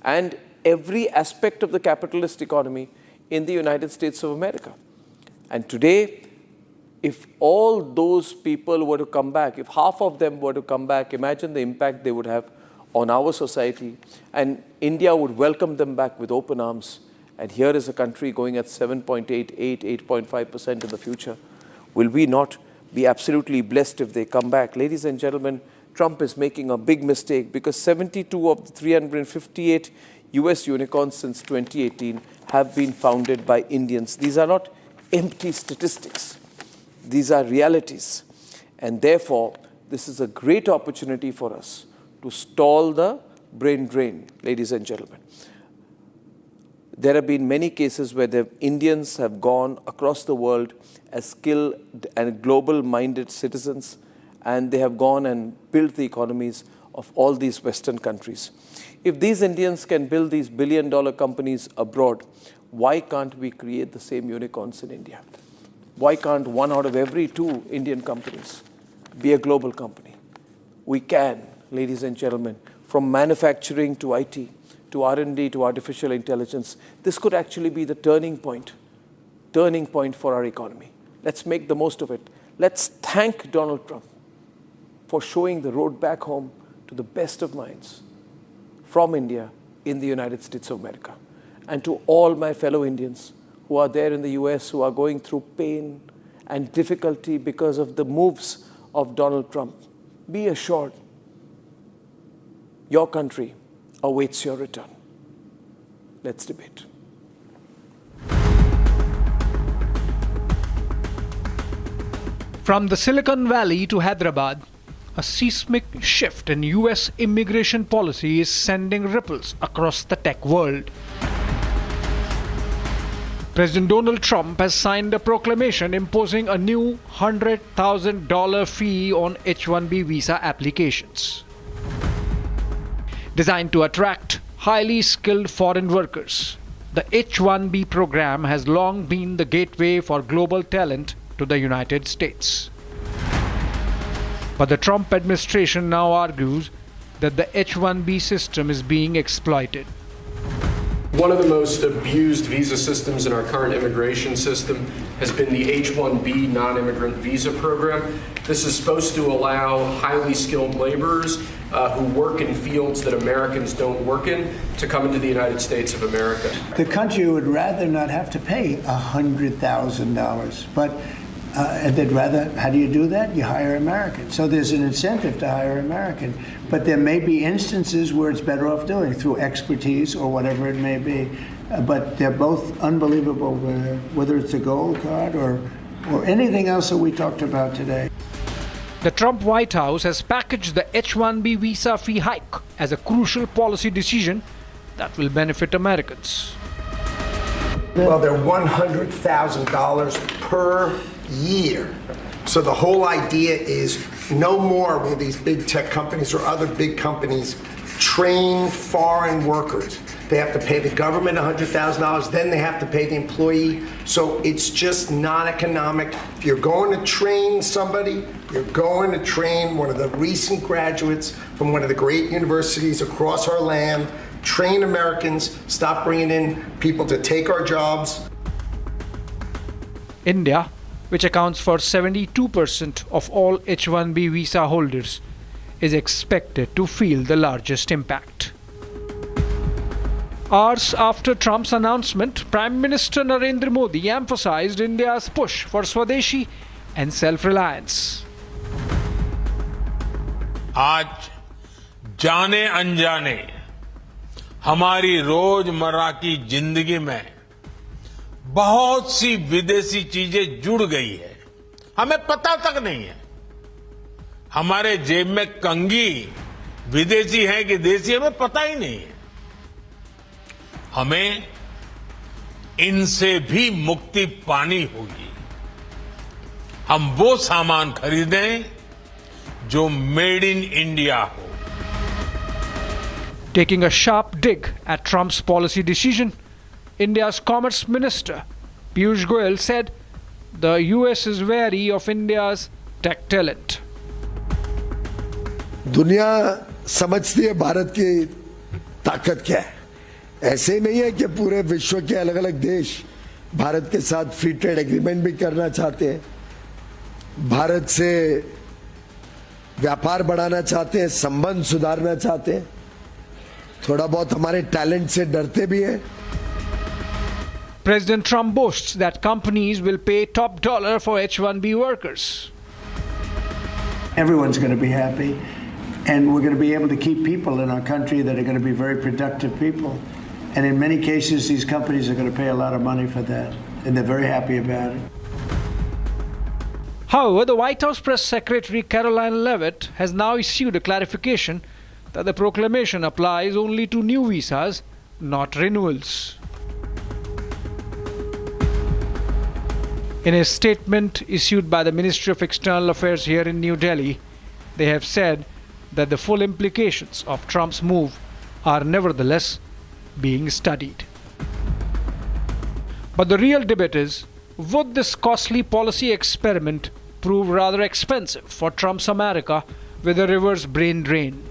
and every aspect of the capitalist economy in the United States of America. And today, if all those people were to come back, if half of them were to come back, imagine the impact they would have on our society. And India would welcome them back with open arms. And here is a country going at 7.88, 8.5% in the future. Will we not be absolutely blessed if they come back? Ladies and gentlemen, Trump is making a big mistake because 72 of the 358 US unicorns since 2018 have been founded by Indians. These are not empty statistics. These are realities. And therefore, this is a great opportunity for us to stall the brain drain, ladies and gentlemen. There have been many cases where the Indians have gone across the world as skilled and global-minded citizens, and they have gone and built the economies of all these Western countries. If these Indians can build these billion-dollar companies abroad, why can't we create the same unicorns in India? Why can't 1 out of every 2 Indian companies be a global company? We can, ladies and gentlemen, from manufacturing to IT, to R&D, to artificial intelligence. This could actually be the turning point for our economy. Let's make the most of it. Let's thank Donald Trump for showing the road back home to the best of minds from India in the United States of America. And to all my fellow Indians who are there in the US, who are going through pain and difficulty because of the moves of Donald Trump, be assured, your country awaits your return. Let's debate. From the Silicon Valley to Hyderabad, a seismic shift in US immigration policy is sending ripples across the tech world. President Donald Trump has signed a proclamation imposing a new $100,000 fee on H-1B visa applications, designed to attract highly skilled foreign workers. The H-1B program has long been the gateway for global talent to the United States. But the Trump administration now argues that the H-1B system is being exploited. One of the most abused visa systems in our current immigration system has been the H-1B non-immigrant visa program. This is supposed to allow highly skilled laborers who work in fields that Americans don't work in to come into the United States of America. The country would rather not have to pay $100,000, but they'd rather, how do you do that? You hire Americans. So there's an incentive to hire American. But there may be instances where it's better off doing it through expertise or whatever it may be. But they're both unbelievable, whether it's a gold card or anything else that we talked about today. The Trump White House has packaged the H-1B visa fee hike as a crucial policy decision that will benefit Americans. Well, they're $100,000 per year. So the whole idea is no more will these big tech companies or other big companies train foreign workers. They have to pay the government $100,000, then they have to pay the employee. So it's just not economic. If you're going to train somebody, you're going to train one of the recent graduates from one of the great universities across our land. Train Americans, stop bringing in people to take our jobs. India which accounts for 72% of all H-1B visa holders, is expected to feel the largest impact. Hours after Trump's announcement, Prime Minister Narendra Modi emphasized India's push for Swadeshi and self-reliance. आज जाने अनजाने हमारी रोजमर्रा की जिंदगी में बहुत सी विदेशी चीजें जुड़ गई है, हमें पता तक नहीं है। हमारे जेब में कंघी विदेशी है कि देसी, हमें पता ही नहीं है। हमें इनसे भी मुक्ति पानी होगी। हम वो सामान खरीदें जो मेड इन इंडिया हो। Taking a sharp dig at Trump's policy decision, India's Commerce Minister Piyush Goyal said the US is wary of India's tech talent. दुनिया समझती है भारत की ताकत क्या है। ऐसे ही नहीं है कि पूरे विश्व के अलग अलग देश भारत के साथ फ्री ट्रेड एग्रीमेंट भी करना चाहते हैं, भारत से व्यापार बढ़ाना चाहते हैं, संबंध सुधारना चाहते हैं, थोड़ा बहुत हमारे टैलेंट से डरते भी हैं। President Trump boasts that companies will pay top dollar for H-1B workers. Everyone's going to be happy, and we're going to be able to keep people in our country that are going to be very productive people. And in many cases, these companies are going to pay a lot of money for that, and they're very happy about it. However, the White House Press Secretary Caroline Leavitt has now issued a clarification that the proclamation applies only to new visas, not renewals. In a statement issued by the Ministry of External Affairs here in New Delhi, they have said that the full implications of Trump's move are nevertheless being studied. But the real debate is, would this costly policy experiment prove rather expensive for Trump's America with a reverse brain drain?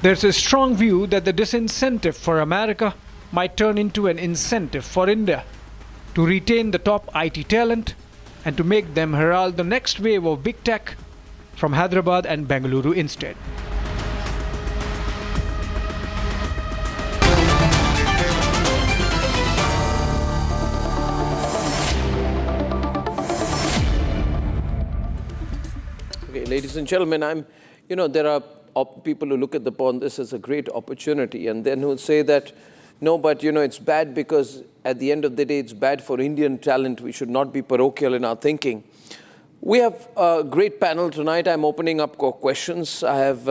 There's a strong view that the disincentive for America might turn into an incentive for India to retain the top IT talent and to make them herald the next wave of big tech from Hyderabad and Bengaluru instead. Okay, ladies and gentlemen, there are people who look upon this as a great opportunity and then who say that, no, but it's bad because at the end of the day, it's bad for Indian talent. We should not be parochial in our thinking. We have a great panel tonight. I'm opening up questions. I have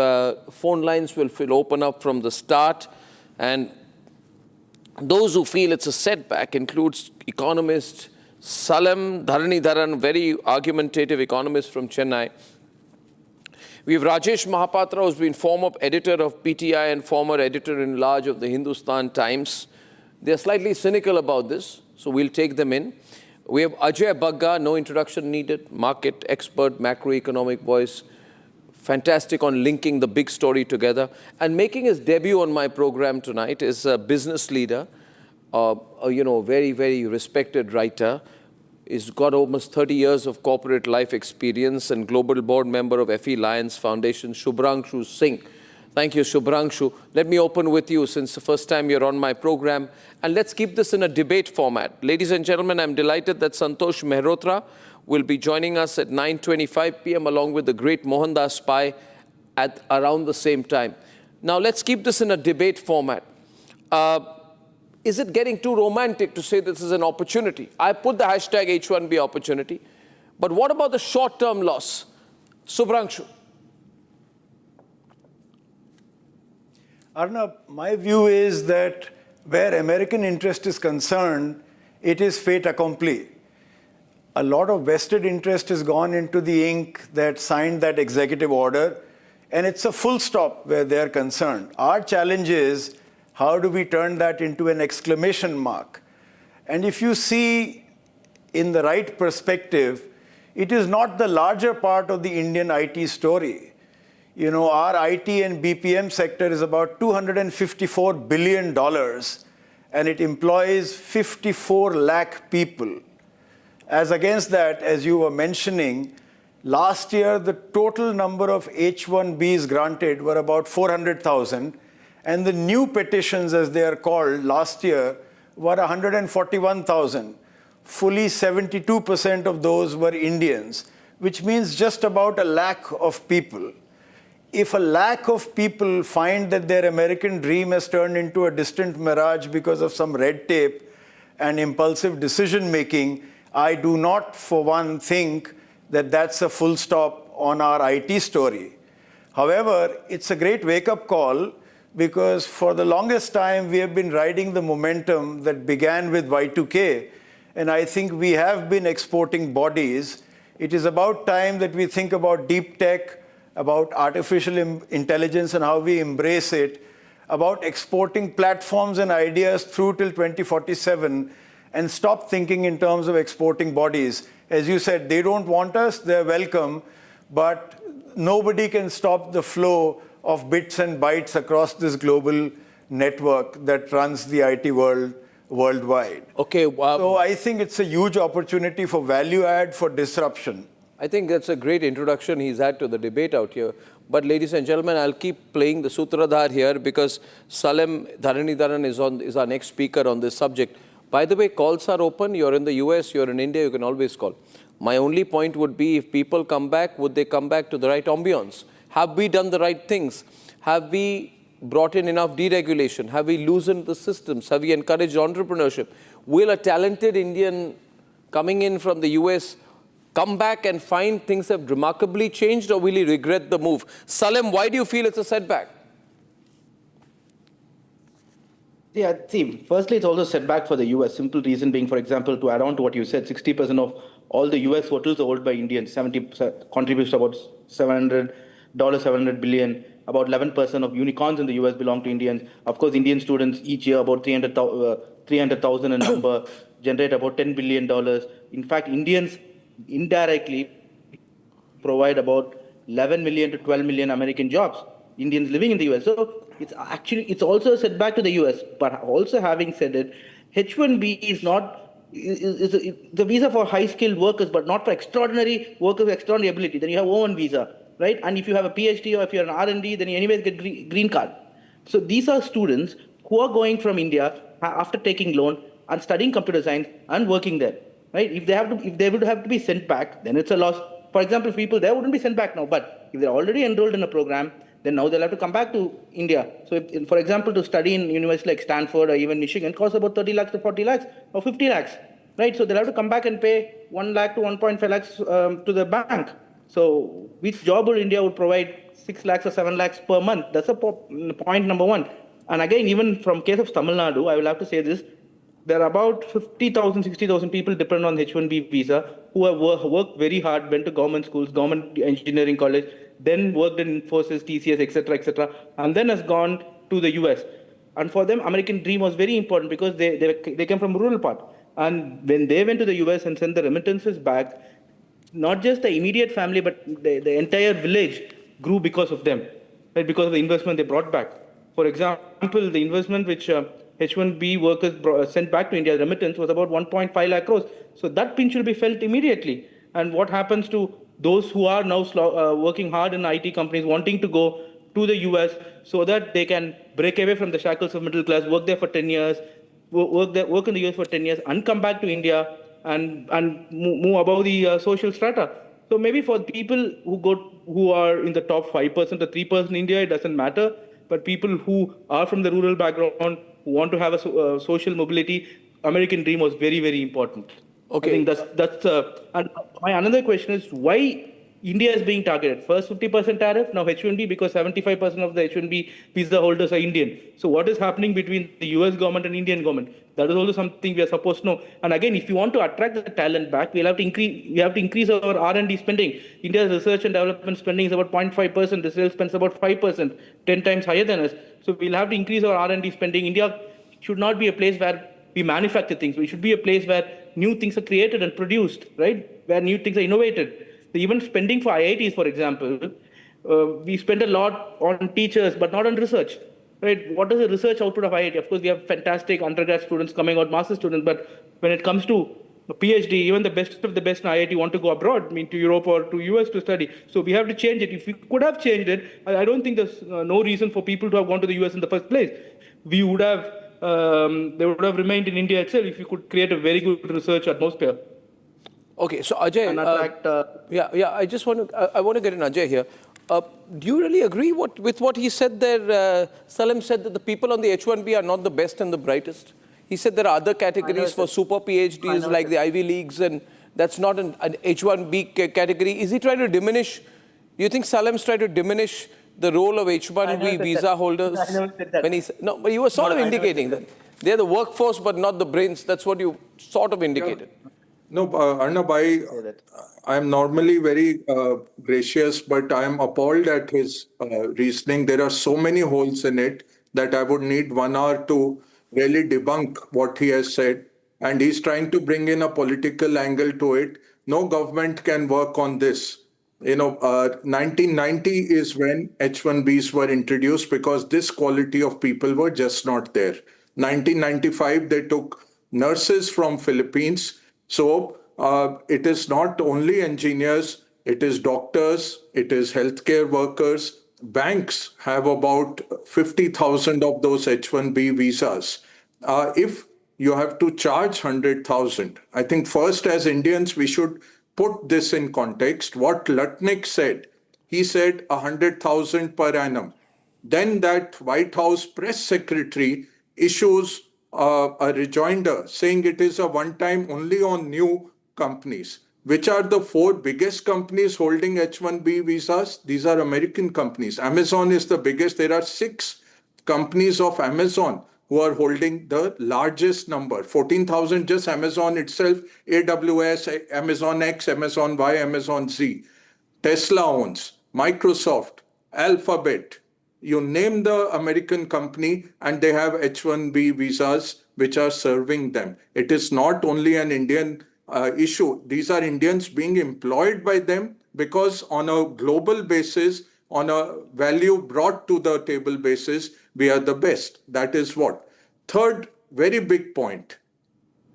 phone lines will open up from the start. And those who feel it's a setback includes economist Salam Dharanidharan, very argumentative economist from Chennai. We have Rajesh Mahapatra, who's been former editor of PTI and former editor-in-large of the Hindustan Times. They're slightly cynical about this, so we'll take them in. We have Ajay Bagga, no introduction needed, market expert, macroeconomic voice, fantastic on linking the big story together. And making his debut on my program tonight is a business leader, very, very respected writer. He's got almost 30 years of corporate life experience and global board member of FE Lions Foundation, Shubhranshu Singh. Thank you, Shubhranshu. Let me open with you since the first time you're on my program. And let's keep this in a debate format. Ladies and gentlemen, I'm delighted that Santosh Mehrotra will be joining us at 9:25 p.m. along with the great Mohandas Pai at around the same time. Now, let's keep this in a debate format. Is it getting too romantic to say this is an opportunity? I put the hashtag H1B opportunity. But what about the short-term loss? Shubhranshu. Arnab, my view is that where American interest is concerned, it is fait accompli. A lot of vested interest has gone into the ink that signed that executive order, and it's a full stop where they're concerned. Our challenge is, how do we turn that into an exclamation mark? And if you see in the right perspective, it is not the larger part of the Indian IT story. Our IT and BPM sector is about $254 billion, and it employs 54 lakh people. As against that, as you were mentioning, last year the total number of H-1Bs granted were about 400,000, and the new petitions, as they are called, last year were 141,000. Fully 72% of those were Indians, which means just about 1 lakh of people. If 1 lakh of people find that their American dream has turned into a distant mirage because of some red tape and impulsive decision making, I do not for one think that that's a full stop on our IT story. However, it's a great wake-up call because for the longest time we have been riding the momentum that began with Y2K, and I think we have been exporting bodies. It is about time that we think about deep tech, about artificial intelligence and how we embrace it, about exporting platforms and ideas through till 2047, and stop thinking in terms of exporting bodies. As you said, they don't want us, they're welcome, but nobody can stop the flow of bits and bytes across this global network that runs the IT world worldwide. Okay. So I think it's a huge opportunity for value add, for disruption. I think that's a great introduction he's had to the debate out here. But ladies and gentlemen, I'll keep playing the Sutradhar here because Salem Dharanidharan is our next speaker on this subject. By the way, calls are open. You're in the US, you're in India, you can always call. My only point would be if people come back, would they come back to the right ambience? Have we done the right things? Have we brought in enough deregulation? Have we loosened the systems? Have we encouraged entrepreneurship? Will a talented Indian coming in from the US come back and find things have remarkably changed, or will he regret the move? Salem, why do you feel it's a setback? Yeah, see, firstly, it's also a setback for the US. Simple reason being, for example, to add on to what you said, 60% of all the US hotels are owned by Indians. 70% contributes to about $700 billion. About 11% of unicorns in the US belong to Indians. Of course, Indian students each year, about 300,000 in number, generate about $10 billion. In fact, Indians indirectly provide about 11 million to 12 million American jobs, Indians living in the US. So it's also a setback to the US. But also having said it, H-1B is not, is the visa for high-skilled workers, but not for extraordinary workers with extraordinary ability. Then you have O1 visa, right? And if you have a PhD or if you're an R&D, then you anyways get green card. So these are students who are going from India after taking loan and studying computer science and working there, right? If they would have to be sent back, then it's a loss. For example, people there wouldn't be sent back now, but if they're already enrolled in a program, then now they'll have to come back to India. So if, for example, to study in university like Stanford or even Michigan costs about 30 lakhs to 40 lakhs or 50 lakhs, right? So they'll have to come back and pay 1 lakh to 1.5 lakhs to the bank. So which job would India would provide 6 lakhs or 7 lakhs per month? That's a point number one. And again, even from case of Tamil Nadu, I will have to say this, there are about 50,000, 60,000 people dependent on the H-1B visa who have worked very hard, went to government schools, government engineering college, then worked in Airforce, TCS, etc., and then has gone to the US. And for them, American dream was very important because they came from rural part. And when they went to the US and sent the remittances back, not just the immediate family, but the entire village grew because of them, right? Because of the investment they brought back. For example, the investment which H-1B workers sent back to India, remittance, was about 1.5 lakh crores. So that pinch will be felt immediately. And what happens to those who are now working hard in IT companies, wanting to go to the US so that they can break away from the shackles of middle class, work there for 10 years, work in the US for 10 years, and come back to India and move above the social strata. So maybe for people who are in the top 5% or 3% in India, it doesn't matter. But people who are from the rural background, who want to have a social mobility, American dream was very, very important. Okay. I think that's and my another question is why India is being targeted. First 50% tariff, now H-1B, because 75% of the H-1B visa holders are Indian. So what is happening between the US government and Indian government? That is also something we are supposed to know. And again, if you want to attract the talent back, we have to increase our R&D spending. India's research and development spending is about 0.5%. Israel spends about 5%, 10 times higher than us. So we'll have to increase our R&D spending. India should not be a place where we manufacture things. We should be a place where new things are created and produced, right? Where new things are innovated. So even spending for IITs, for example, we spend a lot on teachers, but not on research, right? What is the research output of IIT? Of course, we have fantastic undergrad students coming out, master students, but when it comes to a PhD, even the best of the best in IIT want to go abroad, I mean, to Europe or to US to study. So we have to change it. If we could have changed it, I don't think there's no reason for people to have gone to the US in the first place. We would have, they would have remained in India itself if we could create a very good research atmosphere. Okay, so Ajay, And attract, I want to get in Ajay here. Do you really agree with what he said there? Salim said that the people on the H-1B are not the best and the brightest. He said there are other categories for super PhDs like the Ivy Leagues, and that's not an H-1B category. Is he trying to diminish? Do you think Salim's trying to diminish the role of H-1B visa holders? I never said that. When no, but you were sort of indicating that they're the workforce but not the brains. That's what you sort of indicated. No, Arnab, I am normally very gracious, but I am appalled at his reasoning. There are so many holes in it that I would need 1 hour to really debunk what he has said. And he's trying to bring in a political angle to it. No government can work on this. 1990 is when H-1Bs were introduced because this quality of people were just not there. 1995, they took nurses from Philippines. So it is not only engineers, it is doctors, it is healthcare workers. Banks have about 50,000 of those H-1B visas. If you have to charge 100,000, I think first as Indians, we should put this in context. What Lutnick said, he said 100,000 per annum. Then that White House press secretary issues a rejoinder saying it is a one-time only on new companies. Which are the 4 biggest companies holding H-1B visas? These are American companies. Amazon is the biggest. There are 6 companies of Amazon who are holding the largest number. 14,000 just Amazon itself, AWS, Amazon X, Amazon Y, Amazon Z. Tesla owns, Microsoft, Alphabet. You name the American company and they have H-1B visas which are serving them. It is not only an Indian issue. These are Indians being employed by them because on a global basis, on a value brought to the table basis, we are the best. That is what. Third, very big point.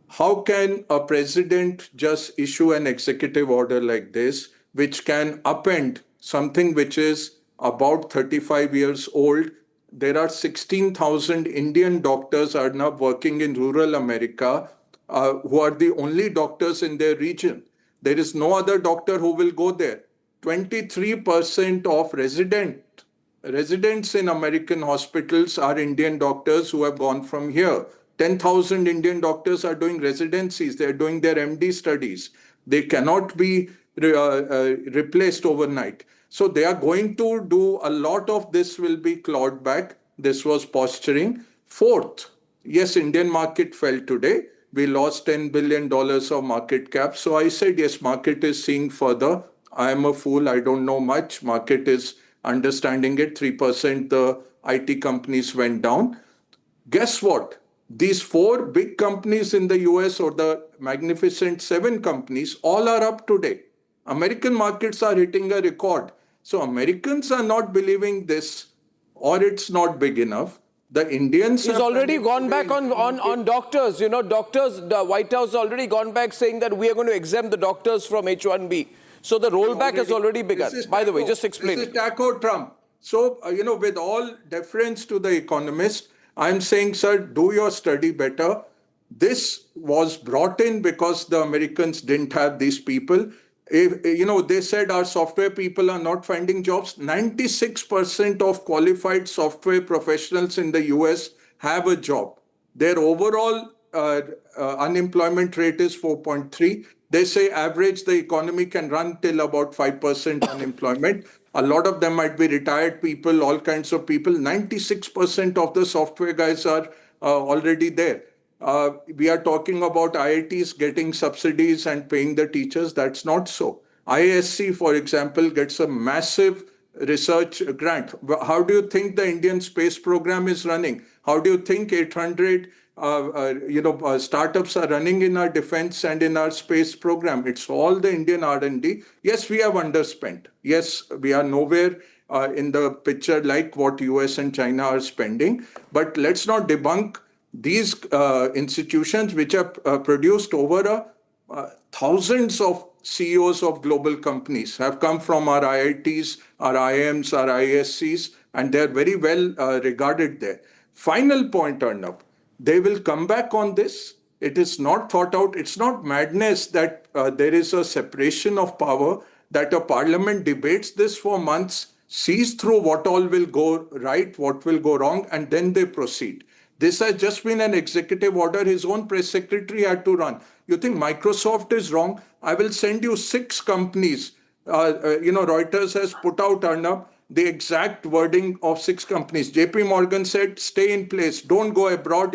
How can a president just issue an executive order like this, which can upend something which is about 35 years old? There are 16,000 Indian doctors are now working in rural America who are the only doctors in their region. There is no other doctor who will go there. 23% of residents in American hospitals are Indian doctors who have gone from here. 10,000 Indian doctors are doing residencies. They're doing their MD studies. They cannot be replaced overnight. So they are going to do a lot of this will be clawed back. This was posturing. Fourth, yes, Indian market fell today. We lost $10 billion of market cap. So I said, yes, market is seeing further. I am a fool. I don't know much. Market is understanding it. 3% the IT companies went down. Guess what? These 4 big companies in the US or the magnificent 7 companies all are up today. American markets are hitting a record. So Americans are not believing this or it's not big enough. The Indians He's already gone back on doctors. You know, doctors, the White House has already gone back saying that we are going to exempt the doctors from H-1B. So the rollback has already begun. By the way, just explain. This is Taco Trump. So, with all deference to the economist, I'm saying, sir, do your study better. This was brought in because the Americans didn't have these people. They said our software people are not finding jobs. 96% of qualified software professionals in the US have a job. Their overall unemployment rate is 4.3. They say average the economy can run till about 5% unemployment. A lot of them might be retired people, all kinds of people. 96% of the software guys are already there. We are talking about IITs getting subsidies and paying the teachers. That's not so. ISC, for example, gets a massive research grant. How do you think the Indian space program is running? How do you think 800 startups are running in our defense and in our space program? It's all the Indian R&D. Yes, we have underspent. Yes, we are nowhere in the picture like what US and China are spending. But let's not debunk these institutions which have produced over thousands of CEOs of global companies have come from our IITs, our IIMs, our ISCs, and they're very well regarded there. Final point, Arnab, they will come back on this. It is not thought out. It's not madness that there is a separation of power, that a parliament debates this for months, sees through what all will go right, what will go wrong, and then they proceed. This has just been an executive order his own press secretary had to run. You think Microsoft is wrong? I will send you 6 companies. Reuters has put out, Arnab, the exact wording of 6 companies. JP Morgan said, stay in place, don't go abroad.